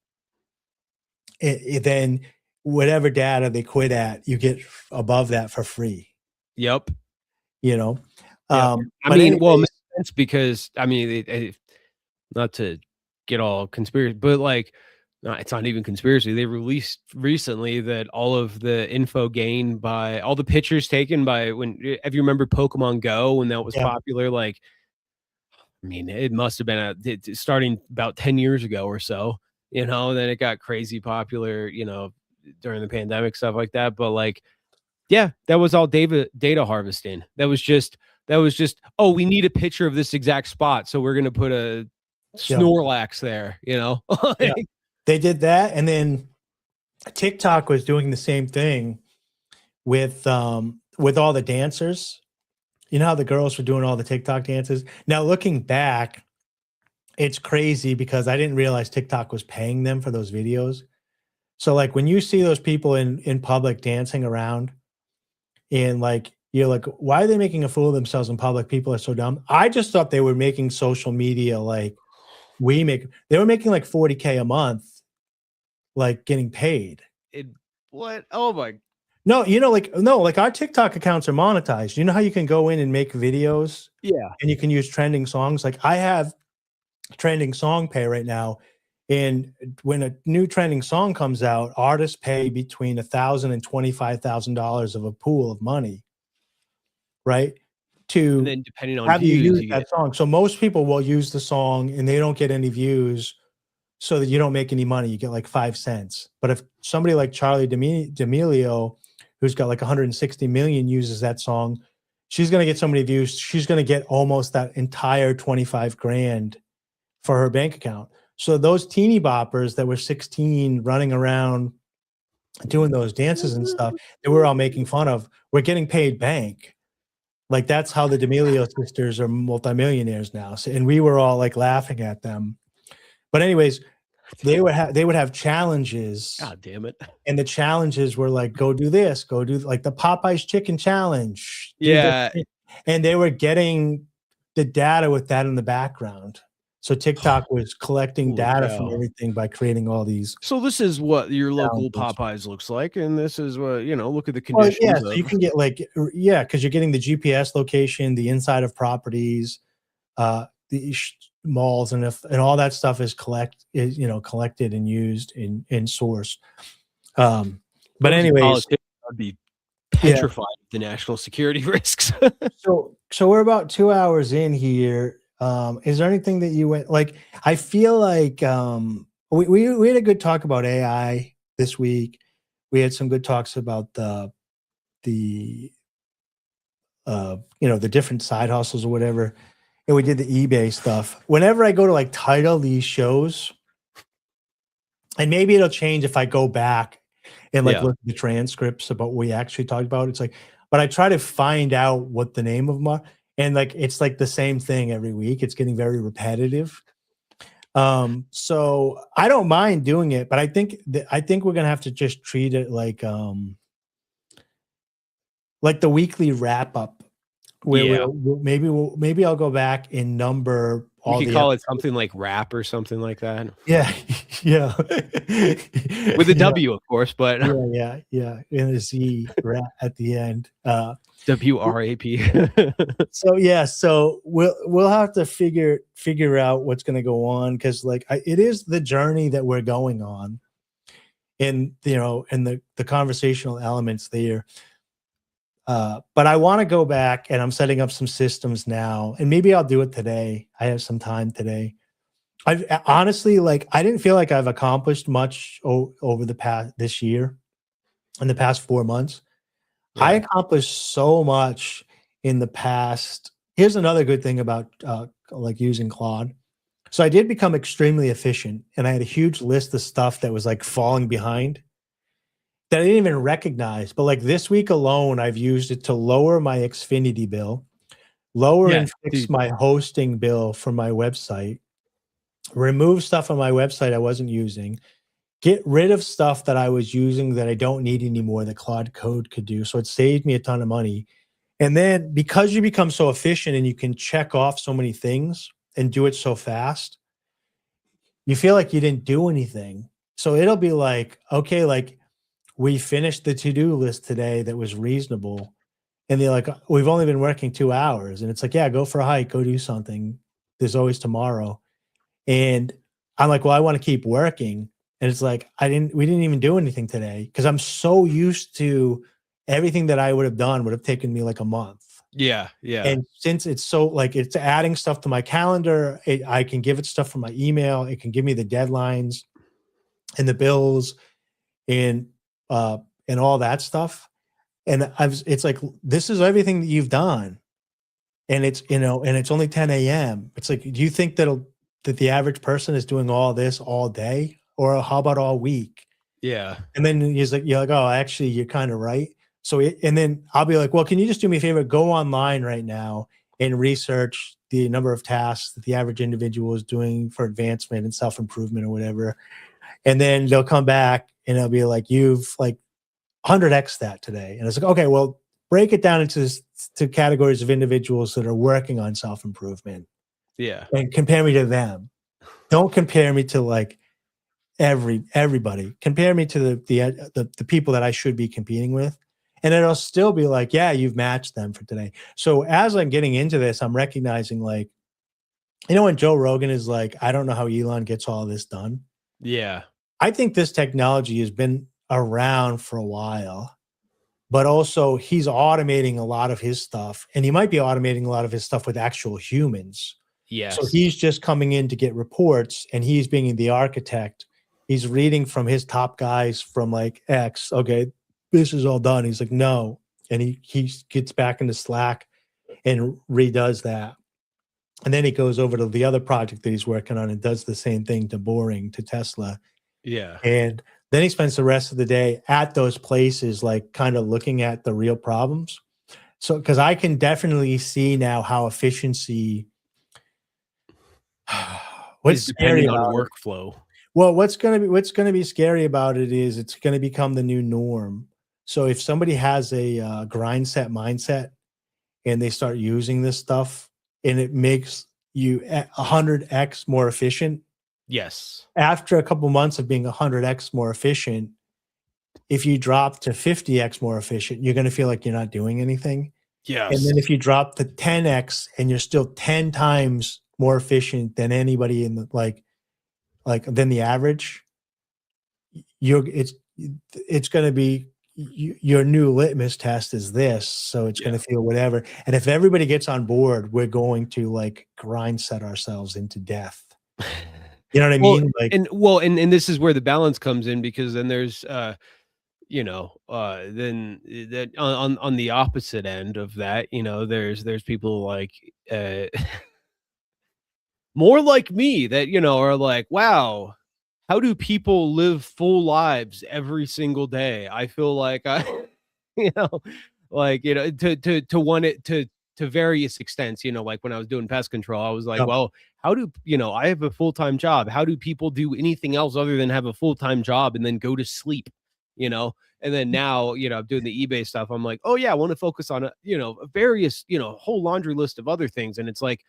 then whatever data they quit at, you get above that for free. Yep. You know, I mean, well, it makes sense because I mean, not to get all conspiracy, but like, it's not even conspiracy. They released recently that all of the info gained by all the pictures taken by if you remember Pokemon Go when that was popular, like, I mean, it must have been starting about 10 years ago or so, you know, then it got crazy popular, you know, during the pandemic, stuff like that. But like, yeah, that was all data harvesting. That was just, oh, we need a picture of this exact spot. So we're going to put a Snorlax there, you know? They did that, and then TikTok was doing the same thing with all the dancers. You know how the girls were doing all the TikTok dances? Now looking back, it's crazy because I didn't realize TikTok was paying them for those videos. So like when you see those people in public dancing around and like you're like, why are they making a fool of themselves in public? People are so dumb. I just thought they were making social media like they were making like 40K a month, like getting paid. What? Oh my. No, like our TikTok accounts are monetized. You know how you can go in and make videos? Yeah. And you can use trending songs. Like I have trending song pay right now. And when a new trending song comes out, artists pay between $1,000 and $25,000 of a pool of money, right? And then depending on have you views, use that song. So most people will use the song and they don't get any views so that you don't make any money. You get like 5 cents. But if somebody like Charlie D'Amelio, who's got like 160 million uses that song, she's going to get so many views. She's going to get almost that entire 25 grand for her bank account. So those teeny boppers that were 16 running around doing those dances and stuff that we're all making fun of, we're getting paid bank. Like that's how the D'Amelio sisters are multimillionaires now. So, and we were all like laughing at them. But anyways, they would have challenges. God damn it. And the challenges were like, go do this, go do like the Popeyes chicken challenge. Yeah. And they were getting the data with that in the background. So TikTok was collecting data from everything by creating all these. So this is what your local Popeyes looks like. And this is what, look at the conditions. Well, yeah, so you can get like, because you're getting the GPS location, the inside of properties, the malls, and all that stuff is collected and used and sourced. But anyways, I'd be petrified of the national security risks. So we're about 2 hours in here. Is there anything that you went like? I feel like we had a good talk about AI this week. We had some good talks about the different side hustles or whatever, and we did the eBay stuff. Whenever I go to like title these shows, and maybe it'll change if I go back and like look at the transcripts about what we actually talked about. It's like, but I try to find out what the name of them are. And like, it's like the same thing every week. It's getting very repetitive. So I don't mind doing it, but I think we're going to have to just treat it like the weekly wrap up where maybe I'll go back and number all we could call it something like rap or something like that. Yeah. Yeah. With a W, of course, but yeah. And a Z at the end. WRAP. So we'll have to figure out what's going to go on, because like it is the journey that we're going on, and and the conversational elements there. But I want to go back, and I'm setting up some systems now, and maybe I'll do it today. I have some time today. I've honestly, like, I didn't feel like I've accomplished much over this year, in the past 4 months. Yeah. I accomplished so much in the past. Here's another good thing about like using Claude. So I did become extremely efficient, and I had a huge list of stuff that was like falling behind that I didn't even recognize. But like this week alone, I've used it to lower my Xfinity bill, and fix my hosting bill for my website, remove stuff on my website I wasn't using, get rid of stuff that I was using that I don't need anymore that Claude Code could do. So it saved me a ton of money. And then because you become so efficient and you can check off so many things and do it so fast, you feel like you didn't do anything. So it'll be like, okay, like we finished the to-do list today that was reasonable. And they're like, we've only been working 2 hours. And it's like, yeah, go for a hike, go do something. There's always tomorrow. And I'm like, well, I want to keep working. And it's like, we didn't even do anything today, because I'm so used to everything that I would have done would have taken me like a month. Yeah. And since it's so like, it's adding stuff to my calendar, I can give it stuff from my email. It can give me the deadlines and the bills and all that stuff. And it's like, this is everything that you've done. And it's, and it's only 10 a.m. It's like, do you think that the average person is doing all this all day or how about all week? Yeah. And then you're like, oh, actually, you're kind of right. So, and then I'll be like, well, can you just do me a favor? Go online right now and research the number of tasks that the average individual is doing for advancement and self-improvement or whatever. And then they'll come back and they'll be like, you've like 100x that today. And it's like, okay, well, break it down into categories of individuals that are working on self-improvement. Yeah. And compare me to them. Don't compare me to like everybody. Compare me to the people that I should be competing with. And it'll still be like, yeah, you've matched them for today. So as I'm getting into this, I'm recognizing like, when Joe Rogan is like, I don't know how Elon gets all this done. Yeah. I think this technology has been around for a while, but also he's automating a lot of his stuff, and he might be automating a lot of his stuff with actual humans. Yes. So he's just coming in to get reports, and he's being the architect. He's reading from his top guys from like X. Okay, this is all done. He's like, no. And he gets back into Slack and redoes that. And then he goes over to the other project that he's working on and does the same thing to Boring, to Tesla. Yeah. And then he spends the rest of the day at those places, like kind of looking at the real problems. So, because I can definitely see now how efficiency, what's scary on about workflow. Well, what's going to be scary about it is it's going to become the new norm. So if somebody has a grind set mindset and they start using this stuff and it makes you 100x more efficient. Yes. After a couple months of being 100x more efficient, if you drop to 50x more efficient, you're going to feel like you're not doing anything. Yes. And then if you drop to 10x and you're still 10 times more efficient than anybody in the like than the average, it's going to be your new litmus test is this. So it's going to feel whatever. And if everybody gets on board, we're going to like grind set ourselves into death. You know what I mean? Like, and this is where the balance comes in, because then there's then that on the opposite end of that, there's people like more like me that are like, wow, how do people live full lives every single day? I feel like I to various extents, like when I was doing pest control, I was like, well, how do I have a full-time job? How do people do anything else other than have a full-time job and then go to sleep? And then now, I'm doing the eBay stuff. I'm like, oh yeah, I want to focus on various, whole laundry list of other things. And it's like,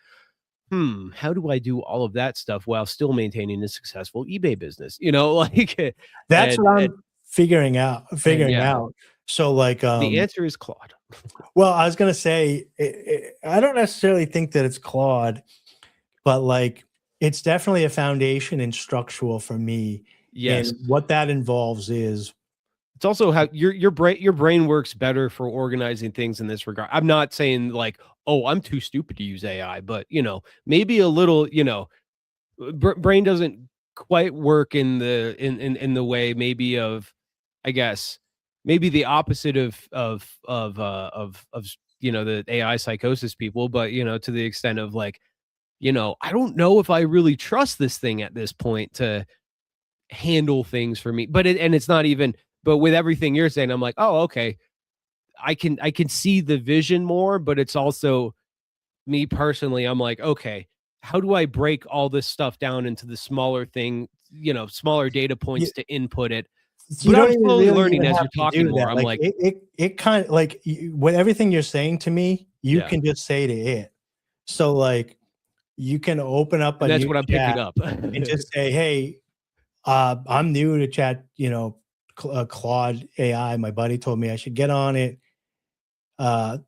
how do I do all of that stuff while still maintaining a successful eBay business? Like that's what I'm figuring out. So like, the answer is Claude. Well, I was going to say, I don't necessarily think that it's Claude, but like, it's definitely a foundation and structural for me. Yes. And what that involves is, it's also how your brain works better for organizing things in this regard. I'm not saying like, oh, I'm too stupid to use AI, but maybe a little, brain doesn't quite work in the way maybe of, I guess, maybe the opposite of the AI psychosis people, but to the extent of like, I don't know if I really trust this thing at this point to handle things for me. But it's not even. But with everything you're saying, I'm like, oh, okay, I can see the vision more. But it's also me personally. I'm like, okay, how do I break all this stuff down into the smaller thing? Smaller data points to input it. But I'm slowly learning as you're talking more. I'm like it kind of like with everything you're saying to me, you can just say to it. So like you can open up and that's what I'm picking up and just say, hey, I'm new to chat, Claude AI. My buddy told me I should get on it. I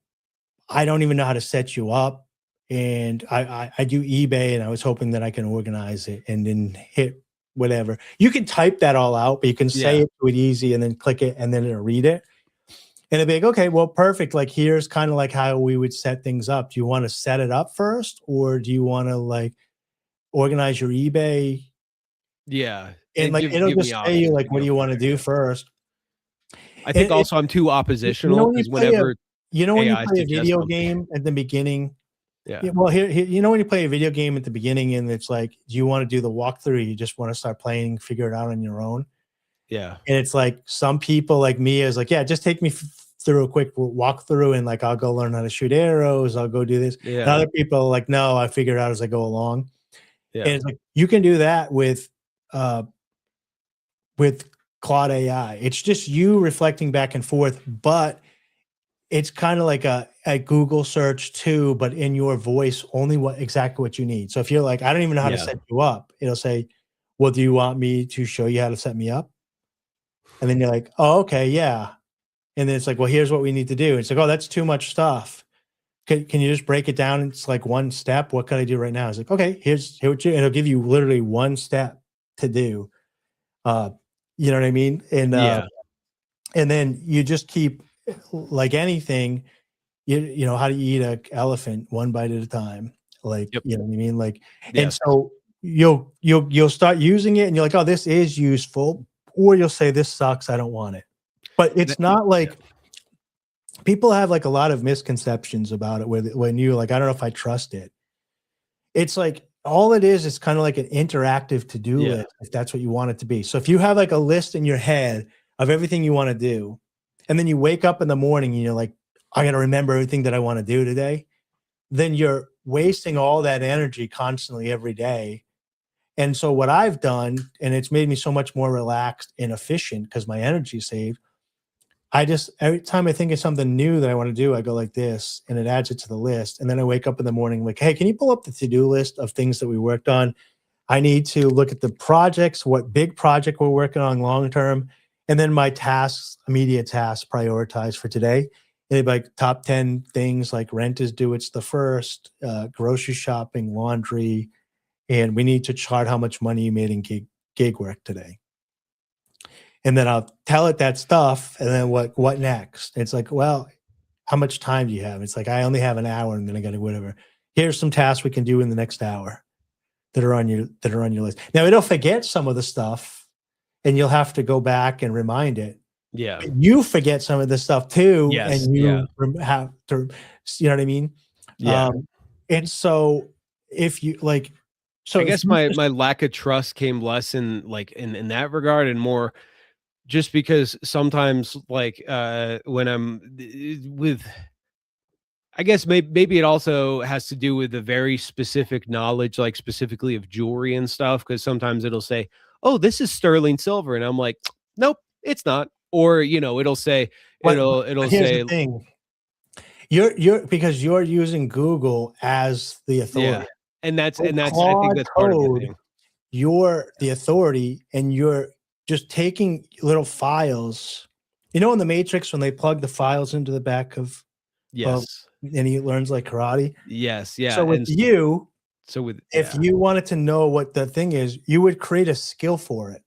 don't even know how to set you up. And I do eBay, and I was hoping that I can organize it and then hit whatever. You can type that all out, but you can say it to it easy and then click it and then it'll read it. And it'll be like, okay, well, perfect. Like, here's kind of like how we would set things up. Do you want to set it up first, or do you want to like organize your eBay? Yeah. And like, it'll just say you like, what do you want to do first? I think also I'm too oppositional because whenever when you play a video game at the beginning Yeah. Yeah, well, here, you know, when you play a video game at the beginning and it's like, do you want to do the walkthrough? Or you just want to start playing, figure it out on your own. Yeah. And it's like some people like me is like, yeah, just take me through a quick walkthrough and like I'll go learn how to shoot arrows. I'll go do this. And Yeah. other people are like, no, I figure it out as I go along. And Yeah. it's like you can do that uh with Claude AI. It's just you reflecting back and forth, but it's kind of like a Google search too, but in your voice, only exactly what you need. So if you're like, I don't even know how to Yeah. set you up, it'll say, well, do you want me to show you how to set me up? And then you're like, oh, okay, yeah. And then it's like, well, here's what we need to do. It's like, oh, that's too much stuff. Can you just break it down? It's like one step. What can I do right now? It's like, okay, here what you, and it'll give you literally one step to do. Uh, you know what I mean? Yeah. And then you just keep like anything, you know, how do you eat an elephant one bite at a time? Like, Yep. you know what I mean? Like, and Yes. so you'll start using it and you're like, oh, this is useful, or you'll say this sucks, I don't want it. But it's not like people have like a lot of misconceptions about it when you like, I don't know if I trust it. It's like all it is kind of like an interactive to-do Yeah. list, if that's what you want it to be. So if you have like a list in your head of everything you want to do, and then you wake up in the morning and you're like, I got to remember everything that I want to do today, then you're wasting all that energy constantly every day. And so what I've done, and it's made me so much more relaxed and efficient because my energy saved. I just, every time I think of something new that I want to do, I go like this and it adds it to the list. And then I wake up in the morning like, hey, can you pull up the to-do list of things that we worked on? I need to look at the projects, what big project we're working on long-term, and then my tasks, immediate tasks prioritized for today. And it'd be like top 10 things like rent is due. It's the first, grocery shopping, laundry, and we need to chart how much money you made in gig work today. And then I'll tell it that stuff. And then what next? It's like, well, how much time do you have? It's like, I only have an hour and then I got to whatever. Here's some tasks we can do in the next hour that are on your list. Now it'll forget some of the stuff and you'll have to go back and remind it. Yeah. But you forget some of the stuff too. Yes. And you Yeah. have to, you know what I mean? Yeah. And so if you like, so I if guess you my just- my lack of trust came less in like in that regard and more just because sometimes like when I'm with I guess maybe it also has to do with a very specific knowledge, like specifically of jewelry and stuff, because sometimes it'll say, oh, this is sterling silver. And I'm like, nope, it's not. Or, you know, it'll say, it'll here's say, the thing. You're because you're using Google as the authority. yeah. And that's, So I think Claude that's part of the Code, thing. you're the authority and you're just taking little files. You know, in the Matrix, when they plug the files into the back of, Yes. and he learns like karate. Yes. Yeah. So with And you, so with, if yeah. you wanted to know what the thing is, you would create a skill for it.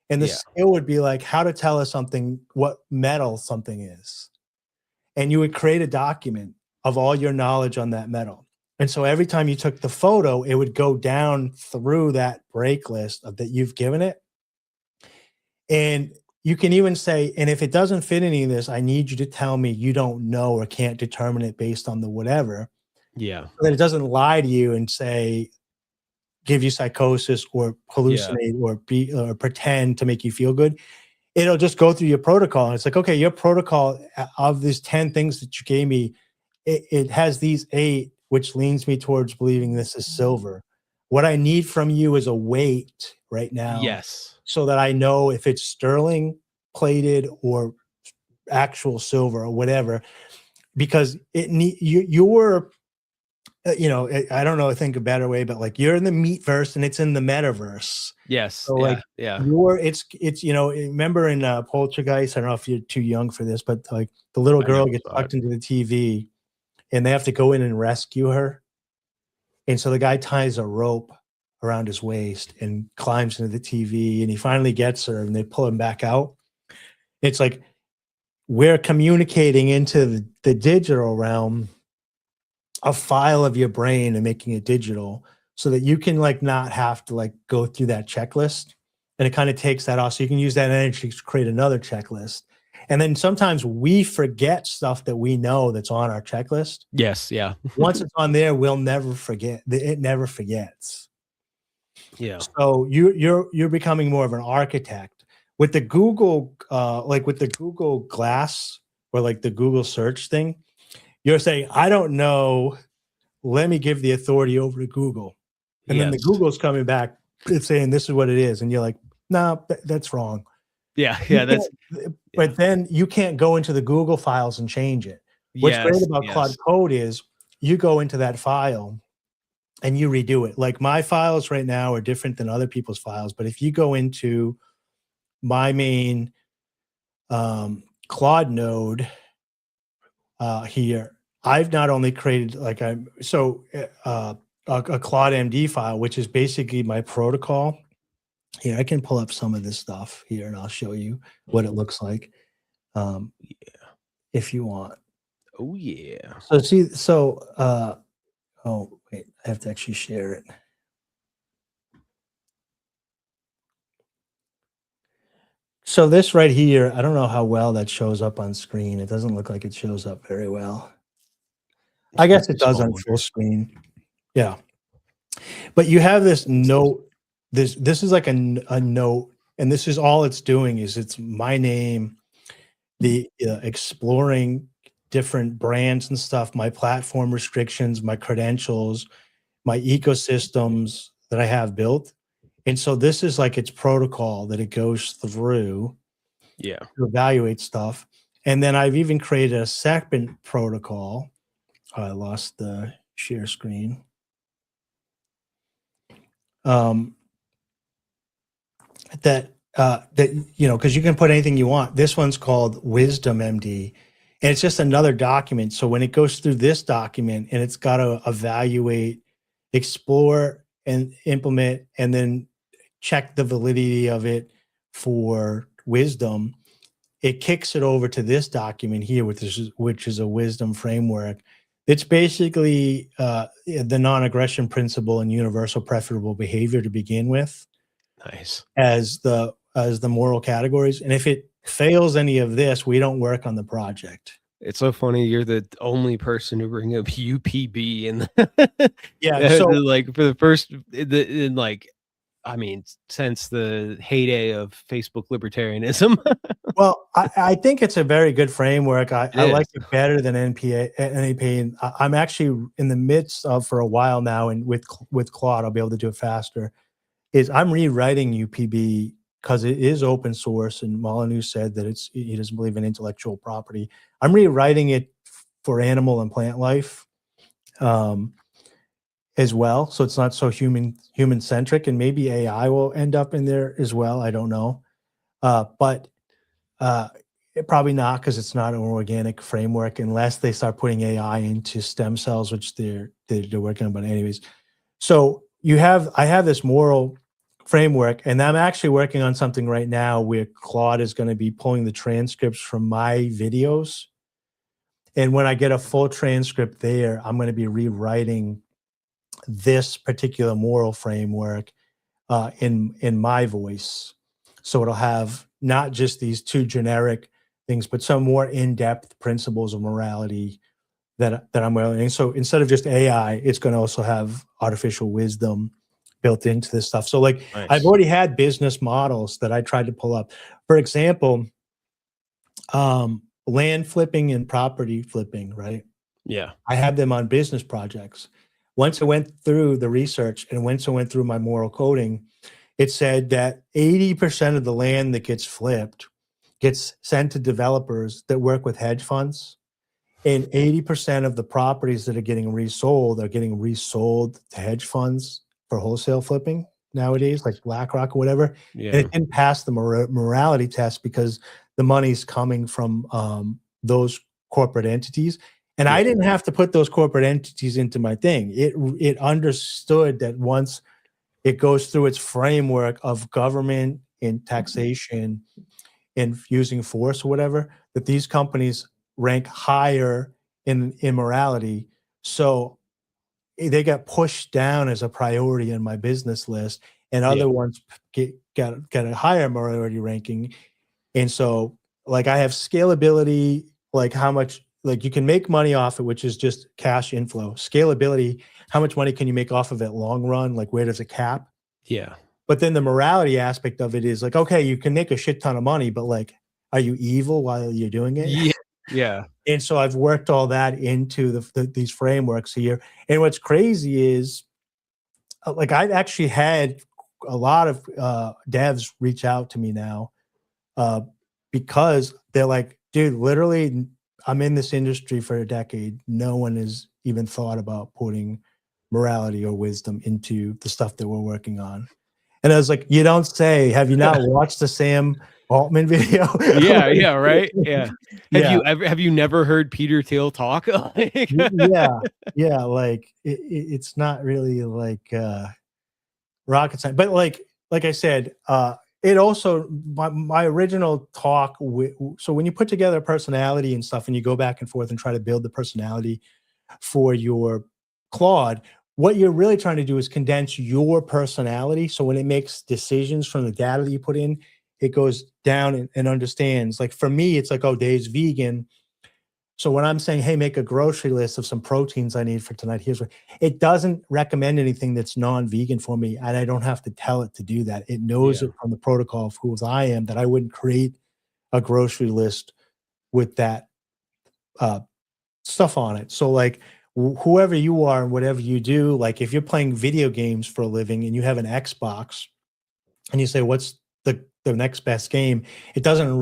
And the Yeah. skill would be like how to tell us something, what metal something is. And you would create a document of all your knowledge on that metal. And so every time you took the photo, it would go down through that break list of that you've given it. And you can even say, and if it doesn't fit any of this, I need you to tell me you don't know or can't determine it based on the whatever. Yeah. So that it doesn't lie to you and say, give you psychosis or hallucinate or pretend to make you feel good. It'll just go through your protocol. And it's like, okay, your protocol of these 10 things that you gave me, it has these 8, which leans me towards believing this is silver. What I need from you is a weight right now. Yes. So that I know if it's sterling plated or actual silver or whatever, because you're, you know, I don't know, I think a better way, but like you're in the meatverse and it's in the metaverse. Yes. So Yeah. like Yeah. it's you know, remember in Poltergeist, I don't know if you're too young for this, but like the little I girl never gets saw sucked it. into the TV and they have to go in and rescue her. And so the guy ties a rope around his waist and climbs into the TV and he finally gets her and they pull him back out. It's like we're communicating into the digital realm a file of your brain and making it digital so that you can like not have to like go through that checklist. And it kind of takes that off. So you can use that energy to create another checklist. And then sometimes we forget stuff that we know that's on our checklist. Yes. Yeah. Once it's on there, we'll never forget. It never forgets. Yeah. So you're becoming more of an architect with the Google, like with the Google Glass or like the Google search thing. You're saying, I don't know. Let me give the authority over to Google. And then the Yes. Google's coming back, it's saying this is what it is. And you're like, no, that's wrong. Yeah. Yeah. But then you can't go into the Google files and change it. What's great about Claude Code is you go into that file and you redo it. Like my files right now are different than other people's files. But if you go into my main Claude node here, I've not only created like a Claude MD file, which is basically my protocol. Here, I can pull up some of this stuff here and I'll show you what it looks like. If you want. Oh yeah. Oh wait, I have to actually share it. So this right here, I don't know how well that shows up on screen. It doesn't look like it shows up very well. I guess it does on full screen. Yeah. But you have this note. This is like a note, and this is all it's doing is it's my name, the exploring different brands and stuff, my platform restrictions, my credentials, my ecosystems that I have built. And so this is like its protocol that it goes through to evaluate stuff. And then I've even created a second protocol. I lost the share screen. That because you can put anything you want. This one's called Wisdom MD, and it's just another document. So when it goes through this document and it's got to evaluate, explore, and implement, and then check the validity of it for wisdom, it kicks it over to this document here, which is a wisdom framework. It's basically the non-aggression principle and universal preferable behavior to begin with. Nice. As the moral categories. And if it fails any of this, we don't work on the project. It's so funny. You're the only person to bring up UPB and So like for the first I mean, since the heyday of Facebook libertarianism. well, I think it's a very good framework. I like it better than NAP. And I'm actually in the midst of, for a while now, and with Claude, I'll be able to do it faster, is I'm rewriting UPB because it is open source. And Molyneux said that he doesn't believe in intellectual property. I'm rewriting it for animal and plant life as well. So it's not so human centric, and maybe AI will end up in there as well. I don't know. But probably not, because it's not an organic framework unless they start putting AI into stem cells, which they're working on. But anyways, so I have this moral framework, and I'm actually working on something right now where Claude is going to be pulling the transcripts from my videos. And when I get a full transcript there, I'm going to be rewriting this particular moral framework in my voice. So it'll have not just these two generic things, but some more in-depth principles of morality that I'm learning. So instead of just AI, it's going to also have artificial wisdom built into this stuff. So like nice. I've already had business models that I tried to pull up. For example, land flipping and property flipping, right? Yeah. I have them on business projects. Once I went through the research and once I went through my moral coding, it said that 80% of the land that gets flipped gets sent to developers that work with hedge funds. And 80% of the properties that are getting resold to hedge funds for wholesale flipping nowadays, like BlackRock or whatever. Yeah. And it didn't pass the morality test because the money's coming from those corporate entities. And I didn't have to put those corporate entities into my thing. It understood that once it goes through its framework of government and taxation and using force or whatever, that these companies rank higher in immorality. So they got pushed down as a priority in my business list, and other ones got a higher morality ranking. And so like I have scalability, like how much, like you can make money off it, which is just cash inflow. Scalability, how much money can you make off of it long run? Like where does it cap? Yeah. But then the morality aspect of it is like, okay, you can make a shit ton of money, but like, are you evil while you're doing it? Yeah. Yeah. And so I've worked all that into these frameworks here. And what's crazy is, like, I've actually had a lot of devs reach out to me now uh, because they're like, dude, literally, I'm in this industry for a decade. No one has even thought about putting morality or wisdom into the stuff that we're working on. And I was like, you don't say. Have you not watched the Sam Altman video? Yeah. Yeah. Right. Yeah. Yeah. Have you never heard Peter Thiel talk? Like, Yeah. Yeah. Like it's not really like rocket science, but like I said, it also my original talk so when you put together a personality and stuff and you go back and forth and try to build the personality for your Claude, what you're really trying to do is condense your personality. So when it makes decisions from the data that you put in, it goes down and understands. Like for me, it's like, oh, Dave's vegan. So when I'm saying, hey, make a grocery list of some proteins I need for tonight, here's what it doesn't recommend anything that's non-vegan for me. And I don't have to tell it to do that. It knows Yeah. it from the protocol of who I am, that I wouldn't create a grocery list with that stuff on it. So like whoever you are and whatever you do, like if you're playing video games for a living and you have an Xbox and you say, what's the next best game? It doesn't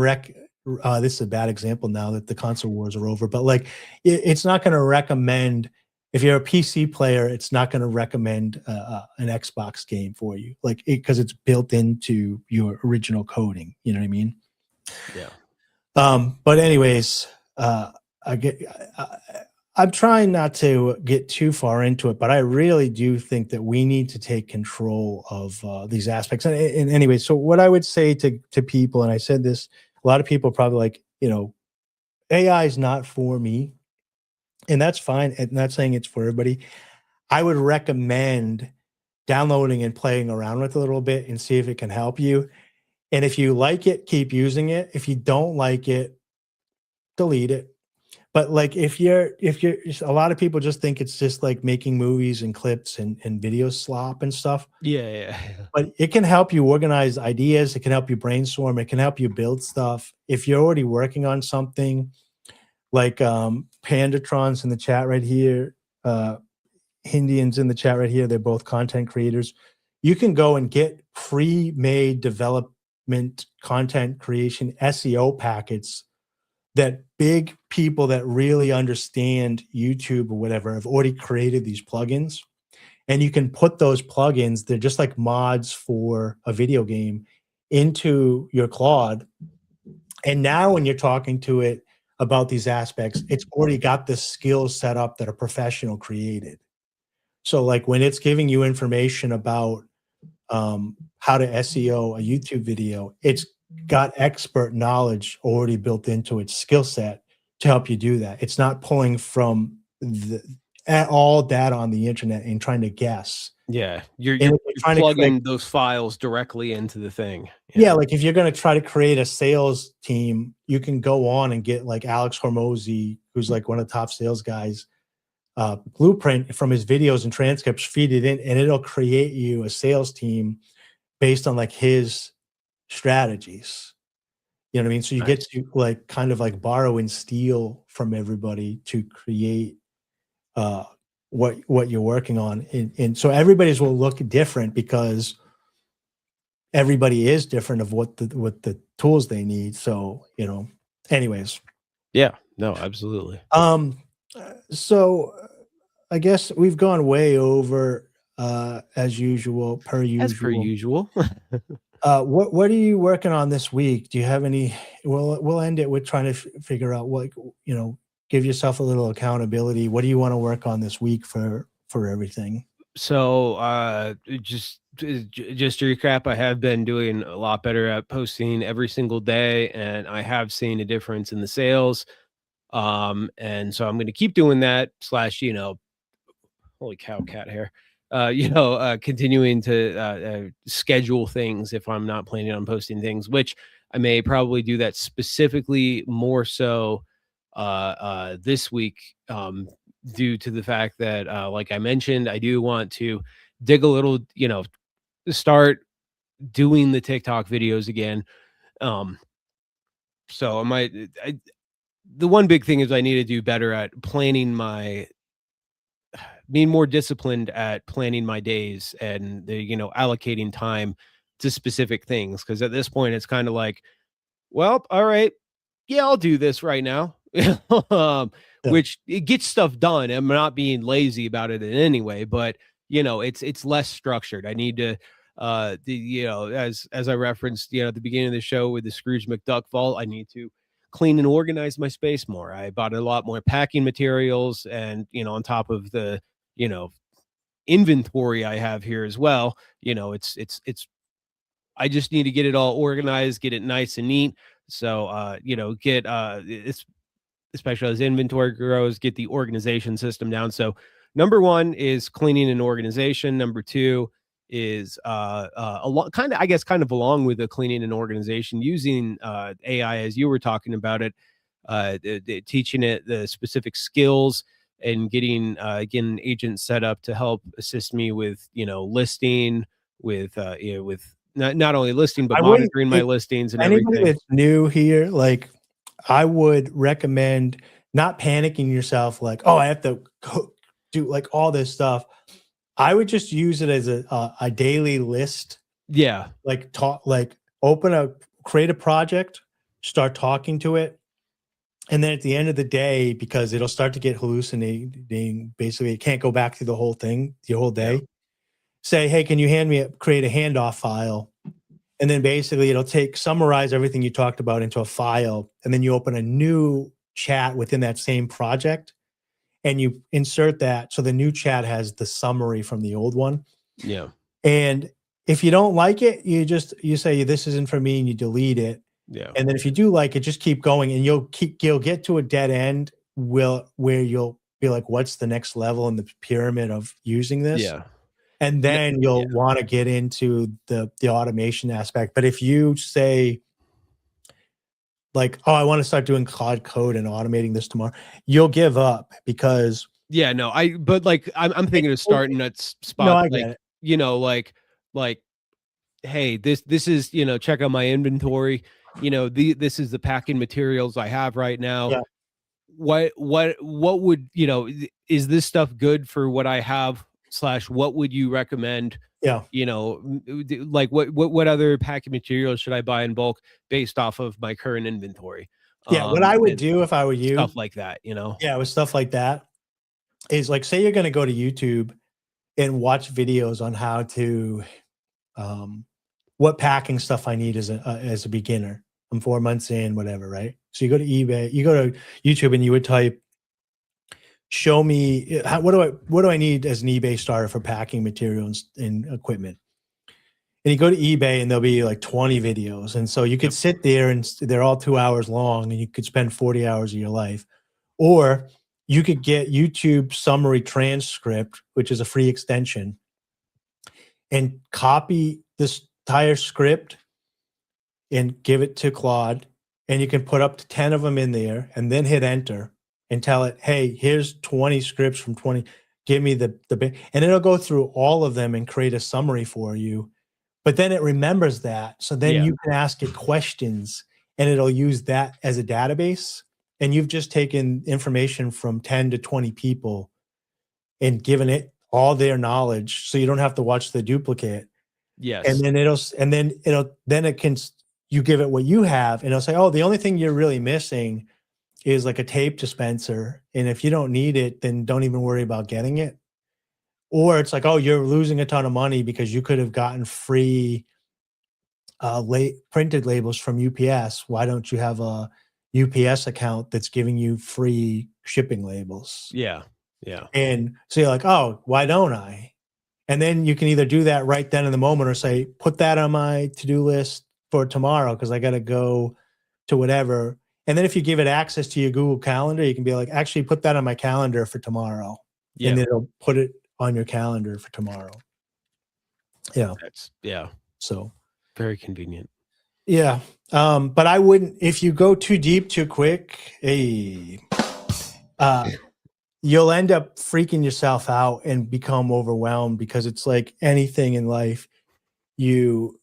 this is a bad example now that the console wars are over, but like it's not going to recommend, if you're a PC player, it's not going to recommend an Xbox game for you, like because it's built into your original coding. You know what I mean? Yeah. But anyways, I'm trying not to get too far into it, but I really do think that we need to take control of these aspects. And anyway, so what I would say to people, and I said this, a lot of people probably like, AI is not for me, and that's fine. I'm not saying it's for everybody. I would recommend downloading and playing around with it a little bit and see if it can help you. And if you like it, keep using it. If you don't like it, delete it. But like if you're a lot of people just think it's just like making movies and clips and video slop and stuff. Yeah. Yeah. But it can help you organize ideas, it can help you brainstorm, it can help you build stuff. If you're already working on something, like Pandatron's in the chat right here, Indians in the chat right here, they're both content creators. You can go and get pre-made development content creation SEO packets that big people that really understand YouTube or whatever have already created these plugins. And you can put those plugins, they're just like mods for a video game, into your Claude. And now when you're talking to it about these aspects, it's already got the skills set up that a professional created. So like when it's giving you information about how to SEO a YouTube video, it's got expert knowledge already built into its skill set to help you do that. It's not pulling from all data on the internet and trying to guess. Yeah. You're Trying plugging those files directly into the thing. Yeah, like if you're going to try to create a sales team, you can go on and get like Alex Hormozy, who's like one of the top sales guys, blueprint from his videos and transcripts, feed it in, and it'll create you a sales team based on like his strategies. You know what I mean? So you get to like kind of like borrow and steal from everybody to create what you're working on. And so everybody's will look different because everybody is different of what the tools they need. So, anyways. Yeah, no, absolutely. So I guess we've gone way over as usual, per usual. As per usual. What are you working on this week? Do you have any? We'll end it with trying to figure out what, give yourself a little accountability. What do you want to work on this week for everything? So just to recap, I have been doing a lot better at posting every single day, and I have seen a difference in the sales. And so I'm going to keep doing that / holy cow, cat hair. Continuing to schedule things if I'm not planning on posting things, which I may probably do that specifically more so this week, due to the fact that, like I mentioned, I do want to dig a little, start doing the TikTok videos again. Um, so the one big thing is I need to do better at being more disciplined at planning my days and allocating time to specific things. Cause at this point it's kind of like, well, all right, yeah, I'll do this right now. um, Yeah. which it gets stuff done. I'm not being lazy about it in any way, but it's less structured. I need to as I referenced, at the beginning of the show with the Scrooge McDuck vault, I need to clean and organize my space more. I bought a lot more packing materials and, on top of the, you know, inventory I have here as well, it's I just need to get it all organized, get it nice and neat. So, get it's especially as inventory grows, get the organization system down. So, number one is cleaning and organization. Number two is kind of along with the cleaning and organization, using AI as you were talking about it, teaching it the specific skills and getting again agents set up to help assist me with listing, with not only listing but I wouldn't, monitoring my listings and anybody everything. that's new here, like I would recommend not panicking yourself, like, oh, I have to do like all this stuff. I would just use it as a daily list, Yeah, like create a project, start talking to it. And then at the end of the day, because it'll start to get hallucinating, basically it can't go back through the whole thing, the whole day. Yeah. Say, hey, can you create a handoff file? And then basically it'll summarize everything you talked about into a file. And then you open a new chat within that same project and you insert that. So the new chat has the summary from the old one. yeah, And if you don't like it, you say, this isn't for me, and you delete it. yeah, And then if you do like it, just keep going, and you'll get to a dead end where you'll be like, what's the next level in the pyramid of using this? yeah. And then Yeah. you'll want to get into the automation aspect. But if you say like, oh, I want to start doing Cloud Code and automating this tomorrow, you'll give up because Yeah, no, but like I'm thinking of starting at no, spots I like, get it. like, hey, this is, check out my inventory. This is the packing materials I have right now. Yeah. What would, is this stuff good for what I have / what would you recommend? Yeah. Like what other packing materials should I buy in bulk based off of my current inventory? Yeah. What I would And do if I were you, stuff like that, yeah, with stuff like that is like, say you're going to go to YouTube and watch videos on how to, what packing stuff I need as a beginner. I'm 4 months in, whatever, right? So you go to eBay, you go to YouTube, and you would type, "Show me what do I need as an eBay starter for packing materials and equipment." And you go to eBay, and there'll be like 20 videos, and so you could sit there, and they're all 2 hours long, and you could spend 40 hours of your life, or you could get YouTube summary transcript, which is a free extension, and copy this entire script and give it to Claude, and you can put up to 10 of them in there and then hit enter and tell it, hey, here's 20 scripts from 20, give me the and it'll go through all of them and create a summary for you. But then it remembers that. So then Yeah. you can ask it questions and it'll use that as a database. And you've just taken information from 10 to 20 people and given it all their knowledge. So you don't have to watch the duplicate. Yes. And then you give it what you have, and it'll say, oh, the only thing you're really missing is like a tape dispenser. And if you don't need it, then don't even worry about getting it. Or it's like, oh, you're losing a ton of money because you could have gotten free printed labels from UPS. Why don't you have a UPS account that's giving you free shipping labels? Yeah. Yeah. And so you're like, oh, why don't I? And then you can either do that right then in the moment or say, put that on my to-do list for tomorrow because I got to go to whatever. And then if you give it access to your Google Calendar, you can be like, actually put that on my calendar for tomorrow. Yeah. And then it'll put it on your calendar for tomorrow. Yeah. That's, yeah. So Very convenient. Yeah. But I wouldn't, if you go too deep too quick, uh, you'll end up freaking yourself out and become overwhelmed, because it's like anything in life, you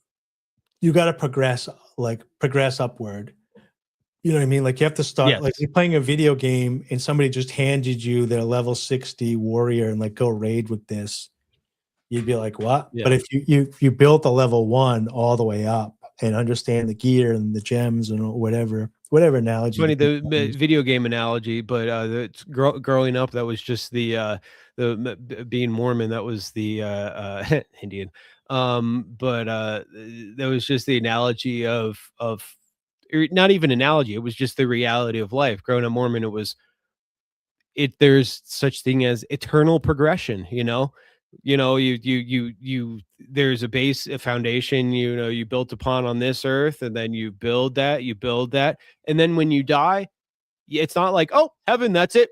got to progress upward. You know what I mean? Like you have to start, like Yes. you're playing a video game and somebody just handed you their level 60 warrior and like, go raid with this. You'd be like, what? Yeah. But if you built a level 1 all the way up and understand the gear and the gems and whatever analogy Funny you the can use. video game analogy, but growing up, that was just being Mormon. That was the Indian. But that was just the analogy of or not even analogy. It was just the reality of life. Growing up Mormon, it was there's such thing as eternal progression, you there's a base, a foundation, you built upon on this earth, and then you build that, and then when you die, it's not like, oh, heaven, that's it.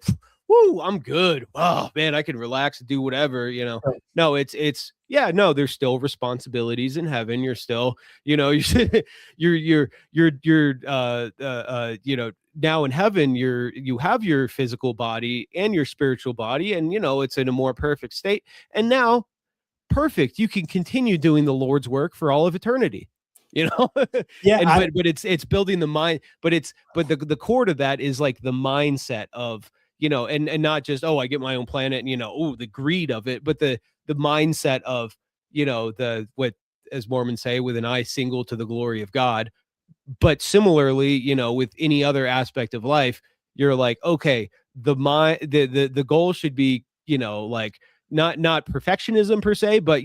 Woo, I'm good. Oh man, I can relax and do whatever. Right. No, it's yeah, no, there's still responsibilities in heaven. You're still, you're now in heaven, you have your physical body and your spiritual body, and it's in a more perfect state. And now, perfect, you can continue doing the Lord's work for all of eternity. you know Yeah, and but it's building the mind, but the core to that is like the mindset of, and not just, oh, I get my own planet, and oh, the greed of it, but the mindset of, the what, as Mormons say, with an eye single to the glory of God. But similarly, with any other aspect of life, you're like, okay, the goal should be, like, not perfectionism per se, but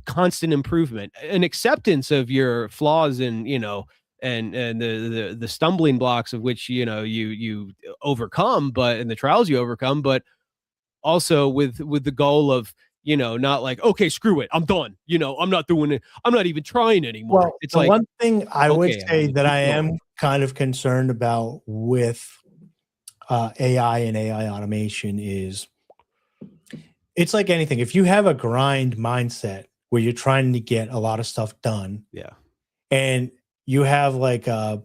constant improvement, an acceptance of your flaws, and and the stumbling blocks of which you overcome, but and the trials you overcome, but also with the goal of, not like, okay, screw it, I'm done, I'm not doing it, I'm not even trying anymore. well, It's the like, one thing I would okay, I'm say gonna that keep I going. am kind of concerned about with AI and AI automation is, it's like anything. If you have a grind mindset where you're trying to get a lot of stuff done, Yeah. and you have like uh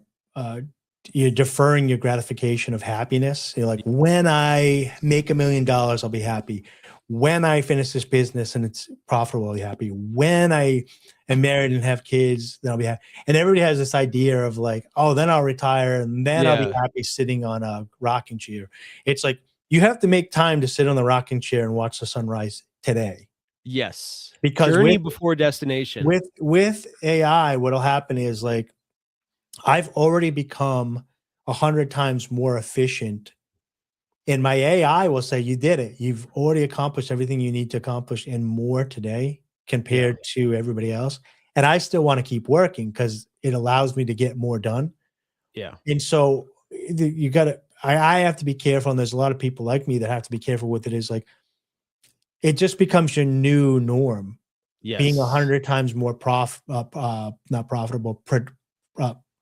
you're deferring your gratification of happiness. You're like, when I make $1 million, I'll be happy. When I finish this business and it's profitable, I'll be happy. When I am married and have kids, then I'll be happy. And everybody has this idea of like, oh, then I'll retire and then I'll be Yeah. happy sitting on a rocking chair. It's like, you have to make time to sit on the rocking chair and watch the sunrise today. Yes. Because Journey before destination. with AI, what'll happen is like, I've already become 100 times more efficient, and my AI will say, "You did it. You've already accomplished everything you need to accomplish and more today Yeah. compared to everybody else." And I still want to keep working because it allows me to get more done. Yeah. And so you got to, I have to be careful. And there's a lot of people like me that have to be careful with it. Is like, it just becomes your new norm, being Yes. 100 times more not profitable, productive.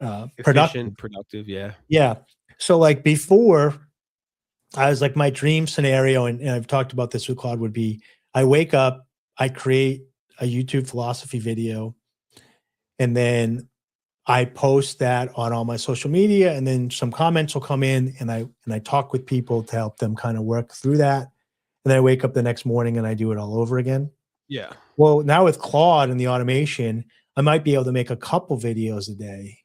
Efficient, productive. Yeah. Yeah. So like before, I was like, my dream scenario, and I've talked about this with Claude, would be, I wake up, I create a YouTube philosophy video, and then I post that on all my social media, and then some comments will come in, and I talk with people to help them kind of work through that. And then I wake up the next morning and I do it all over again. Yeah. Well, now with Claude and the automation, I might be able to make a couple videos a day.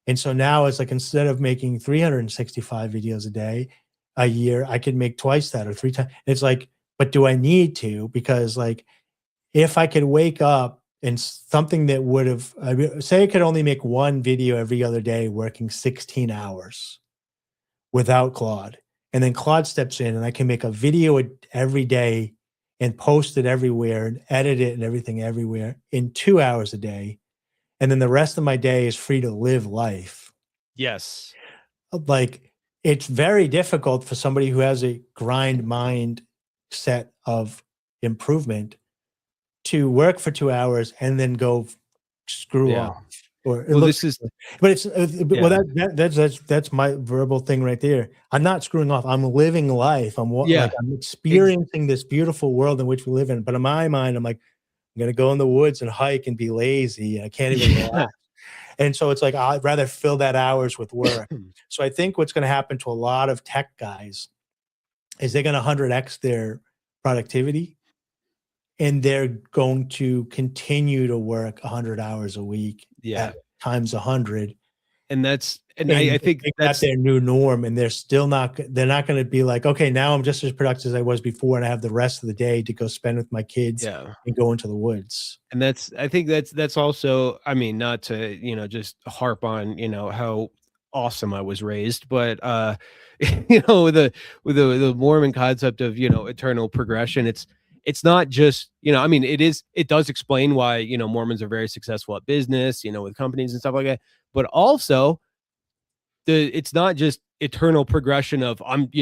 And so now it's like, instead of making 365 videos a day, a year, I could make twice that or 3 times. It's like, but do I need to? Because like, if I could wake up and something that would have, say I could only make one video every other day, working 16 hours without Claude. And then Claude steps in and I can make a video every day and post it everywhere and edit it and everything everywhere in 2 hours a day. And then the rest of my day is free to live life. Yes. Like, it's very difficult for somebody who has a grind mind set of improvement to work for 2 hours and then go screw Yeah. off. Or it Well, looks, this is, but it's well, yeah. that's my verbal thing right there. I'm not screwing off. I'm living life. Yeah. I'm Ex- experiencing this beautiful world in which we live in. But in my mind, I'm like, I'm going to go in the woods and hike and be lazy. I can't even relax. And so it's like, I'd rather fill that hours with work. So I think what's going to happen to a lot of tech guys is they're going to 100x their productivity, and they're going to continue to work 100 hours a week at times 100. And I think that's their new norm, and they're not going to be like, okay, now I'm just as productive as I was before, and I have the rest of the day to go spend with my kids and go into the woods. And I think that's also, I mean, not to, just harp on, how awesome I was raised, but, with the Mormon concept of, eternal progression, it's not just, I mean, it does explain why, Mormons are very successful at business, with companies and stuff like that, but also it's not just eternal progression of grind.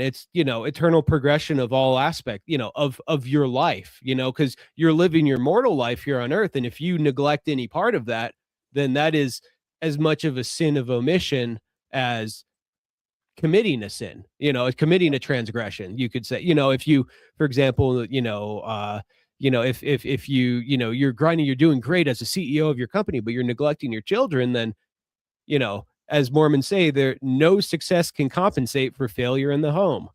It's, eternal progression of all aspect, of your life, because you're living your mortal life here on earth. And if you neglect any part of that, then that is as much of a sin of omission as committing a sin, committing a transgression, you could say, if you, for example, if you're grinding, you're doing great as a CEO of your company, but you're neglecting your children, then, as Mormons say, no success can compensate for failure in the home.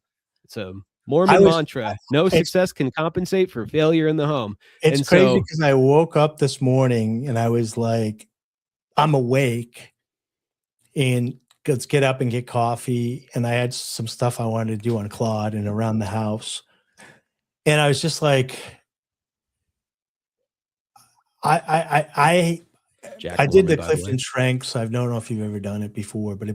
It's a Mormon mantra. No success can compensate for failure in the home. It's crazy because I woke up this morning and I was like, I'm awake, and let's get up and get coffee. And I had some stuff I wanted to do on Claude and around the house. And I was just like, I did the Clifton Strengths. I don't know if you've ever done it before, but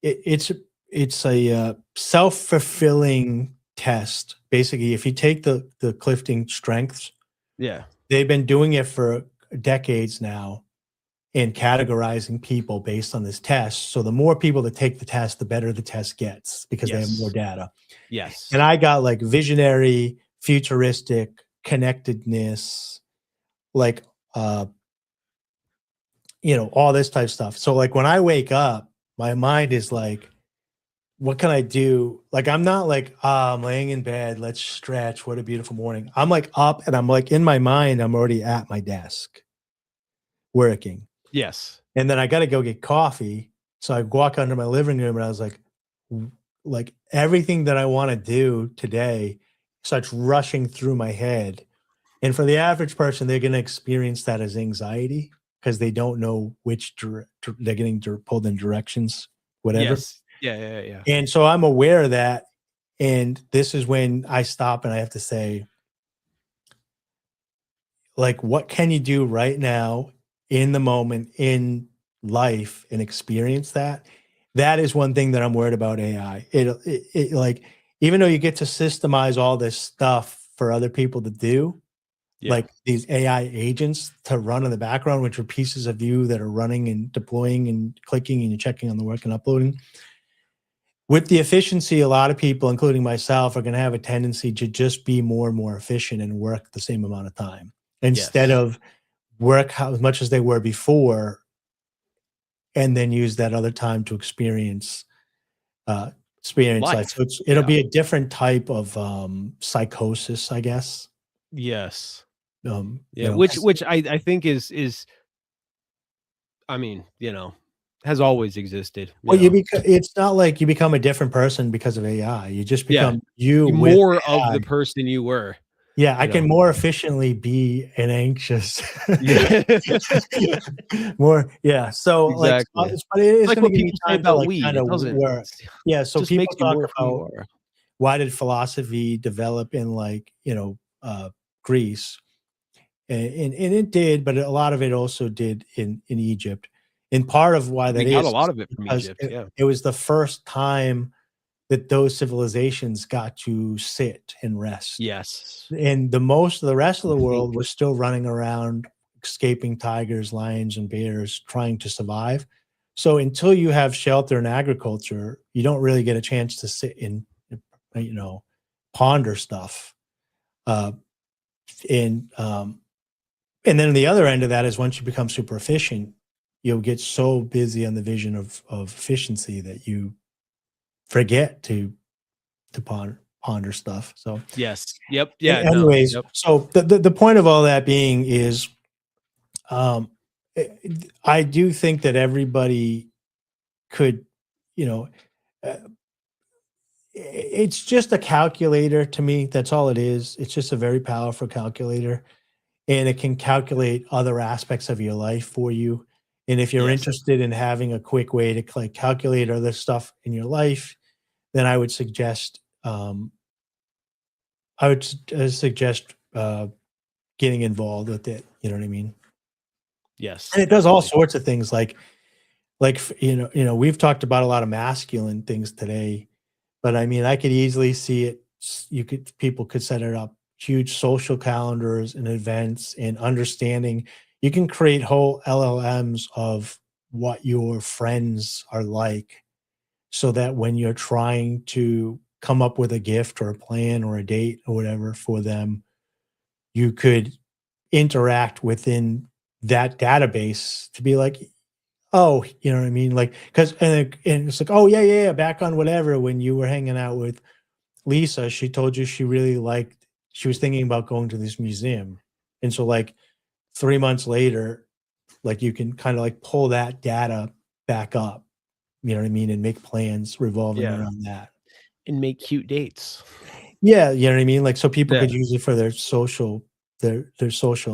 it's a self-fulfilling test. Basically, if you take the Clifton Strengths, they've been doing it for decades now and categorizing people based on this test. So the more people that take the test, the better the test gets because they have more data. Yes. And I got like visionary, futuristic, connectedness, like, all this type of stuff. So like when I wake up, my mind is like, what can I do? Like, I'm not like, I'm laying in bed, let's stretch. What a beautiful morning. I'm like up, and I'm like, in my mind, I'm already at my desk working. Yes. And then I got to go get coffee. So I walk under my living room, and I was like everything that I want to do today starts rushing through my head. And for the average person, they're going to experience that as anxiety because they don't know which they're getting pulled in directions, whatever. Yes. Yeah. And so I'm aware of that. And this is when I stop and I have to say, like, what can you do right now in the moment in life and experience that? That is one thing that I'm worried about AI. It like, even though you get to systemize all this stuff for other people to do, like these AI agents to run in the background, which are pieces of you that are running and deploying and clicking and you're checking on the work and uploading. With the efficiency, a lot of people, including myself, are going to have a tendency to just be more and more efficient and work the same amount of time instead of work as much as they were before and then use that other time to experience life. So it'll be a different type of psychosis, I guess. Yes. Which I think is, I mean, has always existed. Well, it's not like you become a different person because of AI. You just become you more of the person you were. Yeah, I can more efficiently be an anxious. More, yeah. So exactly. but it is like what people say about weed. Kind of work. Yeah, so people talk about why did philosophy develop in Greece, and it did, but a lot of it also did in Egypt. And part of why that got a lot of it from Egypt. It was the first time that those civilizations got to sit and rest. Yes. And the rest of the world was still running around, escaping tigers, lions, and bears, trying to survive. So until you have shelter and agriculture, you don't really get a chance to sit and, ponder stuff. And then the other end of that is once you become super efficient, you'll get so busy on the vision of efficiency that you forget to ponder ponder stuff. So yes. Yep. Yeah. No. anyways, Yep. so the point of all that being is, I do think that everybody could, you know, uh, it's just a calculator to me. That's all it is. It's just a very powerful calculator, and it can calculate other aspects of your life for you. And if you're Yes. interested in having a quick way to like calculate other stuff in your life, then I would suggest, getting involved with it. You know what I mean? Yes. And it does all Definitely. sorts of things like, we've talked about a lot of masculine things today, but I mean, I could easily see it. People could set it up, huge social calendars and events and understanding. You can create whole LLMs of what your friends are like, so that when you're trying to come up with a gift or a plan or a date or whatever for them, you could interact within that database to be like, oh, you know what I mean? Like, because and it's like, oh yeah, back on whatever when you were hanging out with Lisa, she told you she was thinking about going to this museum, and so like 3 months later, like you can kind of like pull that data back up, you know what I mean, and make plans revolving Yeah. around that. And make cute dates. Yeah, you know what I mean. Like so, people Yeah. could use it for their social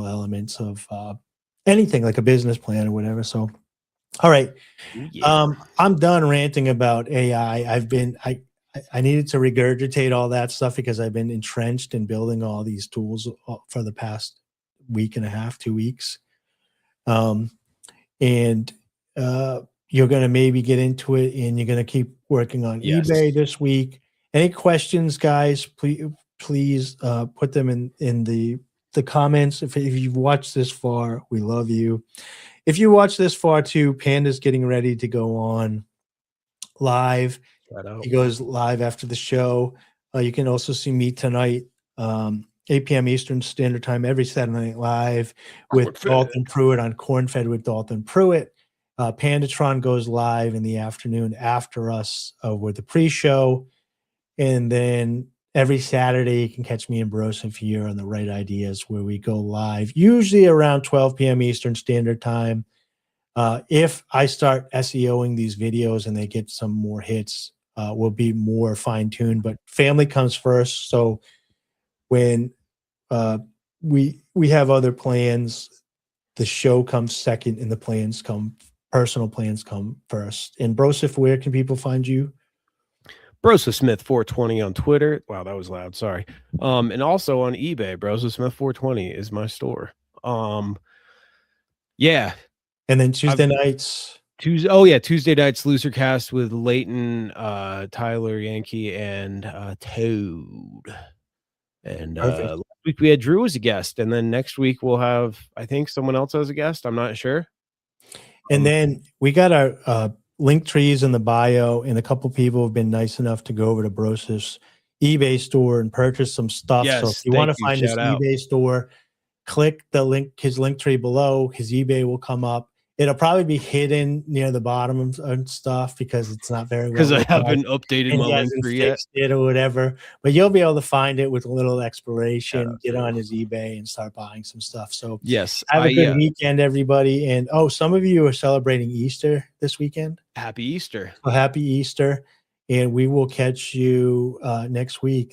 elements of anything like a business plan or whatever. So, all right. Ooh, yeah. I'm done ranting about AI. I needed to regurgitate all that stuff because I've been entrenched in building all these tools for the past week and a half, 2 weeks. And you're going to maybe get into it, and you're going to keep working on Yes. eBay this week. Any questions, guys? Please put them in the comments. If you've watched this far, we love you. If you watch this far too, Panda's getting ready to go on live. Shout out. He goes live after the show. You can also see me tonight, 8 p.m. Eastern Standard Time, every Saturday Night Live with Dalton Pruitt on Corn Fed with Dalton Pruitt. Pandatron goes live in the afternoon after us with the pre-show. And then every Saturday, you can catch me and Broseph here on the Right Ideas, where we go live, usually around 12 p.m. Eastern Standard Time. If I start SEOing these videos and they get some more hits, we'll be more fine-tuned. But family comes first. So when we have other plans, the show comes second, and personal plans come first. And Broseph, where can people find you? Broseph Smith 420 on Twitter. Wow, that was loud. Sorry. And also on eBay, Broseph Smith 420 is my store. Yeah. And then Tuesday nights. Tuesday nights Looser Cast with Leighton, Tyler Yankee, and Toad. And last week we had Drew as a guest, and then next week we'll have, I think, someone else as a guest. I'm not sure. And then we got our link trees in the bio, and a couple people have been nice enough to go over to Broseph's eBay store and purchase some stuff. Yes, so if you want to find his eBay store, click his link tree below. His eBay will come up. It'll probably be hidden near the bottom and stuff because it's not very well. Because I haven't updated my link tree yet. It or whatever. But you'll be able to find it with a little exploration. Get on his eBay and start buying some stuff. So yes, have a good weekend, everybody. And some of you are celebrating Easter this weekend. Happy Easter. Well, happy Easter. And we will catch you next week.